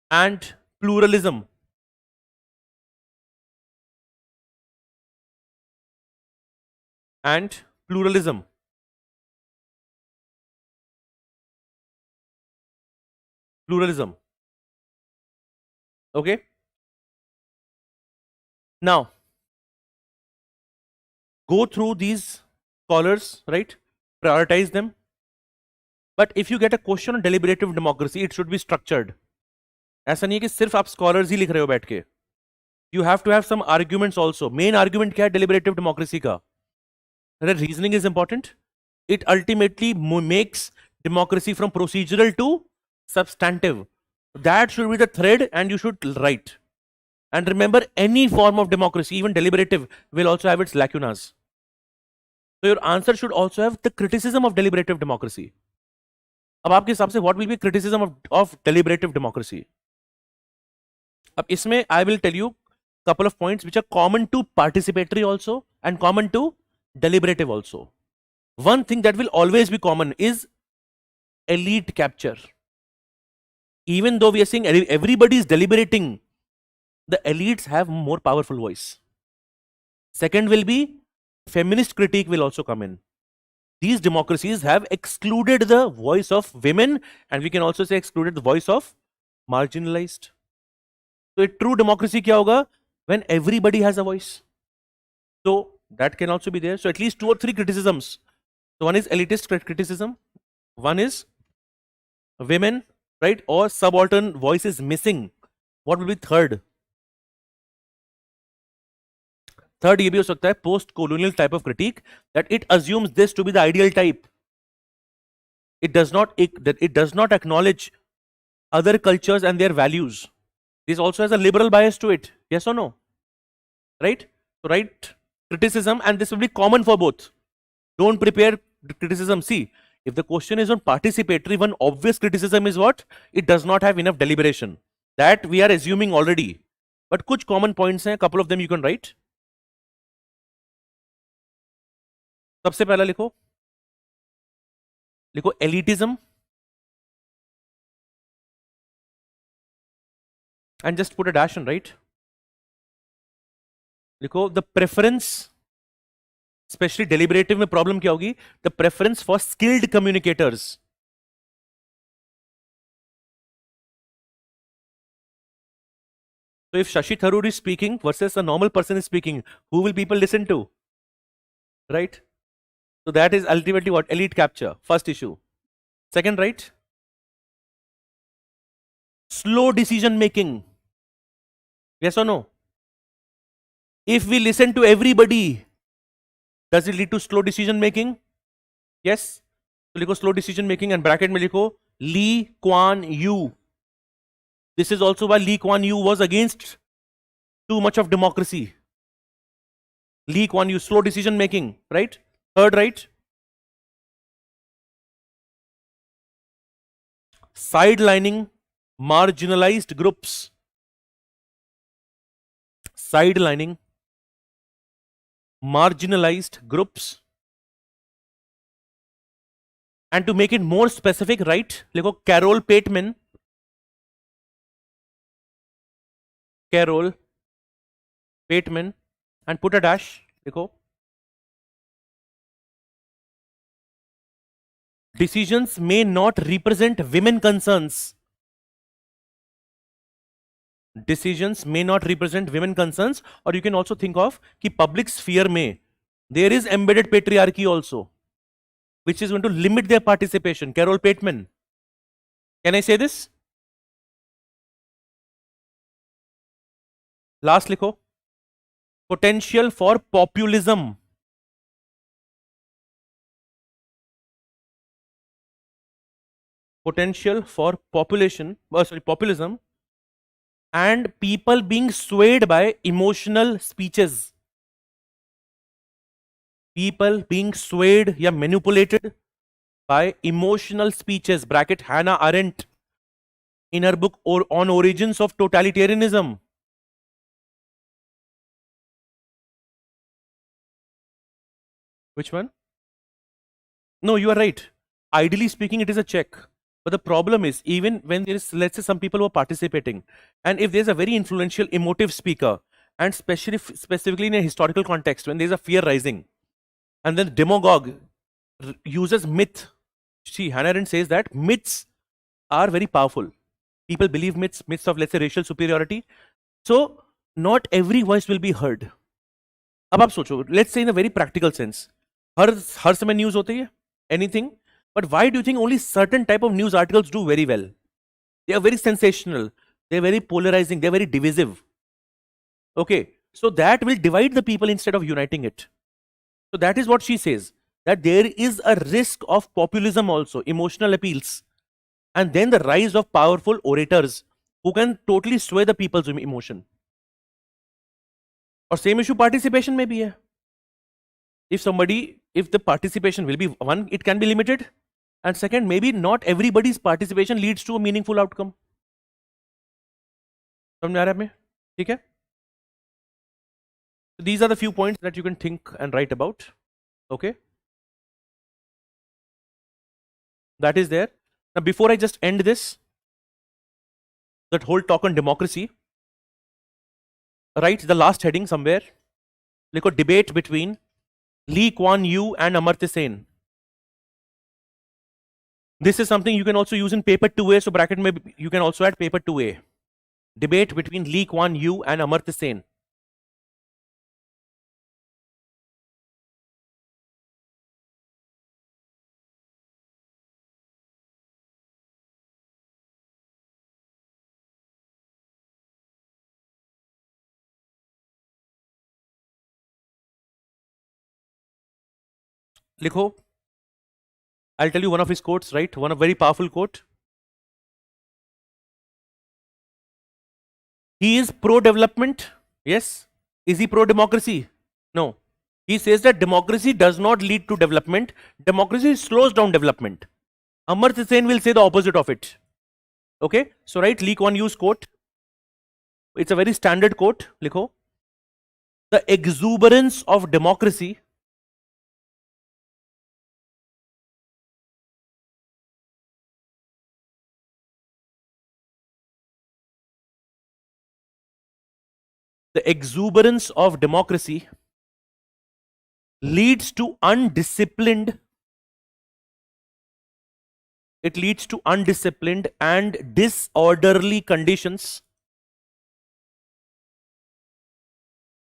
And pluralism. and pluralism. Pluralism. Okay. Now, go through these scholars, right? Prioritize them. But if you get a question on deliberative democracy, it should be structured. ऐसा नहीं है कि सिर्फ आप scholars ही लिख रहे हो बैठ के. You have to have some arguments also. Main argument क्या है deliberative democracy का? The reasoning is important. It ultimately makes democracy from procedural to substantive. That should be the thread, and you should write. And remember, any form of democracy, even deliberative, will also have its lacunas. So your answer should also have the criticism of deliberative democracy. अब आपके हिसाब से what will be criticism of deliberative democracy? अब इसमें I will tell you couple of points which are common to participatory also and common to deliberative also. One thing that will always be common is elite capture. Even though we are saying everybody is deliberating, the elites have more powerful voice. Second will be feminist critique will also come in. These democracies have excluded the voice of women, and we can also say excluded the voice of marginalized. So a true democracy kya hoga? When everybody has a voice. So that can also be there. So at least 2 or 3 criticisms. So one is elitist criticism, one is women, right, or subaltern voice is missing. What will be third? Third ये भी हो सकता है post colonial type of critique, that it assumes this to be the ideal type. It does not acknowledge other cultures and their values. This also has a liberal bias to it. Yes or no? Right? So write criticism, and this will be common for both. Don't prepare criticism. See, if the question is on participatory, one obvious criticism is what? It does not have enough deliberation. That we are assuming already. But kuch common points हैं, couple of them you can write. सबसे पहला लिखो elitism, and just put a dash and write. लिखो the preference, especially deliberative में problem क्या होगी? The preference for skilled communicators. So if Shashi Tharoor is speaking versus a normal person is speaking, who will people listen to? Right? So that is ultimately what? Elite capture. First issue. Second, right? Slow decision making. Yes or no? If we listen to everybody, does it lead to slow decision making? Yes. So लिखो slow decision making, and bracket में लिखो Lee Kuan Yew. This is also why Lee Kuan Yew was against too much of democracy. Lee Kuan Yew, slow decision making, right? Third, right? Sidelining marginalized groups. Sidelining marginalized groups. And to make it more specific, right? Likho Carol Pateman. Carol Pateman, and put a dash. Likho. Decisions may not represent women concerns. Decisions may not represent women concerns, or you can also think of कि public sphere में there is embedded patriarchy also, which is going to limit their participation. Carol Pateman. Can I say this? Last लिखो. Potential for populism. Potential for populism, and people being swayed by emotional speeches. People being swayed या manipulated by emotional speeches. Bracket Hannah Arendt in her book on origins of totalitarianism. Which one? No, you are right. Ideally speaking, it is a check. But the problem is, even when there is, let's say, some people who are participating, and if there's a very influential, emotive speaker, and specifically in a historical context, when there's a fear rising, And then demagogue uses myth. See, Hannah Arendt says that myths are very powerful. People believe myths, myths of, let's say, racial superiority. So not every voice will be heard. अब आप सोचो, let's say in a very practical sense, हर समय news होती है, anything, but why do you think only certain type of news articles do very well? They are very sensational, they are very polarizing, they are very divisive. Okay, so that will divide the people instead of uniting it. So that is what she says, that there is a risk of populism also, emotional appeals, and then the rise of powerful orators who can totally sway the people's emotion. और same issue participation में भी है. If the participation will be, one, it can be limited, and second, maybe not everybody's participation leads to a meaningful outcome. समझ आ रहा है में? ठीक है? These are the few points that you can think and write about. Okay? That is there. Now, before I just end this, that whole talk on democracy, write the last heading somewhere. Like a debate between Lee Kuan Yew and Amartya Sen. This is something you can also use in paper 2A, so bracket mein you can also add paper 2A. Debate between Lee Kuan Yew and Amartya Sen. Likho. I'll tell you one of his quotes, right? One of very powerful quote. He is pro-development. Yes. Is he pro-democracy? No. He says that democracy does not lead to development. Democracy slows down development. Amartya Sen will say the opposite of it. Okay. So write Lee Kuan Yew's quote. It's a very standard quote. Likho. The exuberance of democracy leads to undisciplined and disorderly conditions.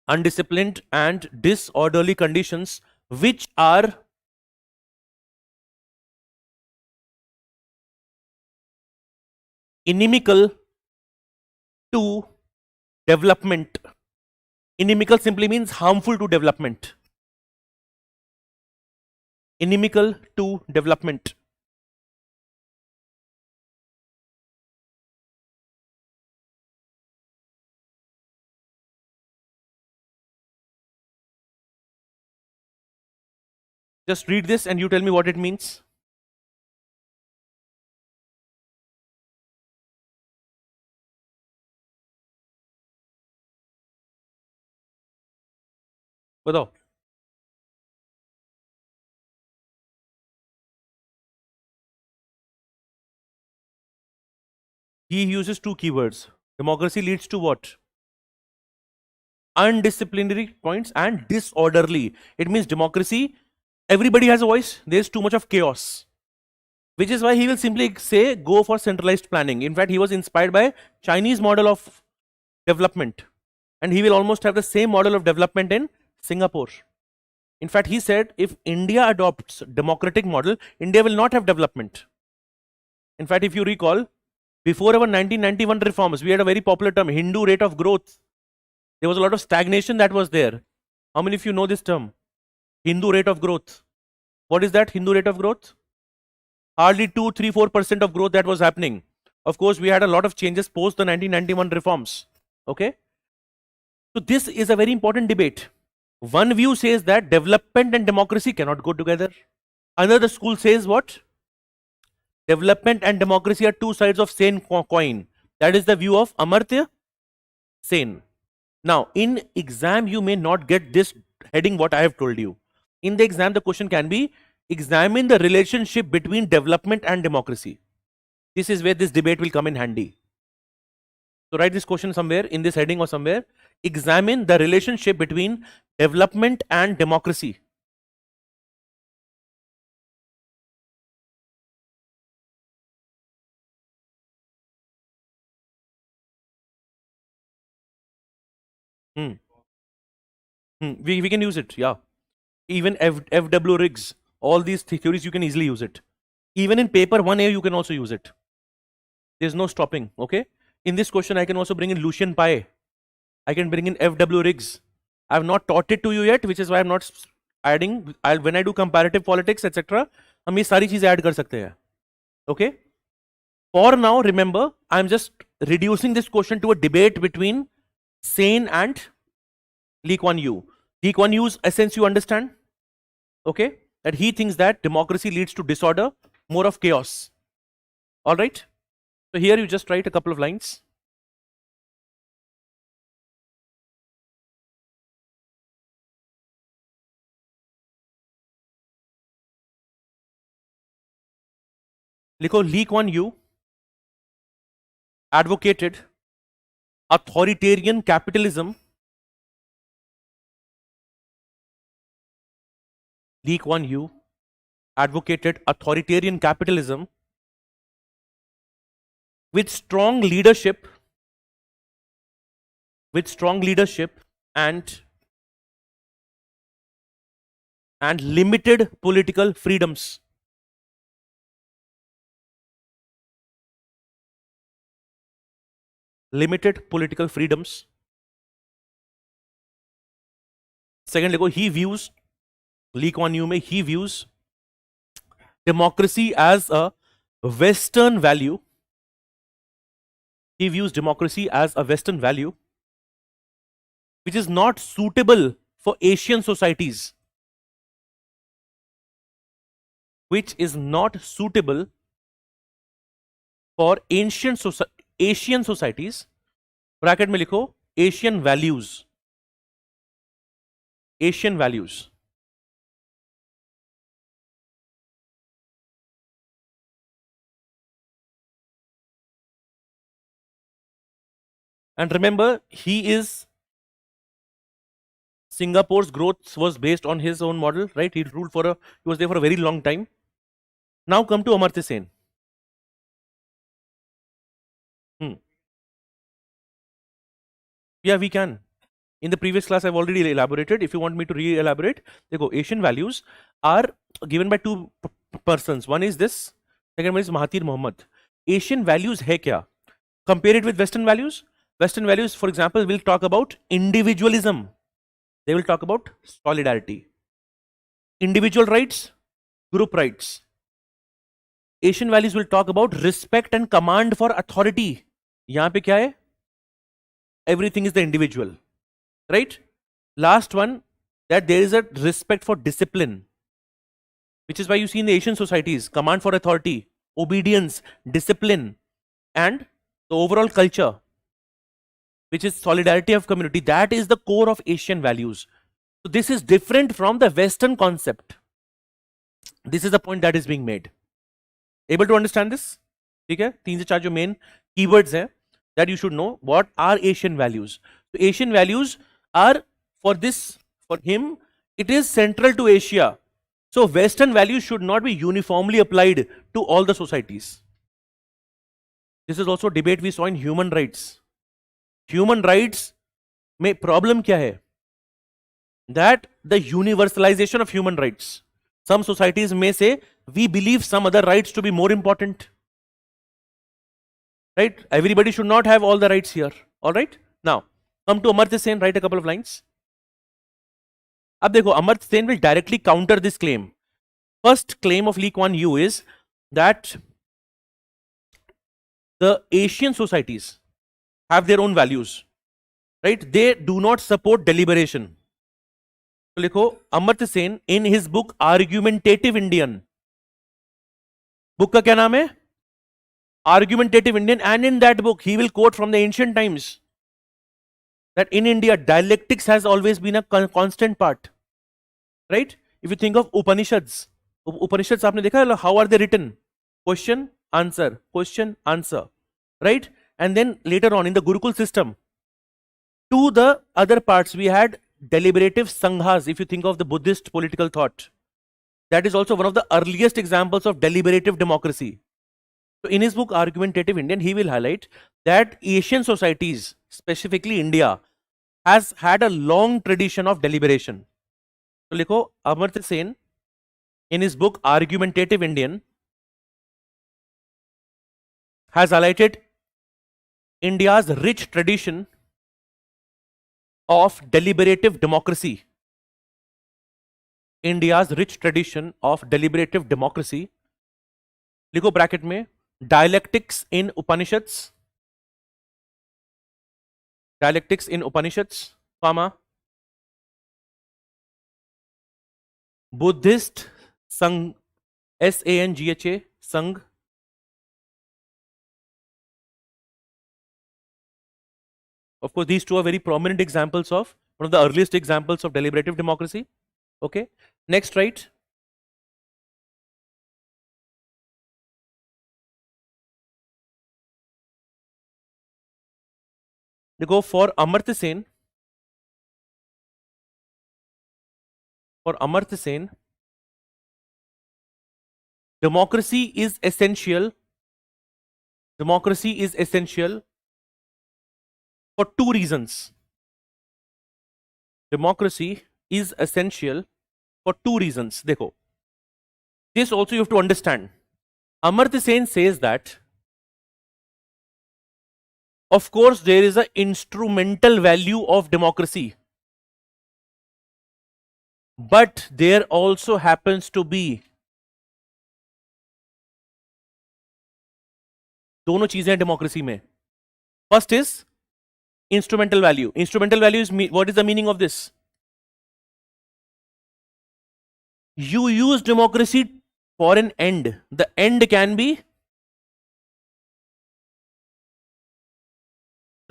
Undisciplined and disorderly conditions which are inimical to development. Inimical simply means harmful to development. Inimical to development. Just read this and you tell me what it means. बताओ. He uses two keywords. Democracy leads to what? Undisciplinary points and disorderly. It means democracy, everybody has a voice, there's too much of chaos. Which is why he will simply say, go for centralized planning. In fact, he was inspired by Chinese model of development. And he will almost have the same model of development in Singapore. In fact, he said, if India adopts democratic model, India will not have development. In fact, if you recall, before our 1991 reforms, we had a very popular term, Hindu rate of growth. There was a lot of stagnation that was there. How many of you know this term? Hindu rate of growth. What is that Hindu rate of growth? Hardly 2, 3, 4% of growth that was happening. Of course, we had a lot of changes post the 1991 reforms. Okay? So this is a very important debate. One view says that development and democracy cannot go together. Another school says what? Development and democracy are two sides of same coin. That is the view of Amartya Sen. Now, in exam, you may not get this heading what I have told you. In the exam, the question can be, examine the relationship between development and democracy. This is where this debate will come in handy. So write this question somewhere in this heading or somewhere. Examine the relationship between development and democracy. Hmm. We can use it, yeah. Even FW rigs, all these theories, you can easily use it. Even in paper 1A, you can also use it. There's no stopping, okay? In this question, I can also bring in Lucian pi. I can bring in FW rigs. I have not taught it to you yet, which is why I'm not adding. When I do comparative politics, etc., हम ये सारी चीजें add कर सकते हैं. Okay? For now, remember, I'm just reducing this question to a debate between Sen and Lee Kuan Yew. Lee Kuan Yew's essence you understand? Okay? That he thinks that democracy leads to disorder, more of chaos. All right? So here you just write a couple of lines. लिखो, Lee Kuan Yew advocated authoritarian capitalism. Lee Kuan Yew advocated authoritarian capitalism with strong leadership and limited political freedoms. Limited political freedoms. Second, he views, Lee Kuan Yew he views democracy as a Western value. He views democracy as a Western value which is not suitable for Asian societies. Which is not suitable for Asian societies. Bracket में लिखो Asian values. Asian values. And remember, Singapore's growth was based on his own model, right? He was there for a very long time. Now come to Amartya Sen. Yeah, we can. In the previous class, I've already elaborated. If you want me to re-elaborate, Asian values are given by two persons. One is this, second one is Mahathir Mohamad. Asian values hai kya? Compare it with Western values. Western values, for example, will talk about individualism. They will talk about solidarity. Individual rights, group rights. Asian values will talk about respect and command for authority. Yahan pe kya hai? Everything is the individual. Right? Last one, that there is a respect for discipline. Which is why you see in the Asian societies, command for authority, obedience, discipline, and the overall culture, which is solidarity of community. That is the core of Asian values. So this is different from the Western concept. This is the point that is being made. Able to understand this? Okay? 3 से 4 जो main keywords हैं that you should know. What are Asian values? So Asian values are for him, it is central to Asia. So Western values should not be uniformly applied to all the societies. This is also a debate we saw in human rights. Human rights में problem क्या है? That the universalization of human rights. Some societies may say, we believe some other rights to be more important. Right? Everybody should not have all the rights here. All right? Now, come to Amartya Sen, write a couple of lines. अब देखो, Amartya Sen will directly counter this claim. First claim of Lee Kuan Yew is that the Asian societies have their own values. Right? They do not support deliberation. तो लिखो, Amartya Sen in his book Argumentative Indian. Book का क्या नाम है? Argumentative Indian, and in that book he will quote from the ancient times that in India dialectics has always been a constant part. Right? If you think of Upanishads आपने देखा, how are they written? Question, answer, right? And then later on in the Gurukul system, to the other parts we had deliberative sanghas. If you think of the Buddhist political thought, that is also one of the earliest examples of deliberative democracy. So in his book Argumentative Indian, he will highlight that Asian societies, specifically India, has had a long tradition of deliberation. तो लिखो, Amartya Sen in his book Argumentative Indian has highlighted India's rich tradition of deliberative democracy. India's rich tradition of deliberative democracy. लिखो bracket में, dialectics in Upanishads, dialectics in Upanishads, comma, Buddhist Sangh, Sangha, Sangh, of course these two are very prominent examples of, one of the earliest examples of deliberative democracy. Okay, next, right? They go for Amartya Sen. For Amartya Sen, democracy is essential. Democracy is essential for two reasons. Democracy is essential for two reasons. Dekho, this also you have to understand. Amartya Sen says that, of course, there is an instrumental value of democracy, but there also happens to be, दोनों चीजें democracy में. First is instrumental value. Instrumental value is, what is the meaning of this? You use democracy for an end. The end can be,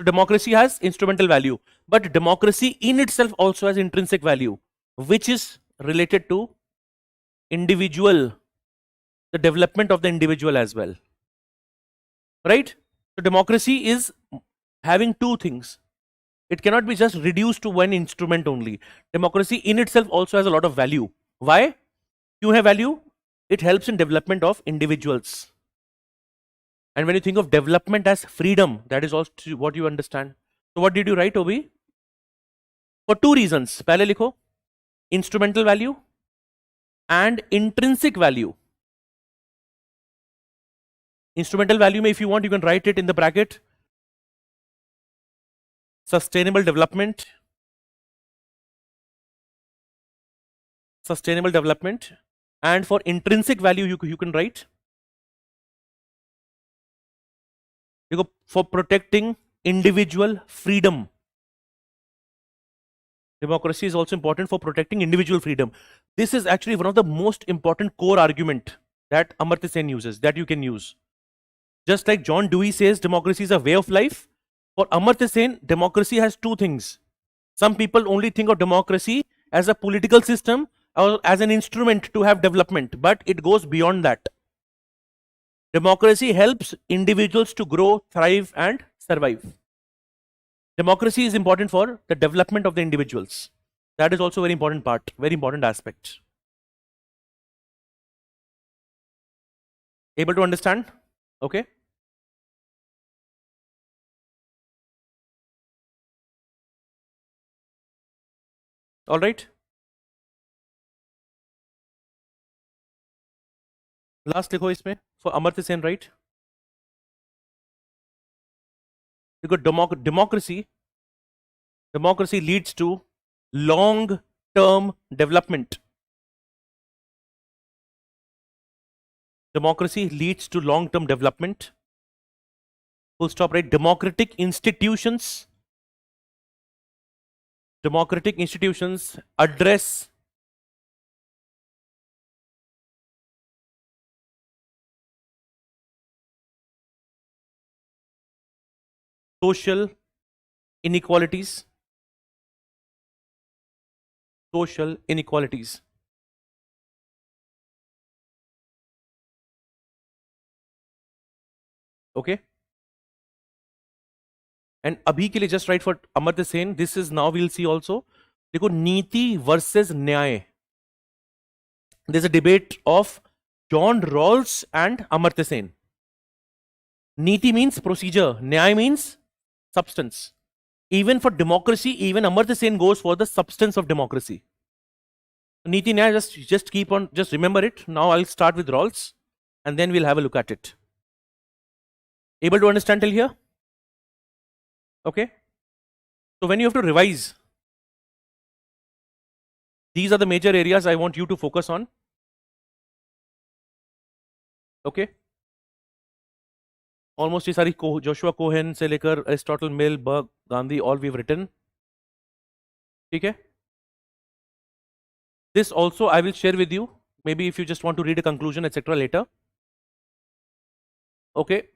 democracy has instrumental value, but democracy in itself also has intrinsic value, which is related to individual, the development of the individual as well, right? So democracy is having two things. It cannot be just reduced to one instrument only. Democracy in itself also has a lot of value. Why? You have value, it helps in development of individuals. And when you think of development as freedom, that is also what you understand. So what did you write, Obi? For two reasons. Pehle likho, instrumental value and intrinsic value. Instrumental value, if you want, you can write it in the bracket. Sustainable development. Sustainable development. And for intrinsic value, you can write, for protecting individual freedom. Democracy is also important for protecting individual freedom. This is actually one of the most important core argument that Amartya Sen uses, that you can use. Just like John Dewey says democracy is a way of life, for Amartya Sen, democracy has two things. Some people only think of democracy as a political system or as an instrument to have development, but it goes beyond that. Democracy helps individuals to grow, thrive, and survive. Democracy is important for the development of the individuals. That is also a very important part, very important aspect. Able to understand? Okay. All right. Last लिखो इसमें for Amartya Sen, right? Because democracy leads to long-term development. Democracy leads to long-term development. Full stop, right? Democratic institutions address social inequalities. Social inequalities. Okay. And abhi ke liye just write for Amartya Sen. This is now we'll see also. देखो, नीति versus न्याय. There's a debate of John Rawls and Amartya Sen. Niti means procedure, Nyaya means substance. Even for democracy, even Amartya Sen goes for the substance of democracy. Niti Nyaya, just keep on, just remember it. Now I'll start with Rawls and then we'll have a look at it. Able to understand till here? Okay. So when you have to revise, these are the major areas I want you to focus on. Okay. Almost ये सारी Joshua Cohen से लेकर Aristotle, Mill, Burke, Gandhi, all we've written. ठीक है? This also I will share with you. Maybe if you just want to read a conclusion, etc. later. Okay.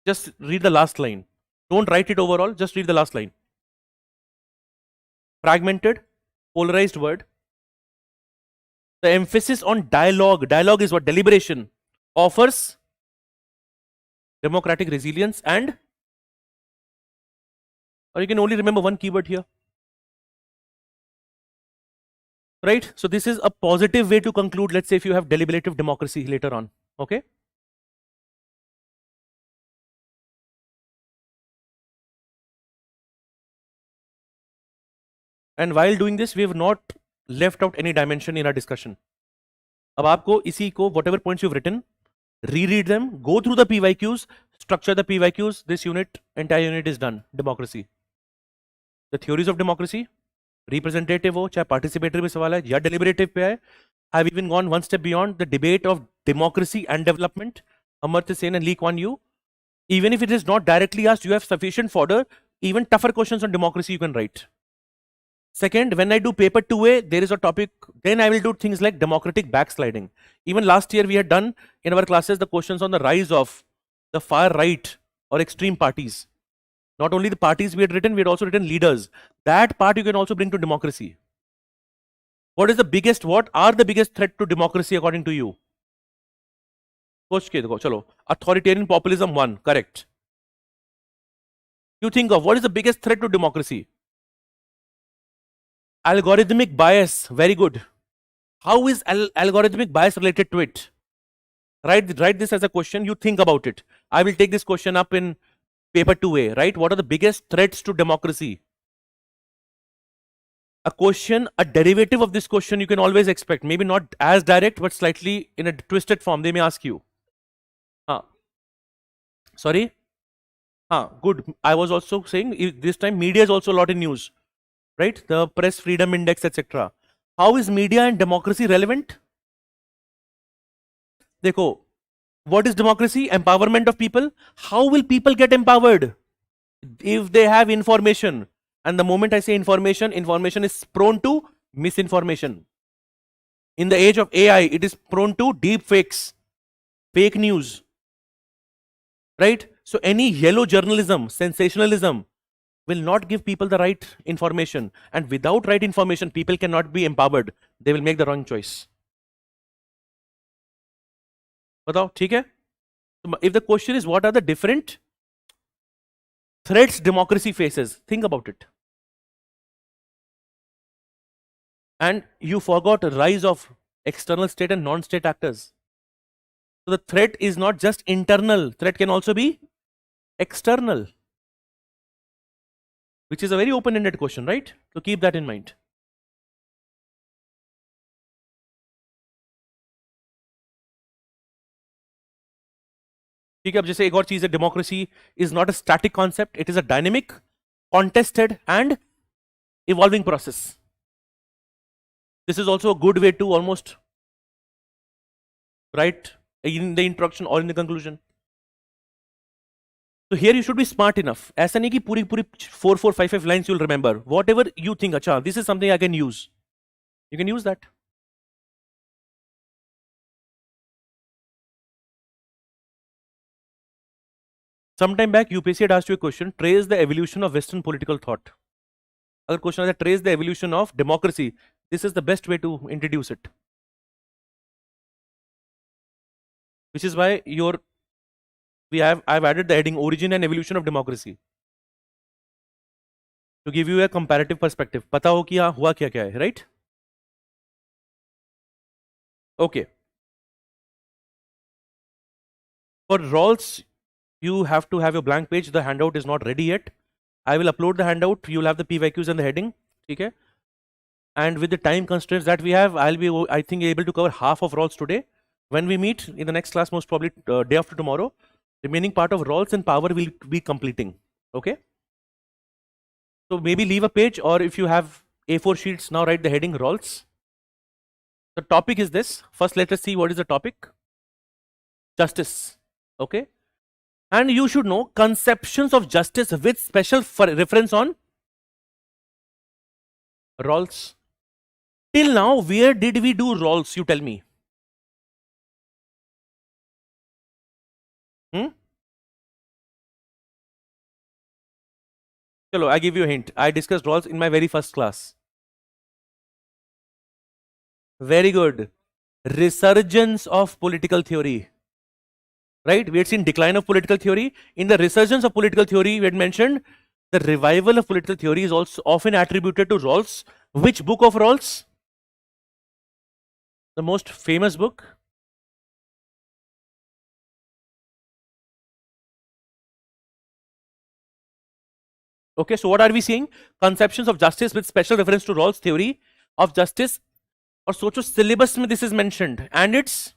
Just read the last line. Don't write it overall, just read the last line. Fragmented, polarized word. The emphasis on dialogue. Dialogue is what? Deliberation. Offers democratic resilience and, or you can only remember one keyword here. Right? So this is a positive way to conclude, let's say if you have deliberative democracy later on. Okay? And while doing this, we have not left out any dimension in our discussion. अब आपको इसी को, whatever points you've written, reread them, go through the PYQs, structure the PYQs. This unit, entire unit is done. Democracy. The theories of democracy, representative हो, चाहे participatory पे सवाल है, या deliberative पे है. I've even gone one step beyond the debate of democracy and development. Amartya Sen and Lee Kuan Yew. Even if it is not directly asked, you have sufficient fodder. Even tougher questions on democracy you can write. Second, when I do paper 2A, there is a topic, then I will do things like democratic backsliding. Even last year we had done in our classes the questions on the rise of the far right or extreme parties. Not only the parties we had also written leaders. That part you can also bring to democracy. What is the biggest, what are the biggest threat to democracy according to you? Chalo. Authoritarian populism, 1, correct. You think of what is the biggest threat to democracy? Algorithmic bias, very good. How is algorithmic bias related to it? Write this as a question, you think about it. I will take this question up in paper 2A, right? What are the biggest threats to democracy? A question, a derivative of this question you can always expect. Maybe not as direct, but slightly in a twisted form. They may ask you. Sorry? Good. I was also saying this time media is also a lot in news. Right? The press freedom index, etc. How is media and democracy relevant? Dekho, what is democracy? Empowerment of people. How will people get empowered? If they have information. And the moment I say information, information is prone to misinformation. In the age of AI, it is prone to deep fakes, fake news. Right? So any yellow journalism, sensationalism, will not give people the right information, and without right information people cannot be empowered. They will make the wrong choice. Batao, theek hai? So if the question is what are the different threats democracy faces, think about it. And you forgot the rise of external state and non-state actors. So the threat is not just internal, threat can also be external. Which is a very open-ended question, right? So keep that in mind. ठीक है, अब जैसे एक और चीज है, democracy is not a static concept, it is a dynamic, contested and evolving process. This is also a good way to almost write in the introduction or in the conclusion. So here you should be smart enough. ऐसा नहीं कि पूरी 4, 4, 5, 5 lines you'll remember. Whatever you think, अच्छा, this is something I can use. You can use that. Sometime back, UPSC had asked you a question, trace the evolution of Western political thought. Other question is trace the evolution of democracy. This is the best way to introduce it. Which is why I've added the heading origin and evolution of democracy. To give you a comparative perspective. पता हो कि यहाँ हुआ क्या क्या है, right? Okay. For Rawls, you have to have your blank page. The handout is not ready yet. I will upload the handout. You'll have the PYQs and the heading. Okay. And with the time constraints that we have, I'll be, I think, able to cover half of Rawls today. When we meet in the next class, most probably day after tomorrow, remaining part of Rawls and Power will be completing. Okay. So maybe leave a page, or if you have A4 sheets, now write the heading Rawls. The topic is this. First, let us see what is the topic. Justice. Okay. And you should know conceptions of justice with special reference on Rawls. Till now, where did we do Rawls? You tell me. Chalo, I give you a hint. I discussed Rawls in my very first class. Very good. Resurgence of political theory. Right? We had seen decline of political theory. In the resurgence of political theory, we had mentioned the revival of political theory is also often attributed to Rawls. Which book of Rawls? The most famous book? Okay, so what are we seeing? Conceptions of justice with special reference to Rawls' theory of justice. और सोचो syllabus में this is mentioned, and it's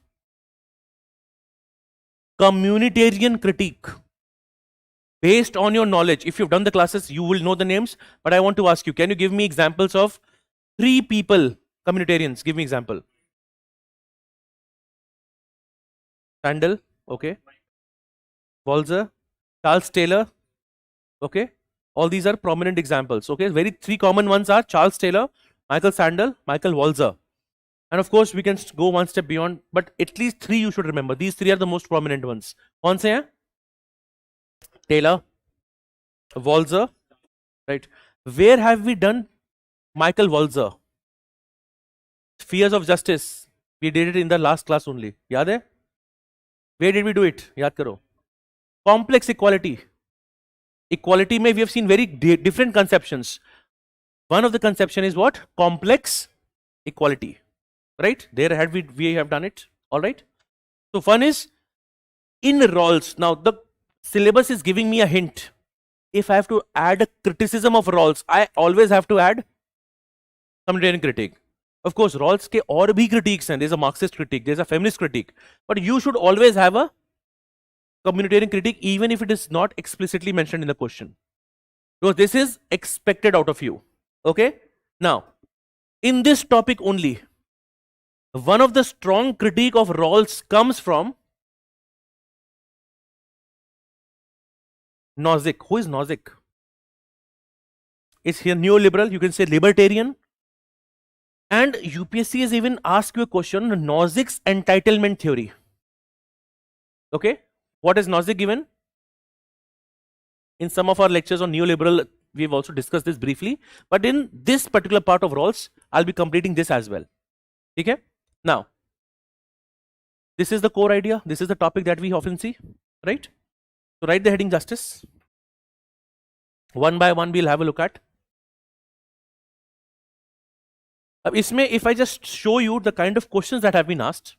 communitarian critique based on your knowledge. If you've done the classes, you will know the names, but I want to ask you, can you give me examples of 3 people, communitarians? Give me example. Sandel, okay. Walzer, Charles Taylor, okay. All these are prominent examples, okay. Very 3 common ones are Charles Taylor, Michael Sandel, Michael Walzer. And of course, we can go one step beyond, but at least 3 you should remember. These 3 are the most prominent ones. Kaun se hain? Taylor, Walzer, right? Where have we done Michael Walzer? Spheres of justice. We did it in the last class only. Yaad hai? Where did we do it? Yaad karo. Complex equality. Equality mein we have seen very different conceptions. One of the conception is what? Complex equality. Right? There had we have done it. All right. So one is in Rawls. Now the syllabus is giving me a hint. If I have to add a criticism of Rawls, I always have to add communitarian critique. Of course, Rawls ke aur bhi critiques hain. There's a Marxist critique, there's a feminist critique, but you should always have a communitarian critique, even if it is not explicitly mentioned in the question. Because this is expected out of you. Okay. Now, in this topic only, one of the strong critique of Rawls comes from Nozick. Who is Nozick? It's here neoliberal, you can say libertarian. And UPSC has even asked you a question, Nozick's entitlement theory. Okay, what is Nozick given? In some of our lectures on neoliberal, we've also discussed this briefly. But in this particular part of Rawls, I'll be completing this as well. Okay? Now, this is the core idea. This is the topic that we often see, right? So write the heading justice. One by one, we'll have a look at. If I just show you the kind of questions that have been asked,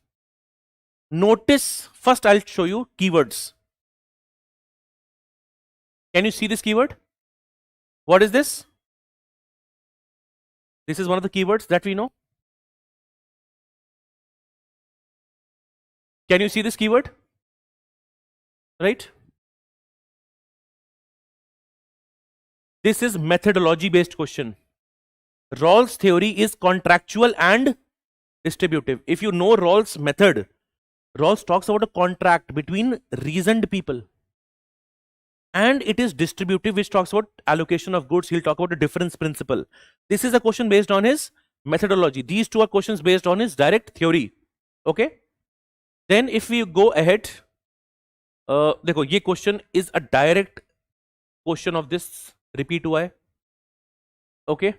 notice first I'll show you keywords. Can you see this keyword? What is this? This is one of the keywords that we know. Can you see this keyword? Right? This is methodology based question. Rawls theory is contractual and distributive. If you know Rawls method, Rawls talks about a contract between reasoned people. And it is distributive, which talks about allocation of goods. He'll talk about the difference principle. This is a question based on his methodology. These 2 are questions based on his direct theory. Okay? Then if we go ahead, देखो ये question is a direct question of this repeat हुआ है. Okay?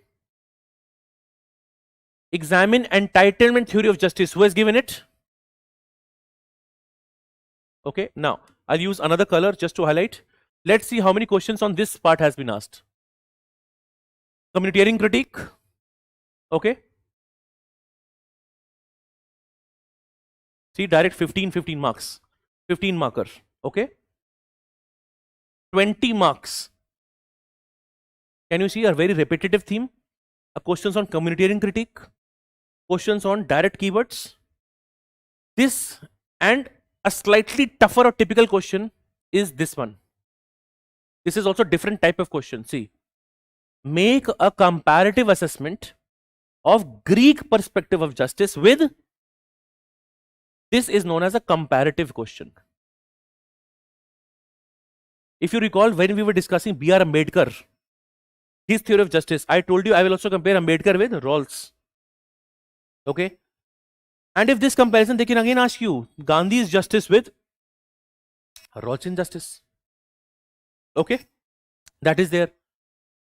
Examine entitlement theory of justice. Who has given it? Okay, now I'll use another color just to highlight. Let's see how many questions on this part has been asked. Communitarian critique. Okay. See, direct 15 marks. 15 marker. Okay. 20 marks. Can you see a very repetitive theme? Questions on communitarian critique, questions on direct keywords. This and a slightly tougher or typical question is this one. This is also different type of question. See, make a comparative assessment of Greek perspective of justice with, this is known as a comparative question. If you recall, when we were discussing B.R. Ambedkar, his theory of justice, I told you I will also compare Ambedkar with Rawls. Okay. And if this comparison, they can again ask you Gandhi's justice with Rawlsian justice. Okay. That is there.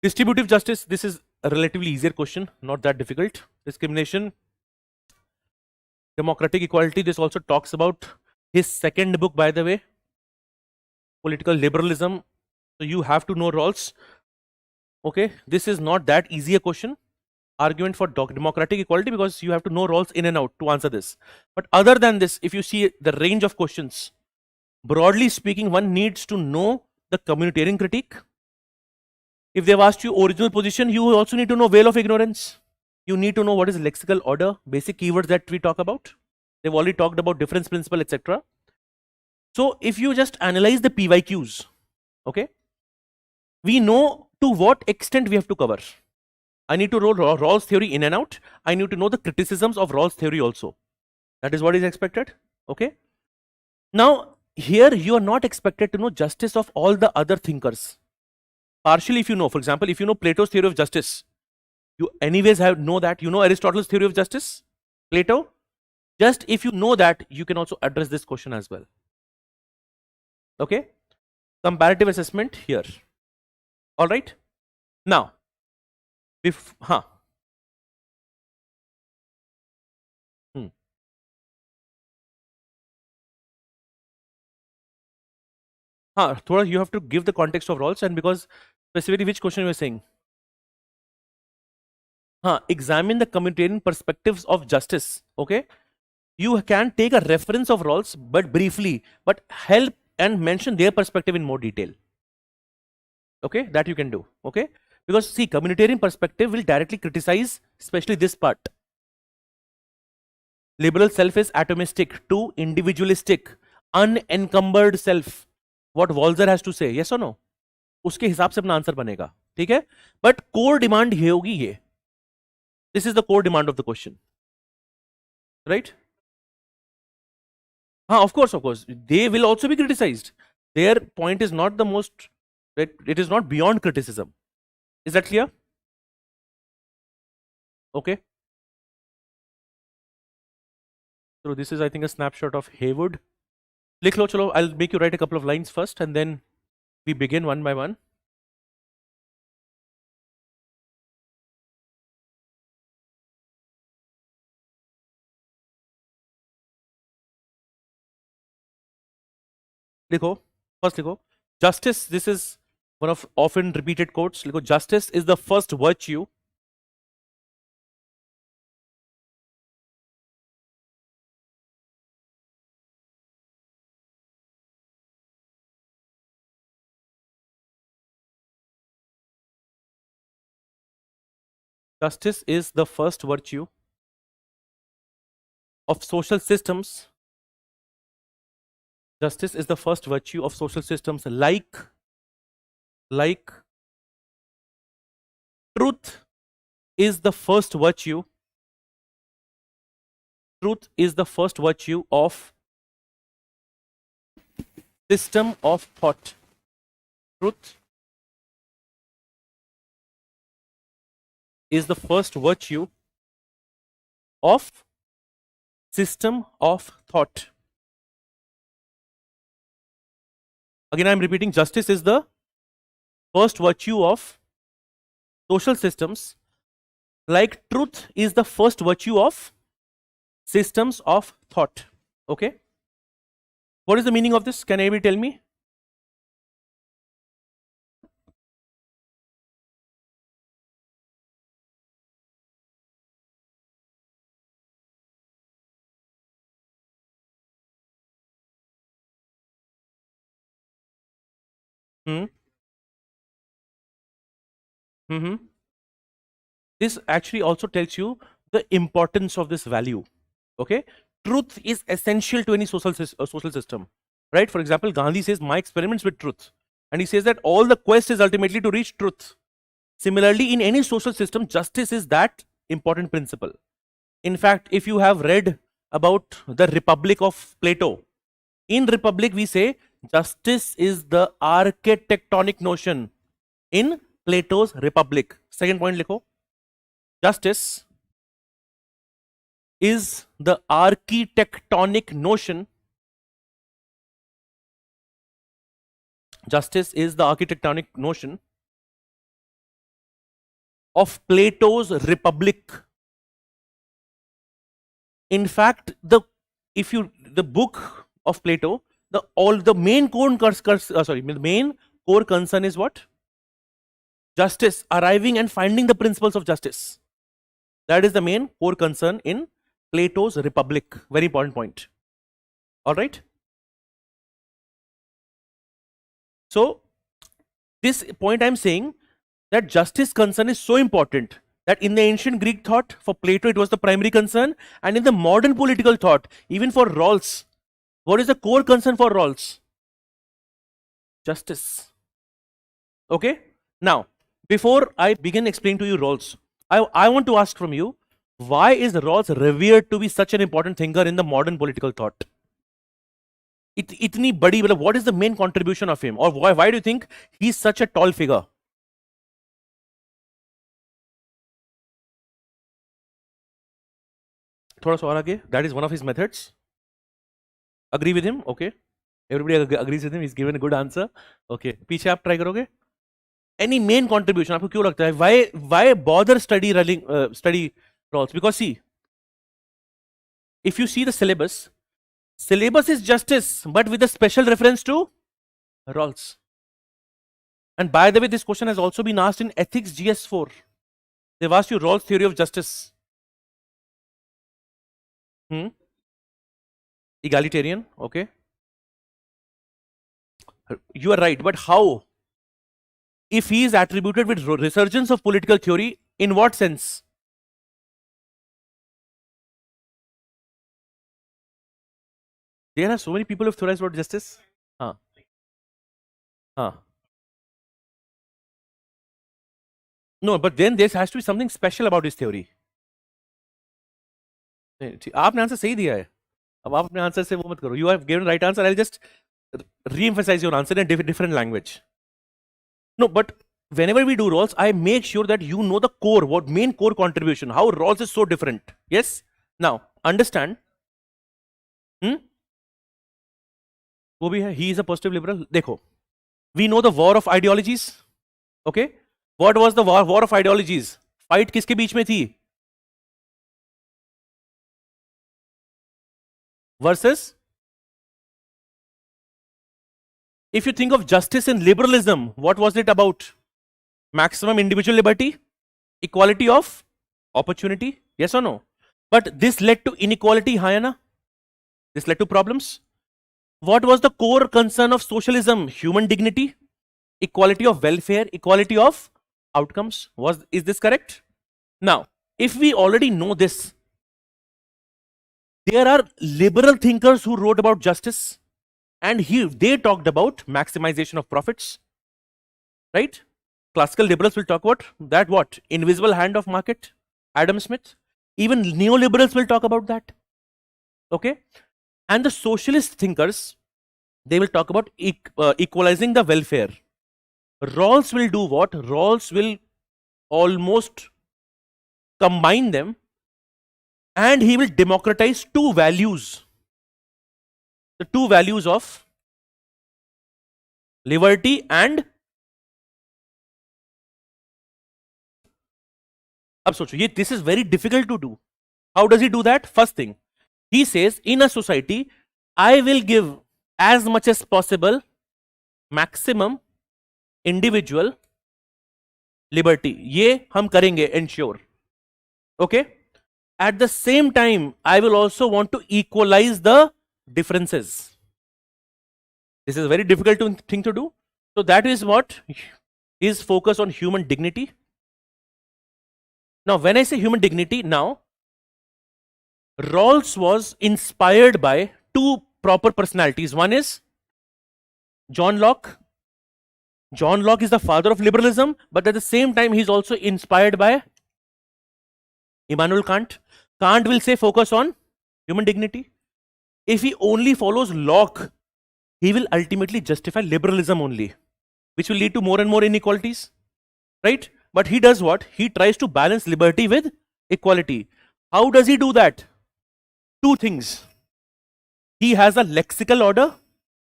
Distributive justice, this is a relatively easier question, not that difficult. Discrimination, democratic equality, this also talks about his second book, by the way, Political Liberalism. So you have to know Rawls. Okay, this is not that easy a question. Argument for democratic equality, because you have to know Rawls in and out to answer this. But other than this, if you see the range of questions, broadly speaking, one needs to know the communitarian critique. If they've asked you original position, you also need to know veil of ignorance. You need to know what is lexical order, basic keywords that we talk about. They've already talked about difference principle, etc. So if you just analyze the PYQs, okay, we know to what extent we have to cover. I need to know Rawls theory in and out. I need to know the criticisms of Rawls theory also. That is what is expected. Okay. Now, here you are not expected to know justice of all the other thinkers. Partially, if you know, for example, if you know Plato's theory of justice, you anyways know that. You know Aristotle's theory of justice, Plato. Just if you know that, you can also address this question as well. Okay. Comparative assessment here. All right. Now, if Thoda, you have to give the context of Rawls, and because specifically which question you are saying. Examine the communitarian perspectives of justice. Okay, you can take a reference of Rawls, but briefly, but help and mention their perspective in more detail. Okay, that you can do. Okay, because see, communitarian perspective will directly criticize, especially this part. Liberal self is atomistic to individualistic, unencumbered self. What Walzer has to say, yes or no? उसके हिसाब से अपना answer बनेगा, ठीक है? But core demand ये होगी, ये this is the core demand of the question, right? हाँ, of course they will also be criticized. Their point is not the most, it is not beyond criticism. Is that clear? Okay, so this is, I think, a snapshot of Haywood. लिख लो, चलो, I'll make you write a couple of lines first and then we begin one by one. लिखो, first लिखो, justice, this is one of often repeated quotes. लिखो, justice is the first virtue justice is the first virtue of social systems. Justice is the first virtue of social systems like truth is the first virtue. Truth is the first virtue of system of thought. Truth is the first virtue of system of thought. Again, I am repeating, justice is the first virtue of social systems, like truth is the first virtue of systems of thought. Okay, what is the meaning of this? Can anybody tell me? Hmm. Hmm. This actually also tells you the importance of this value. Okay, truth is essential to any social system, right? For example, Gandhi says, "My experiments with truth," and he says that all the quest is ultimately to reach truth. Similarly, in any social system, justice is that important principle. In fact, if you have read about the Republic of Plato, in Republic we say justice is the architectonic notion in Plato's Republic. Second point, likho. Justice is the architectonic notion. Justice is the architectonic notion of Plato's Republic. In fact, the book of Plato, the main core concern is what? Justice, arriving and finding the principles of justice. That is the main core concern in Plato's Republic. Very important point. All right. So this point I'm saying that justice concern is so important that in the ancient Greek thought, for Plato it was the primary concern, and in the modern political thought, even for Rawls, what is the core concern for Rawls? Justice. Okay. Now, before I begin explaining to you Rawls, I want to ask from you, why is Rawls revered to be such an important thinker in the modern political thought? Itni badi, what is the main contribution of him, or why do you think he's such a tall figure? Thoda sa aur aage, that is one of his methods. Agree with him? Okay. Everybody agrees with him. He's given a good answer. Okay. पीछे आप try करोगे? Any main contribution? आपको क्यों लगता है? Why bother study Rawls? Because see, if you see the syllabus is justice, but with a special reference to Rawls. And by the way, this question has also been asked in Ethics GS4. They've asked you Rawls' theory of justice. Egalitarian, okay. You are right, but how? If he is attributed with resurgence of political theory, in what sense? There are so many people who have theorized about justice. No, but then there has to be something special about his theory. आपने answer सही दिया है. अब आप अपने answer से वो मत करो. You have given right answer. I'll just re-emphasize your answer in a different language. No, but whenever we do Rawls, I make sure that you know the core, what main core contribution, how Rawls is so different. Yes? Now, understand. वो भी है, he is a positive liberal. देखो, we know the war of ideologies. Okay? What was the war of ideologies? Fight किसके बीच में थी? Versus? If you think of justice and liberalism, what was it about? Maximum individual liberty, equality of opportunity, yes or no? But this led to inequality, Hayana. This led to problems. What was the core concern of socialism? Human dignity, equality of welfare, equality of outcomes. Is this correct? Now, if we already know this, there are liberal thinkers who wrote about justice, and they talked about maximization of profits, right? Classical liberals will talk about that, what? Invisible hand of market, Adam Smith. Even neoliberals will talk about that. Okay? And the socialist thinkers, they will talk about equalizing the welfare. Rawls will do what? Rawls will almost combine them, and he will democratize two values. The two values of liberty and. अब सोचो, this is very difficult to do. How does he do that? First thing, he says, in a society, I will give as much as possible maximum individual liberty. ये हम करेंगे, ensure. Okay? At the same time, I will also want to equalize the differences. This is a very difficult thing to do. So that is what is focus on human dignity. Now, when I say human dignity, now Rawls was inspired by two proper personalities. One is John Locke. John Locke is the father of liberalism, but at the same time, he's also inspired by Immanuel Kant. Kant will say focus on human dignity. If he only follows Locke, he will ultimately justify liberalism only, which will lead to more and more inequalities, right? But he does what? He tries to balance liberty with equality. How does he do that? Two things. He has a lexical order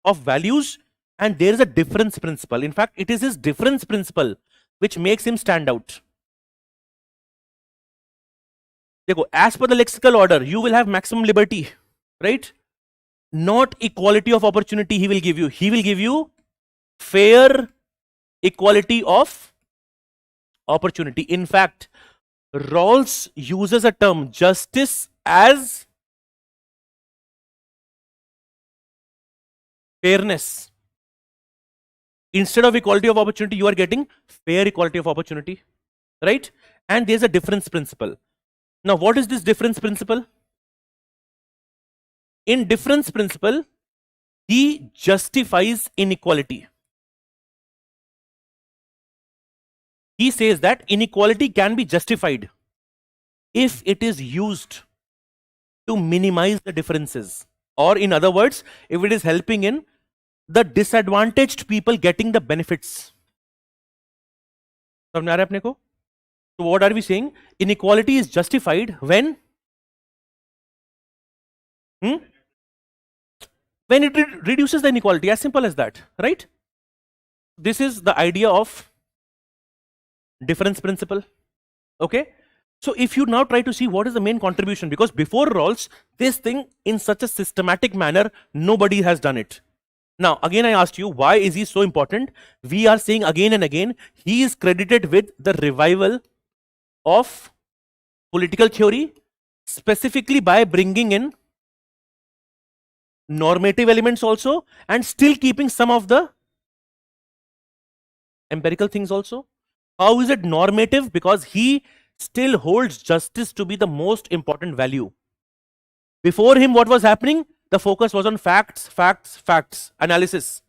of values, and there is a difference principle. In fact, it is his difference principle which makes him stand out. As per the lexical order, you will have maximum liberty, right? Not equality of opportunity he will give you. He will give you fair equality of opportunity. In fact, Rawls uses a term justice as fairness. Instead of equality of opportunity, you are getting fair equality of opportunity, right? And there's a difference principle. Now, what is this difference principle? In difference principle, he justifies inequality. He says that inequality can be justified if it is used to minimize the differences, or in other words, if it is helping in the disadvantaged people getting the benefits. समझ में आ रहा है अपने को? So what are we saying? Inequality is justified when when it reduces the inequality, as simple as that, right? This is the idea of difference principle. Okay, so if you now try to see what is the main contribution, because before Rawls, this thing in such a systematic manner, nobody has done it. Now, again, I asked you, why is he so important? We are saying again and again, he is credited with the revival of political theory, specifically by bringing in normative elements also, and still keeping some of the empirical things also. How is it normative? Because he still holds justice to be the most important value. Before him, what was happening? The focus was on facts, facts, facts, analysis.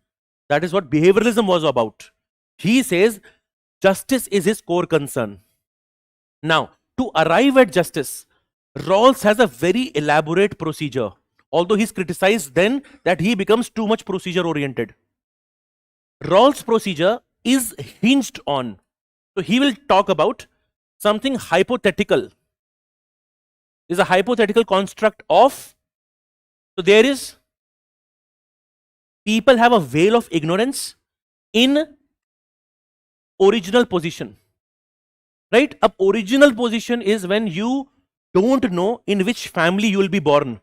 That is what behavioralism was about. He says justice is his core concern. Now, to arrive at justice, Rawls has a very elaborate procedure. Although he's criticized then that he becomes too much procedure oriented. Rawls' procedure is hinged on, so he will talk about something hypothetical. Is a hypothetical construct of, so there is, people have a veil of ignorance in original position, right? A original position is when you don't know in which family you will be born,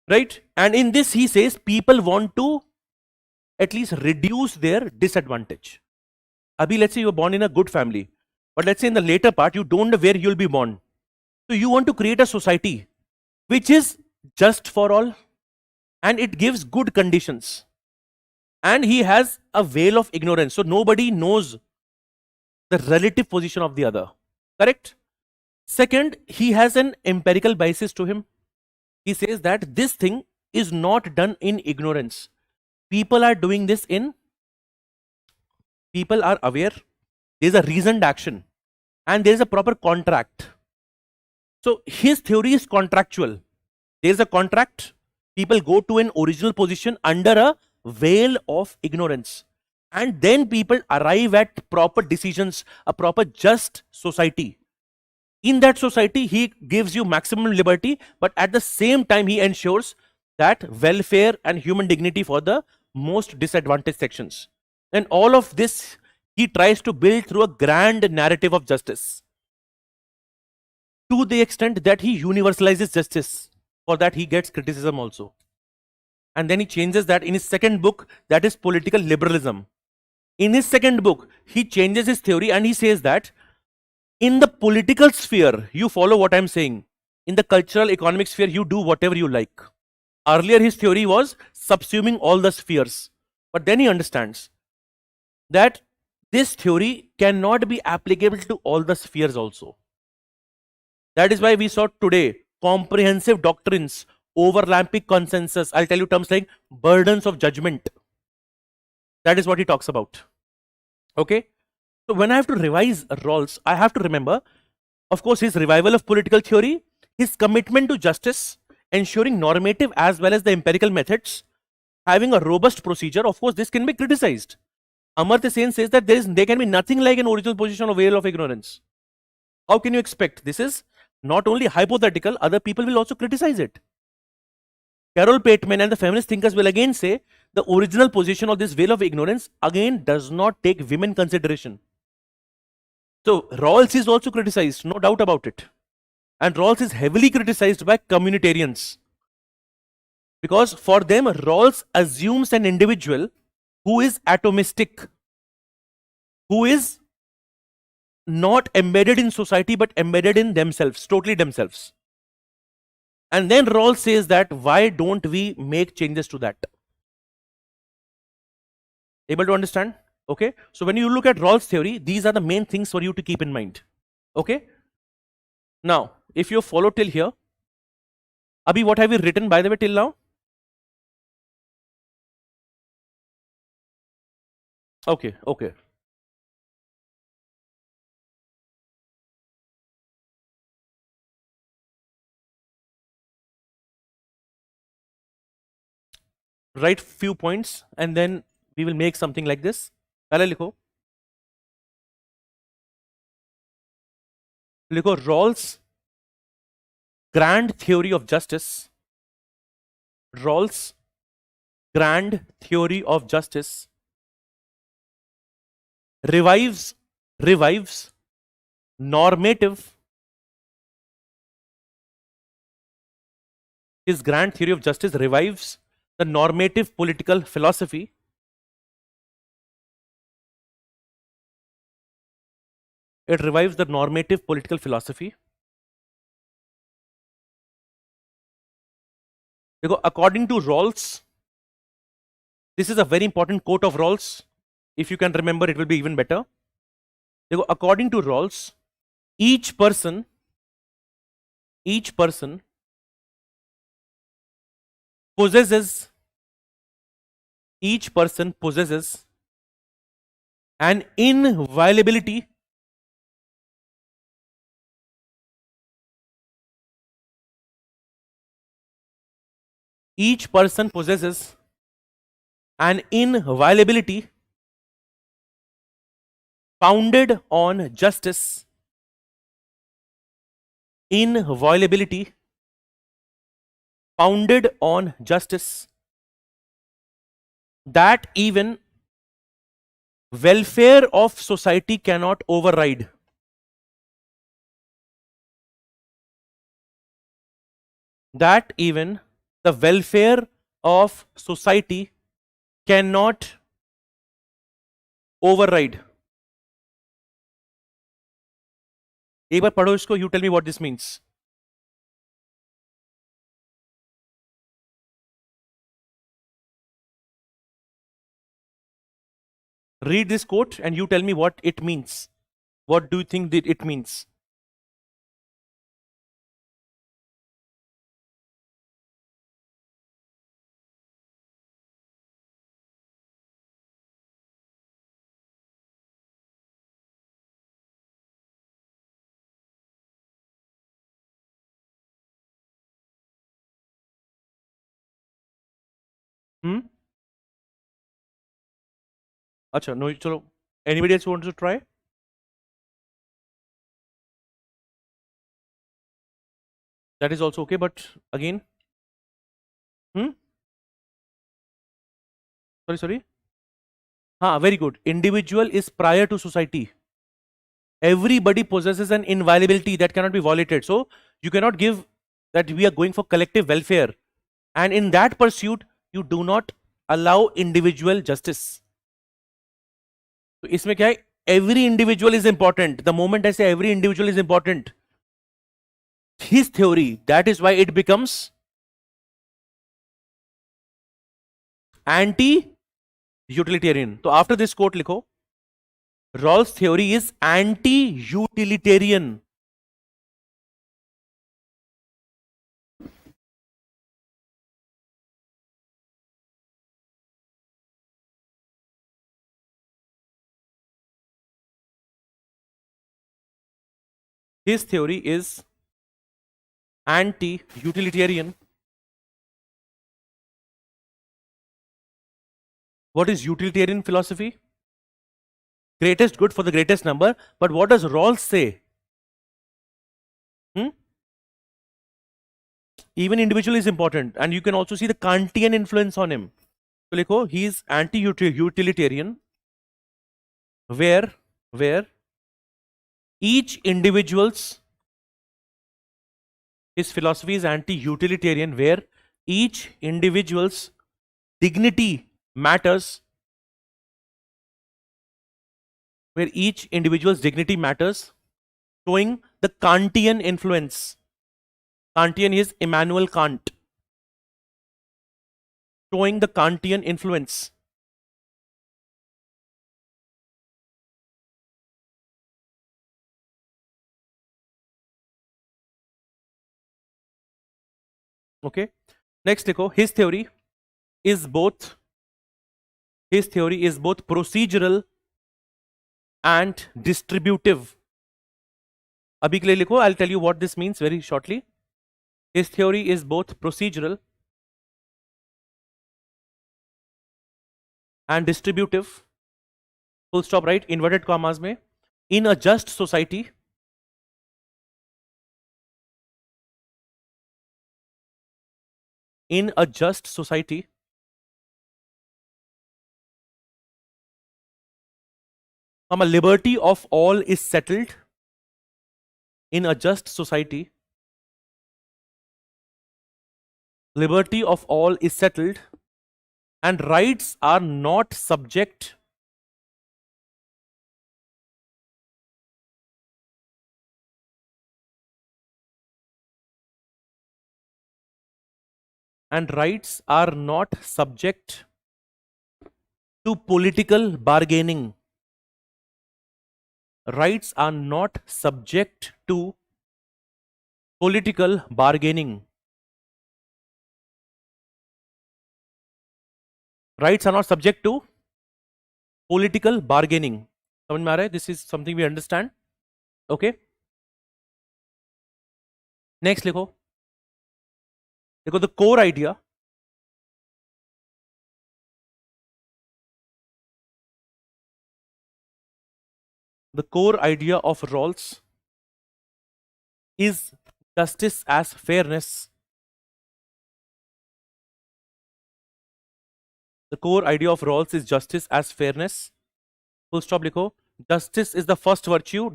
right? And in this he says people want to at least reduce their disadvantage. Abhi, let's say you were born in a good family, but let's say in the later part you don't know where you'll be born. So you want to create a society which is just for all, and it gives good conditions. And he has a veil of ignorance, so nobody knows the relative position of the other. Correct? Second, he has an empirical bias to him. He says that this thing is not done in ignorance. People are doing this in, people are aware, there is a reasoned action, and there is a proper contract. So his theory is contractual. There is a contract, people go to an original position under a veil of ignorance, and then people arrive at proper decisions, a proper just society. In that society, he gives you maximum liberty, but at the same time, he ensures that welfare and human dignity for the most disadvantaged sections. And all of this, he tries to build through a grand narrative of justice, to the extent that he universalizes justice. For that, he gets criticism also. And then he changes that in his second book, that is Political Liberalism. In his second book, he changes his theory and he says that in the political sphere, you follow what I'm saying. In the cultural economic sphere, you do whatever you like. Earlier, his theory was subsuming all the spheres. But then he understands that this theory cannot be applicable to all the spheres also. That is why we saw today comprehensive doctrines, overlapping consensus. I'll tell you terms like burdens of judgment. That is what he talks about. Okay. So when I have to revise Rawls, I have to remember, of course, his revival of political theory, his commitment to justice, ensuring normative as well as the empirical methods, having a robust procedure. Of course, this can be criticized. Amartya Sen says that there can be nothing like an original position of veil of ignorance. How can you expect? This is not only hypothetical, other people will also criticize it. Carol Pateman and the feminist thinkers will again say the original position of this veil of ignorance again does not take women consideration. So Rawls is also criticized, no doubt about it. And Rawls is heavily criticized by communitarians. Because for them, Rawls assumes an individual who is atomistic, who is not embedded in society but embedded in themselves, totally themselves. And then Rawls says that why don't we make changes to that? Able to understand? Okay. So when you look at Rawls theory, these are the main things for you to keep in mind. Okay. Now, if you follow till here, Abhi, what have you written by the way till now? Okay, okay. Write few points and then we will make something like this. Pehले लिखो. लिखो Rawls grand theory of justice. Rawls grand theory of justice revives normative. His grand theory of justice revives the normative political philosophy. It revives the normative political philosophy. According to Rawls, this is a very important quote of Rawls. If you can remember, it will be even better. According to Rawls, each person possesses an inviolability founded on justice, inviolability founded on justice, that even welfare of society cannot override. That even the welfare of society cannot override. एक बार पढ़ो इसको, you tell me what this means. Read this quote and you tell me what it means. What do you think that it means? Acha, no, chalo. Anybody else wants to try? That is also okay, but again, sorry. Very good. Individual is prior to society. Everybody possesses an inviolability that cannot be violated. So you cannot give that we are going for collective welfare, and in that pursuit you do not allow individual justice. So इसमें क्या है? Every individual is important. The moment I say every individual is important, his theory, that is why it becomes anti utilitarian. तो after this quote लिखो, Rawls theory is anti-utilitarian. His theory is anti-utilitarian. What is utilitarian philosophy? Greatest good for the greatest number. But what does Rawls say? Even individual is important, and you can also see the Kantian influence on him. So likho, he is anti-utilitarian, where each individual's, his philosophy is anti-utilitarian, where each individual's dignity matters, where each individual's dignity matters, showing the Kantian influence. Kantian is Immanuel Kant, showing the Kantian influence. Okay, next देखो, his theory is both procedural and distributive. अभी के लिए लिखो, I'll tell you what this means very shortly. His theory is both procedural and distributive. Full stop, right? Inverted commas में. In a just society, a liberty of all is settled. In a just society, liberty of all is settled, and rights are not subject to political bargaining. Rights are not subject to political bargaining. Rights are not subject to political bargaining. समझ में आ रहा है? This is something we understand. Okay. Next लिखो. देखो, the core idea of Rawls is justice as fairness. The core idea of Rawls is justice as fairness. Full stop लिखो. Justice is the first virtue, ...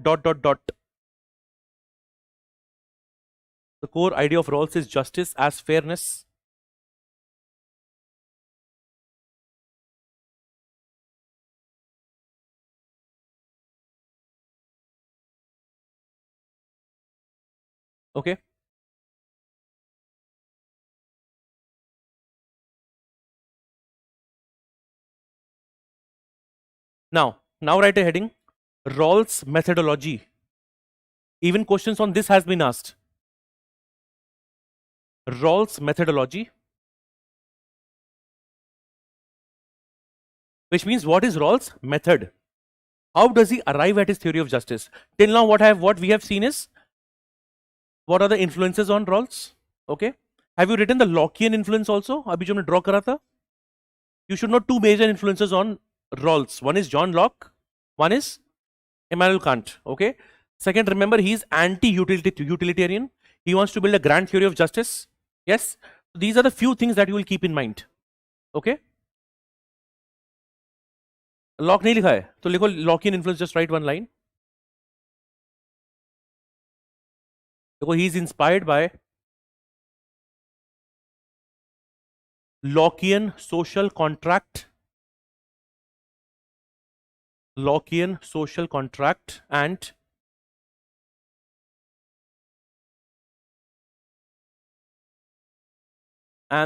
The core idea of Rawls is justice as fairness. Okay. Now write a heading, Rawls methodology. Even questions on this has been asked. Rawls methodology, which means what is Rawls' method? How does he arrive at his theory of justice? Till now, what we have seen is, what are the influences on Rawls? Okay. Have you written the Lockean influence also? Abhi jo maine draw kara tha. You should know two major influences on Rawls. One is John Locke, one is Immanuel Kant. Okay. Second, remember, he is anti-utilitarian. He wants to build a grand theory of justice. Yes. These are the few things that you will keep in mind. Okay. Locke नहीं लिखा है तो लिखो Lockean influence, just write one line. देखो, he is inspired by Lockean social contract, and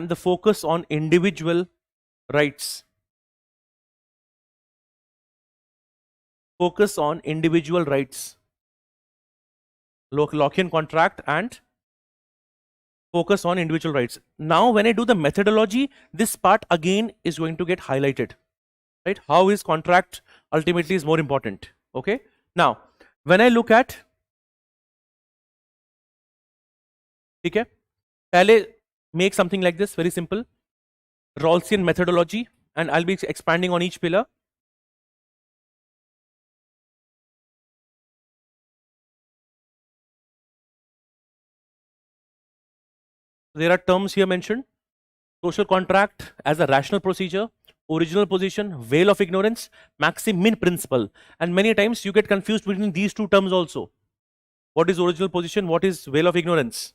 the focus on individual rights. focus on individual rights. Lockean contract and focus on individual rights. Now, when I do the methodology, this part again is going to get highlighted, right? How is contract ultimately is more important. Okay. Now, when I look at, okay, पहले make something like this, very simple, Rawlsian methodology, and I'll be expanding on each pillar. There are terms here mentioned: social contract as a rational procedure, original position, veil of ignorance, maxim min principle. And many times you get confused between these two terms also. What is original position? What is veil of ignorance?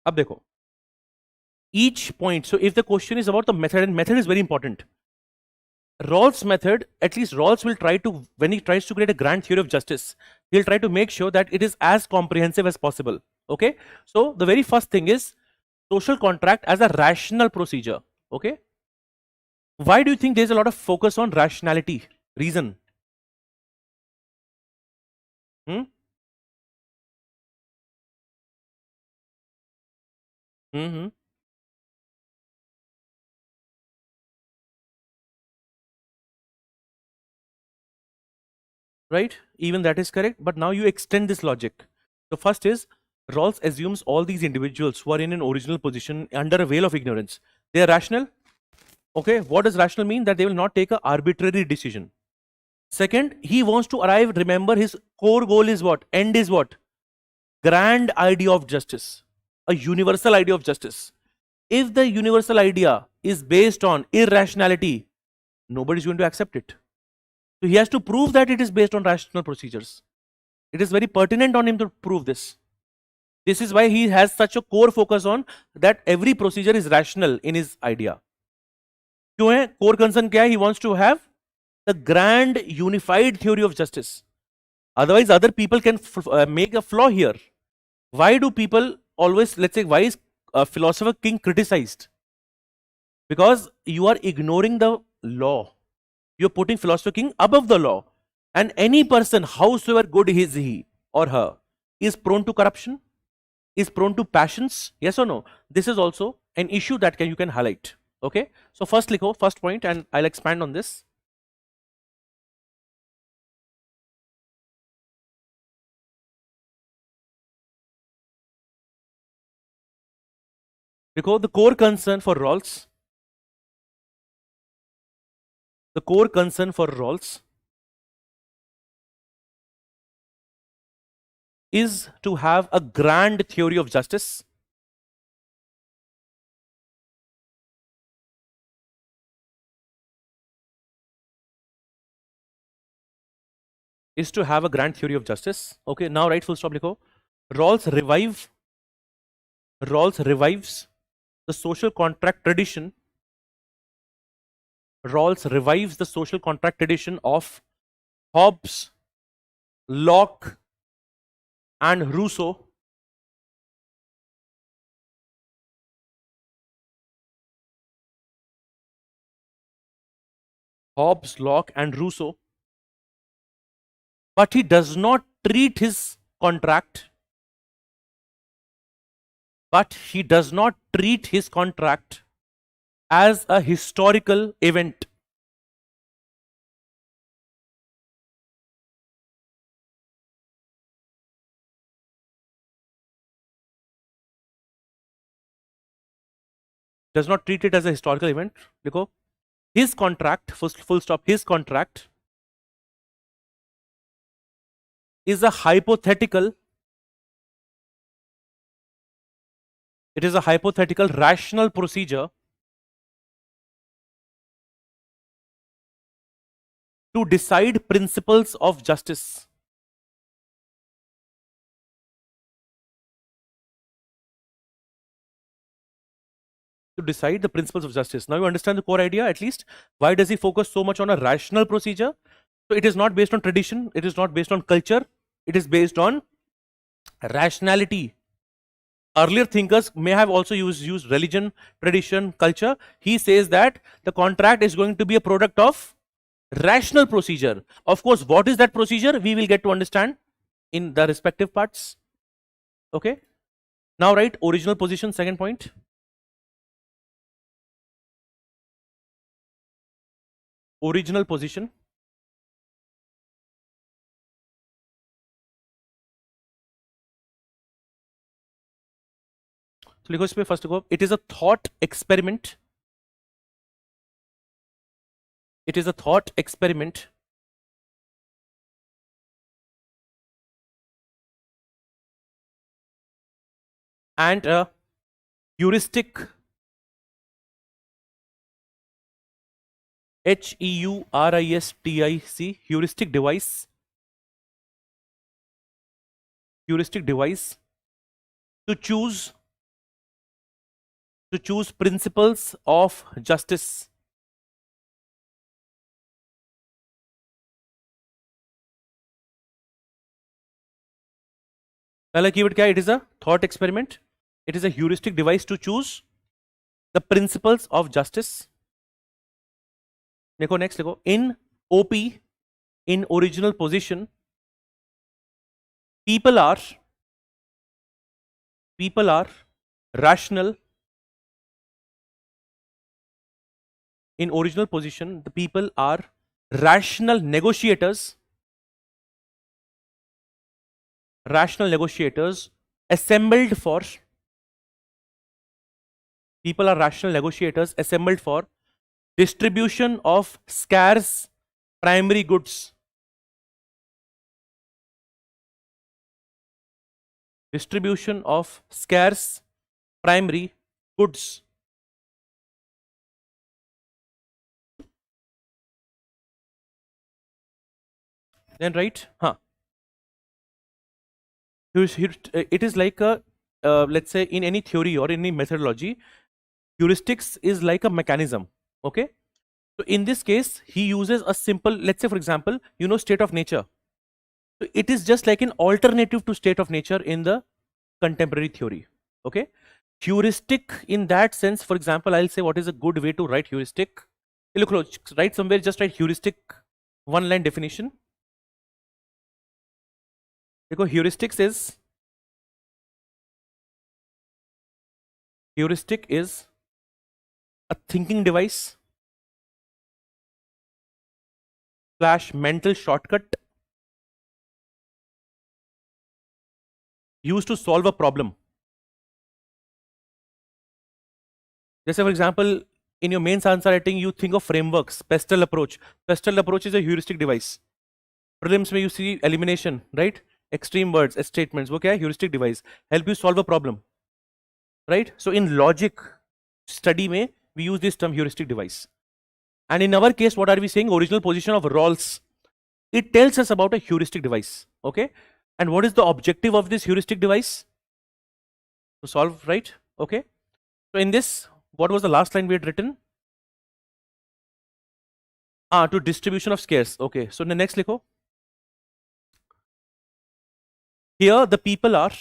अब देखो, each point. So if the question is about the method, and method is very important. Rawls method, at least Rawls will try to, when he tries to create a grand theory of justice, he'll try to make sure that it is as comprehensive as possible. Okay. So the very first thing is social contract as a rational procedure. Okay. Why do you think there's a lot of focus on rationality? Reason? Hmm? Mm-hmm. Right? Even that is correct. But now you extend this logic. The first is Rawls assumes all these individuals who are in an original position under a veil of ignorance. They are rational. Okay. What does rational mean? That they will not take an arbitrary decision. Second, he wants to arrive. Remember, his core goal is what? End is what? Grand idea of justice. A universal idea of justice. If the universal idea is based on irrationality, nobody is going to accept it. So he has to prove that it is based on rational procedures. It is very pertinent on him to prove this. This is why he has such a core focus on that every procedure is rational in his idea. क्यों है? Core concern क्या है? He wants to have the grand unified theory of justice. Otherwise, other people can make a flaw here. Why do people always, let's say, why is philosopher king criticized? Because you are ignoring the law. You're putting philosopher king above the law. And any person, howsoever good is he or her, is prone to corruption, is prone to passions. Yes or no? This is also an issue that you can highlight. Okay. So first likho, first point, and I'll expand on this. Because the core concern for Rawls, is to have a grand theory of justice. Is to have a grand theory of justice. Okay, now right full stop likho. Rawls revives the social contract tradition. Rawls revives the social contract tradition of Hobbes, Locke, and Rousseau. Hobbes, Locke, and Rousseau. But he does not treat his contract. As a historical event. Does not treat it as a historical event. Dekho, his contract, full stop, his contract is a hypothetical. It is a hypothetical rational procedure to decide principles of justice. to decide the principles of justice. Now you understand the core idea at least. Why does he focus so much on a rational procedure? So it is not based on tradition, it is not based on culture, it is based on rationality. Earlier thinkers may have also used religion, tradition, culture. He says that the contract is going to be a product of rational procedure. Of course, what is that procedure? We will get to understand in the respective parts. Okay. Now write original position, second point. Original position. So लिखो इसमें first go. It is a thought experiment. It is a thought experiment and a heuristic, HEURISTIC, heuristic device to choose principles of justice. पहला keyword क्या है? It is a thought experiment. It is a heuristic device to choose the principles of justice. देखो next देखो, in OP, in original position, people are rational. In original position, the people are rational negotiators. Assembled for, people are rational negotiators assembled for distribution of scarce primary goods. Distribution of scarce primary goods. Then write, it is like a, let's say in any theory or any methodology, heuristics is like a mechanism. Okay. So in this case, he uses a simple, let's say for example, you know, state of nature. So it is just like an alternative to state of nature in the contemporary theory. Okay. Heuristic in that sense, for example, I'll say what is a good way to write heuristic. Look, write somewhere, just write heuristic, one line definition. Because heuristic is a thinking device / mental shortcut used to solve a problem. Just for example, in your mains answer writing, you think of frameworks, pestle approach. Pestle approach is a heuristic device. Prelims mein you see elimination, right? Extreme words, statements, वो क्या है? Heuristic device, help you solve a problem, right? So in logic study में we use this term heuristic device. And in our case, what are we saying? Original position of Rawls. It tells us about a heuristic device, okay? And what is the objective of this heuristic device? To solve, right? Okay. So in this, what was the last line we had written? To distribution of scarce. Okay. So in the next likho. Here the people are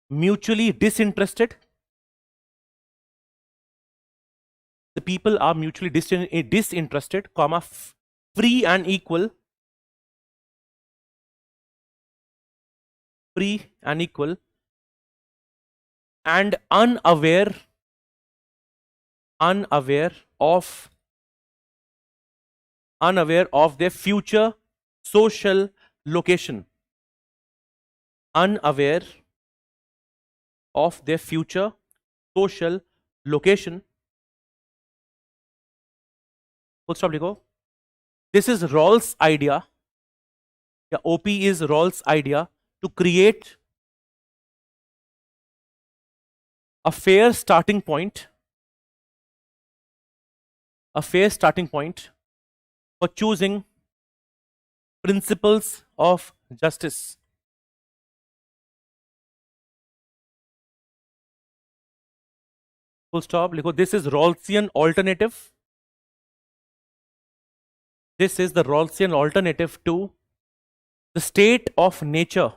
mutually disinterested. The people are mutually disinterested, comma, free and equal. And unaware of their future social location. Unaware of their future social location. Full stop लिखो. This is Rawls' idea. Yeah, OP is Rawls' idea to create a fair starting point. For choosing principles of justice. full stop, लिखो this is Rawlsian alternative. This is the Rawlsian alternative to the state of nature.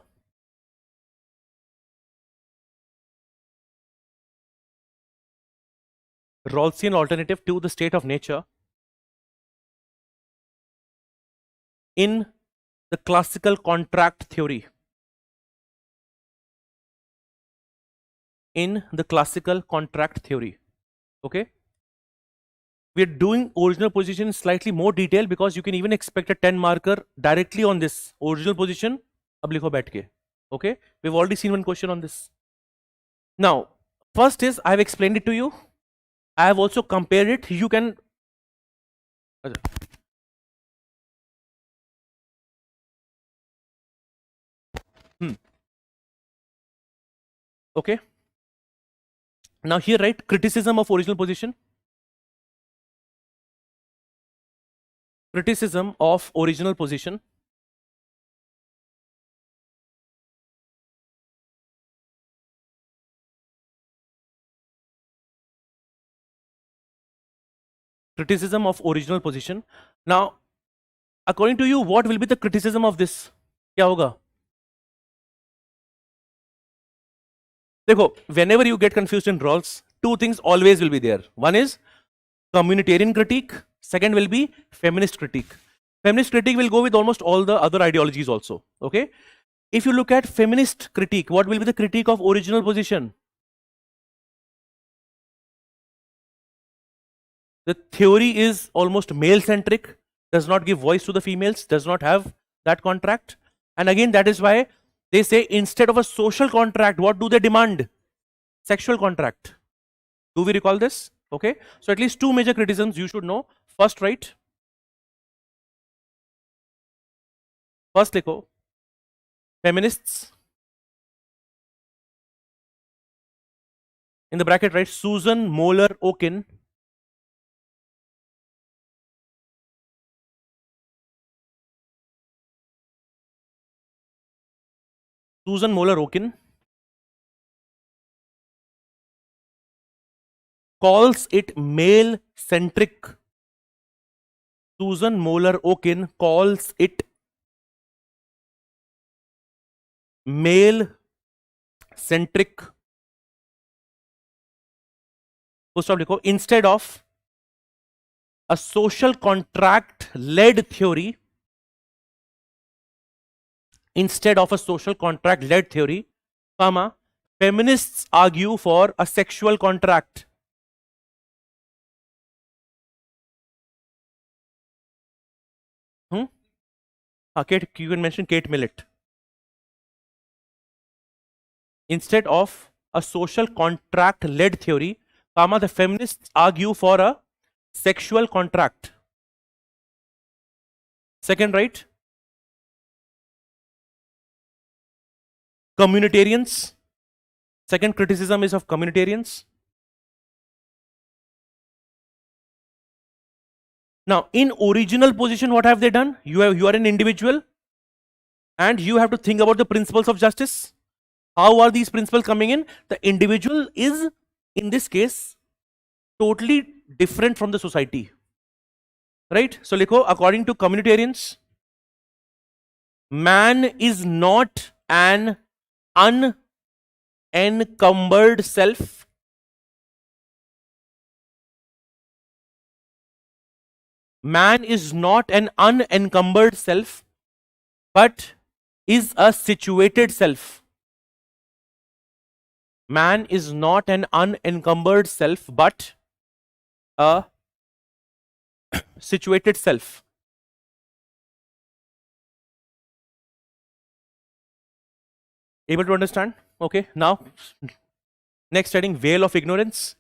Rawlsian alternative to the state of nature in the classical contract theory. In the classical contract theory. Okay, we're doing original position in slightly more detail because you can even expect a 10 marker directly on this original position. Ab likho baith ke. Okay, we've already seen one question on this. Now first is I have explained it to you. I have also compared it. You can okay, now here write criticism of original position. Criticism of original position. Criticism of original position. Now according to you what will be the criticism of this? Kya hoga? Dekho, whenever you get confused in Rawls, two things always will be there. One is communitarian critique, second will be feminist critique. Feminist critique will go with almost all the other ideologies also. Okay, if you look at feminist critique, what will be the critique of original position? The theory is almost male centric, does not give voice to the females, does not have that contract. And again, that is why they say instead of a social contract, what do they demand? Sexual contract. Do we recall this? Okay, so at least two major criticisms you should know. First, right? First, likho, feminists. In the bracket, write Susan Moeller Okin. Susan Moeller Okin calls it male centric. Susan Moeller Okin calls it male centric. Full stop likho. Instead of a social contract led theory, instead of a social contract led theory, comma, feminists argue for a sexual contract. Kate, you can mention Kate Millett. Instead of a social contract led theory, comma, the feminists argue for a sexual contract. Second, right? Communitarians. Second criticism is of communitarians. Now, in original position, what have they done? You are an individual and you have to think about the principles of justice. How are these principles coming in? The individual is, in this case, totally different from the society. Right? So, likho, according to communitarians, man is not an unencumbered self. Man is not an unencumbered self, but is a situated self. Man is not an unencumbered self, but a situated self. Able to understand? Okay, now next heading, veil of ignorance.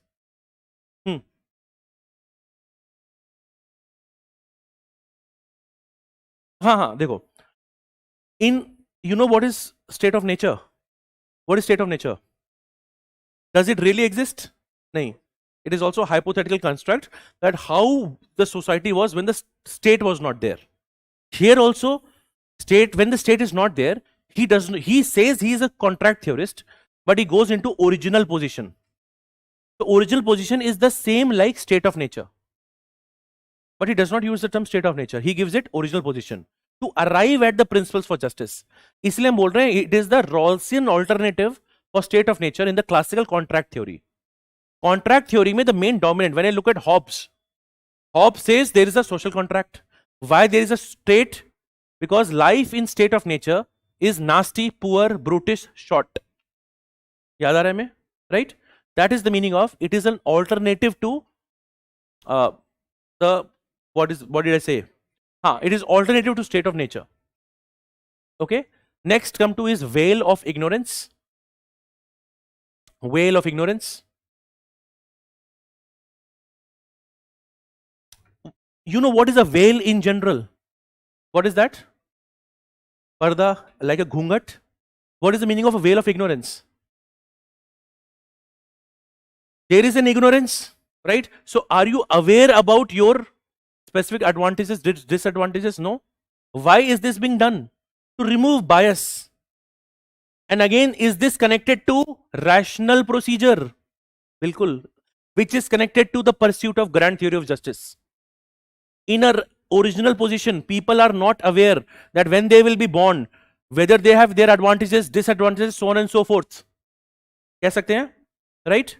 देखो, you know what is state of nature? What is state of nature? Does it really exist? No. It is also a hypothetical construct that how the society was when the state was not there. Here also, when the state is not there, he says he is a contract theorist, but he goes into original position. The original position is the same like state of nature, but he does not use the term state of nature. He gives it original position to arrive at the principles for justice. इसलिए हम बोल रहे हैं it is the Rawlsian alternative for state of nature in the classical contract theory. Contract theory में the main dominant, when I look at Hobbes says there is a social contract. Why there is a state? Because life in state of nature is nasty, poor, brutish, short. याद आ रहा है हमें? Right? That is the meaning of it is an alternative to what did I say? It is alternative to state of nature. Okay. Next come to is veil of ignorance. Veil of ignorance. You know what is a veil in general? What is that? Parda, like a ghungat. What is the meaning of a veil of ignorance? There is an ignorance, right? So are you aware about your specific advantages, disadvantages? No. Why is this being done? To remove bias. And again, is this connected to rational procedure? Bilkul. Which is connected to the pursuit of grand theory of justice. In a original position, people are not aware that when they will be born, whether they have their advantages, disadvantages, so on and so forth. कह सकते हैं? Right?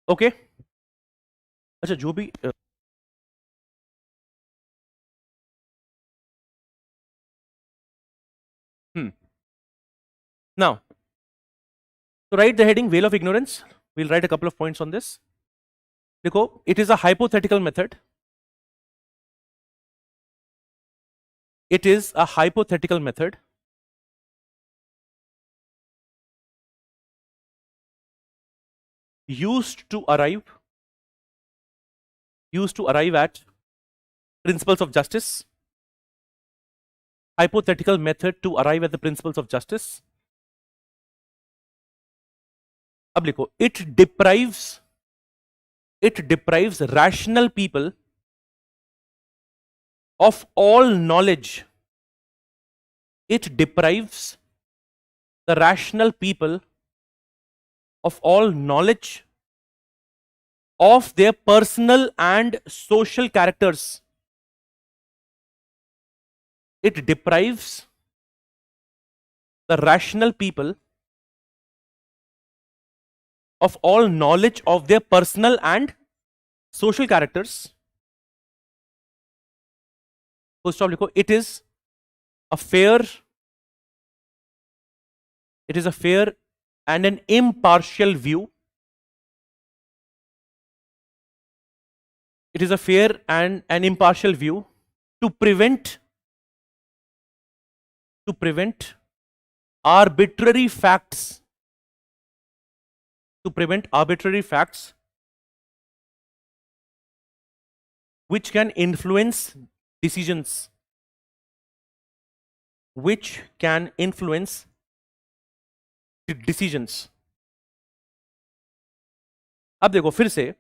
Okay. अच्छा जो भी Now, to write the heading veil of ignorance, we'll write a couple of points on this. Dekho, it is a hypothetical method. It is a hypothetical method used to arrive at principles of justice. Hypothetical method to arrive at the principles of justice. अब लिखो, it deprives rational people of all knowledge. It deprives the rational people of all knowledge of their personal and social characters. It deprives the rational people of all knowledge of their personal and social characters. First of all, it is a fair and an impartial view. It is a fair and an impartial view to prevent arbitrary facts. To prevent arbitrary facts which can influence decisions. Which can influence decisions. अब देखो फिर से,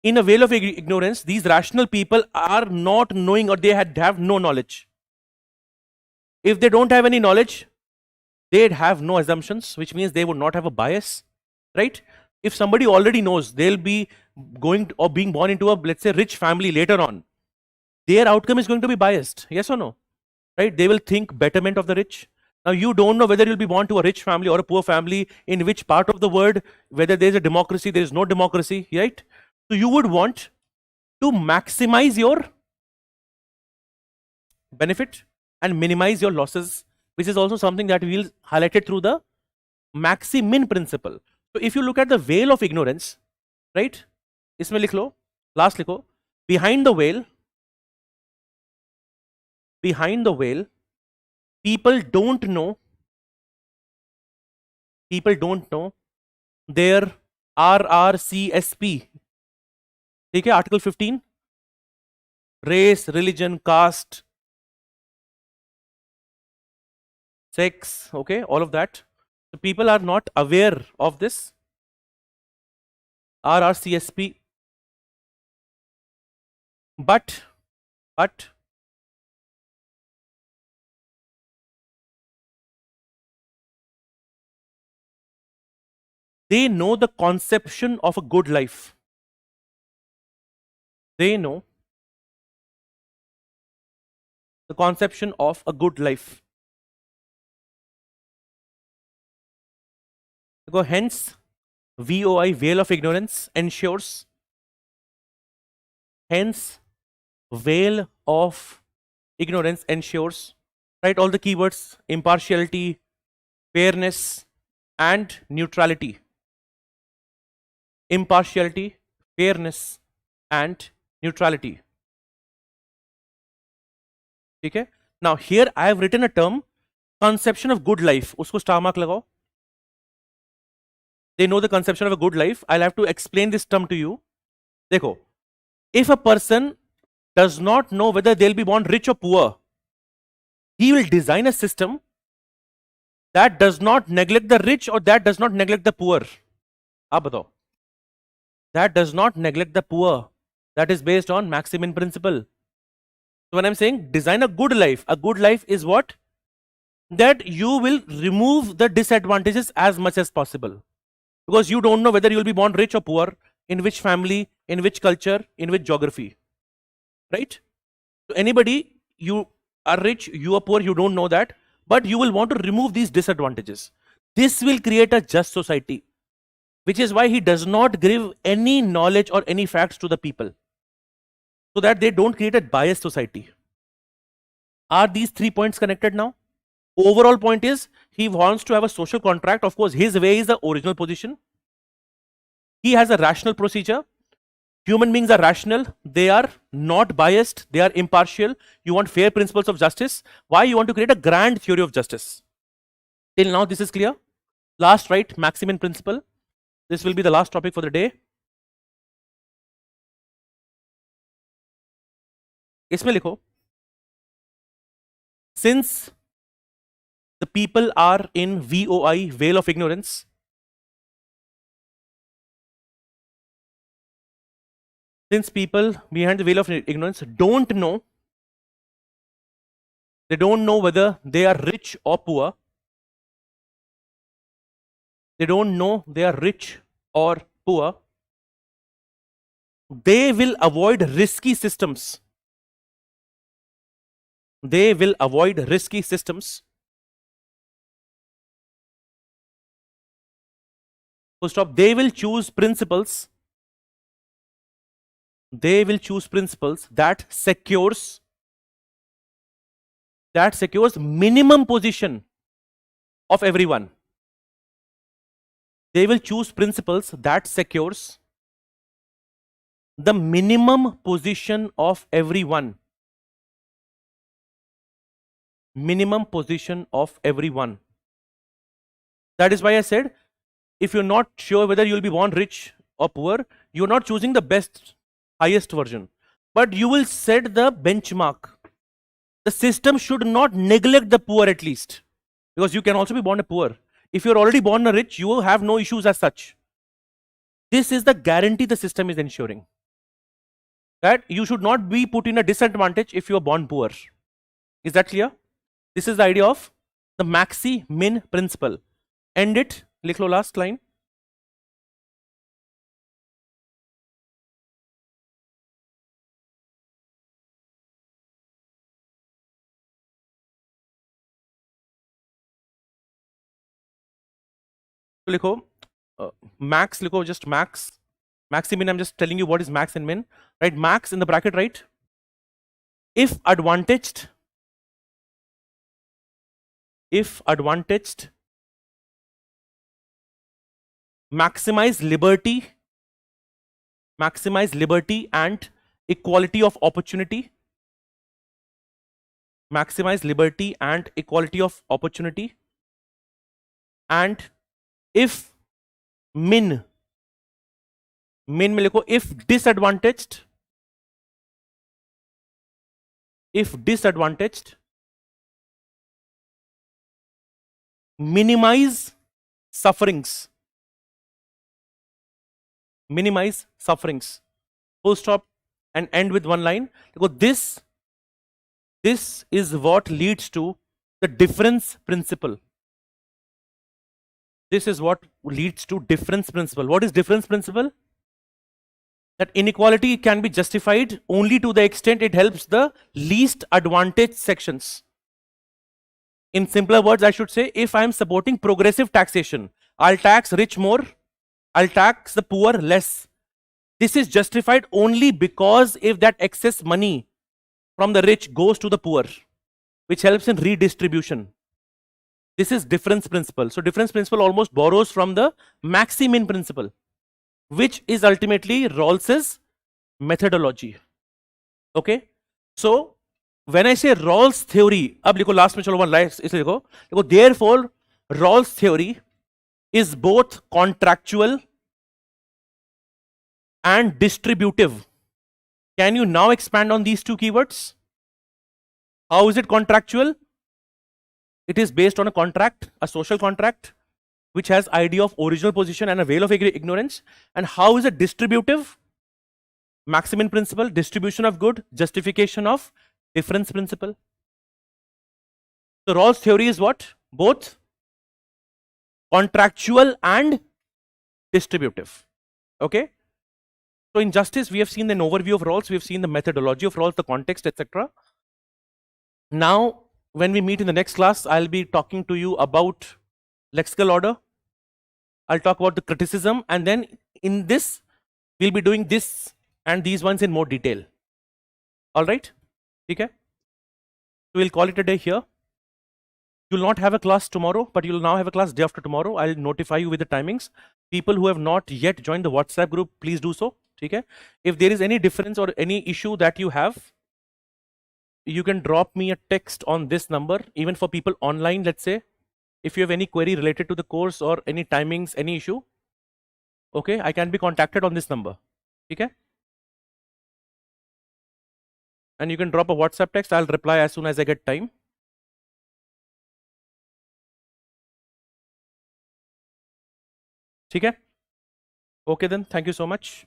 in a veil of ignorance, these rational people are not knowing, or they have no knowledge. If they don't have any knowledge, they'd have no assumptions, which means they would not have a bias, right? If somebody already knows they'll be going to, or being born into a, let's say, rich family later on, their outcome is going to be biased, yes or no? Right? They will think betterment of the rich. Now you don't know whether you'll be born to a rich family or a poor family, in which part of the world, whether there's a democracy, there is no democracy, right? So you would want to maximize your benefit and minimize your losses, which is also something that we'll highlight it through the maxi-min principle. So if you look at the veil of ignorance, right? इसमें लिख लो, last लिखो, behind the veil, people don't know their RRCSP. ठीक है, Article 15, race, religion, caste, sex, okay, all of that. So people are not aware of this RRCSP but they know the conception of a good life. They know the conception of a good life. So hence, VOI, veil of ignorance, ensures. Hence, veil of ignorance ensures. Write all the keywords: impartiality, fairness, and neutrality. Impartiality, fairness, and neutrality. Okay? Now here I have written a term, conception of good life. Usko star mark lagao. They know the conception of a good life. I'll have to explain this term to you. Dekho, if a person does not know whether they'll be born rich or poor, he will design a system that does not neglect the rich or that does not neglect the poor. Aap batao. That does not neglect the poor. That is based on Maximin principle. So when I'm saying design a good life is what? That you will remove the disadvantages as much as possible. Because you don't know whether you will be born rich or poor, in which family, in which culture, in which geography. Right? So anybody, you are rich, you are poor, you don't know that, but you will want to remove these disadvantages. This will create a just society, which is why he does not give any knowledge or any facts to the people, so that they don't create a biased society. Are these 3 points connected now? Overall point is, he wants to have a social contract. Of course, his way is the original position. He has a rational procedure. Human beings are rational. They are not biased. They are impartial. You want fair principles of justice. Why? You want to create a grand theory of justice. Till now, this is clear. Last, right? Maximin principle. This will be the last topic for the day. इसमें लिखो, since the people are in VOI, veil of ignorance, since people behind the veil of ignorance don't know, they don't know whether they are rich or poor, they don't know they are rich or poor, they will avoid risky systems. They will avoid risky systems. Full stop. They will choose principles. They will choose principles that secures minimum position of everyone. They will choose principles that secures the minimum position of everyone. Minimum position of everyone. That is why I said, if you're not sure whether you'll be born rich or poor, you're not choosing the best, highest version, but you will set the benchmark. The system should not neglect the poor at least, because you can also be born a poor. If you're already born a rich, you have no issues as such. This is the guarantee the system is ensuring, that you should not be put in a disadvantage if you are born poor. Is that clear? This is the idea of the Maxi-Min principle. End it. लिख लो last line. तो लिखो max, लिखो just max. Maxi-min, I'm just telling you what is max and min. Right? Max in the bracket, right? If advantaged, maximize liberty and equality of opportunity. Maximize liberty and equality of opportunity. And if min में लिखो, if disadvantaged, minimize sufferings. Full stop. and end with one line. Because this is what leads to the difference principle. This is what leads to difference principle. What is difference principle? That inequality can be justified only to the extent it helps the least advantaged sections. In simpler words, I should say, if I am supporting progressive taxation, I'll tax rich more, I'll tax the poor less. This is justified only because if that excess money from the rich goes to the poor, which helps in redistribution. This is difference principle. So difference principle almost borrows from the maximin principle, which is ultimately Rawls's methodology. Okay, so when I say Rawls theory, अब लिखो last में चलो one line इसलिए लिखो therefore Rawls theory is both contractual and distributive. Can you now expand on these two keywords? How is it contractual? It is based on a contract, a social contract, which has idea of original position and a veil of ignorance. And how is it distributive? Maximin principle, distribution of good, justification of difference principle. So Rawls theory is what? Both contractual and distributive. Okay. So in justice, we have seen an overview of Rawls, we have seen the methodology of Rawls, the context, etc. Now, when we meet in the next class, I'll be talking to you about lexical order. I'll talk about the criticism, and then in this, we'll be doing this and these ones in more detail. All right? Okay? So we'll call it a day here. You'll not have a class tomorrow, but you'll now have a class day after tomorrow. I'll notify you with the timings. People who have not yet joined the WhatsApp group, please do so. Okay? If there is any difference or any issue that you have, you can drop me a text on this number. Even for people online, let's say, if you have any query related to the course or any timings, any issue, okay, I can be contacted on this number. Okay? And you can drop a WhatsApp text. I'll reply as soon as I get time. Okay? Okay then, thank you so much.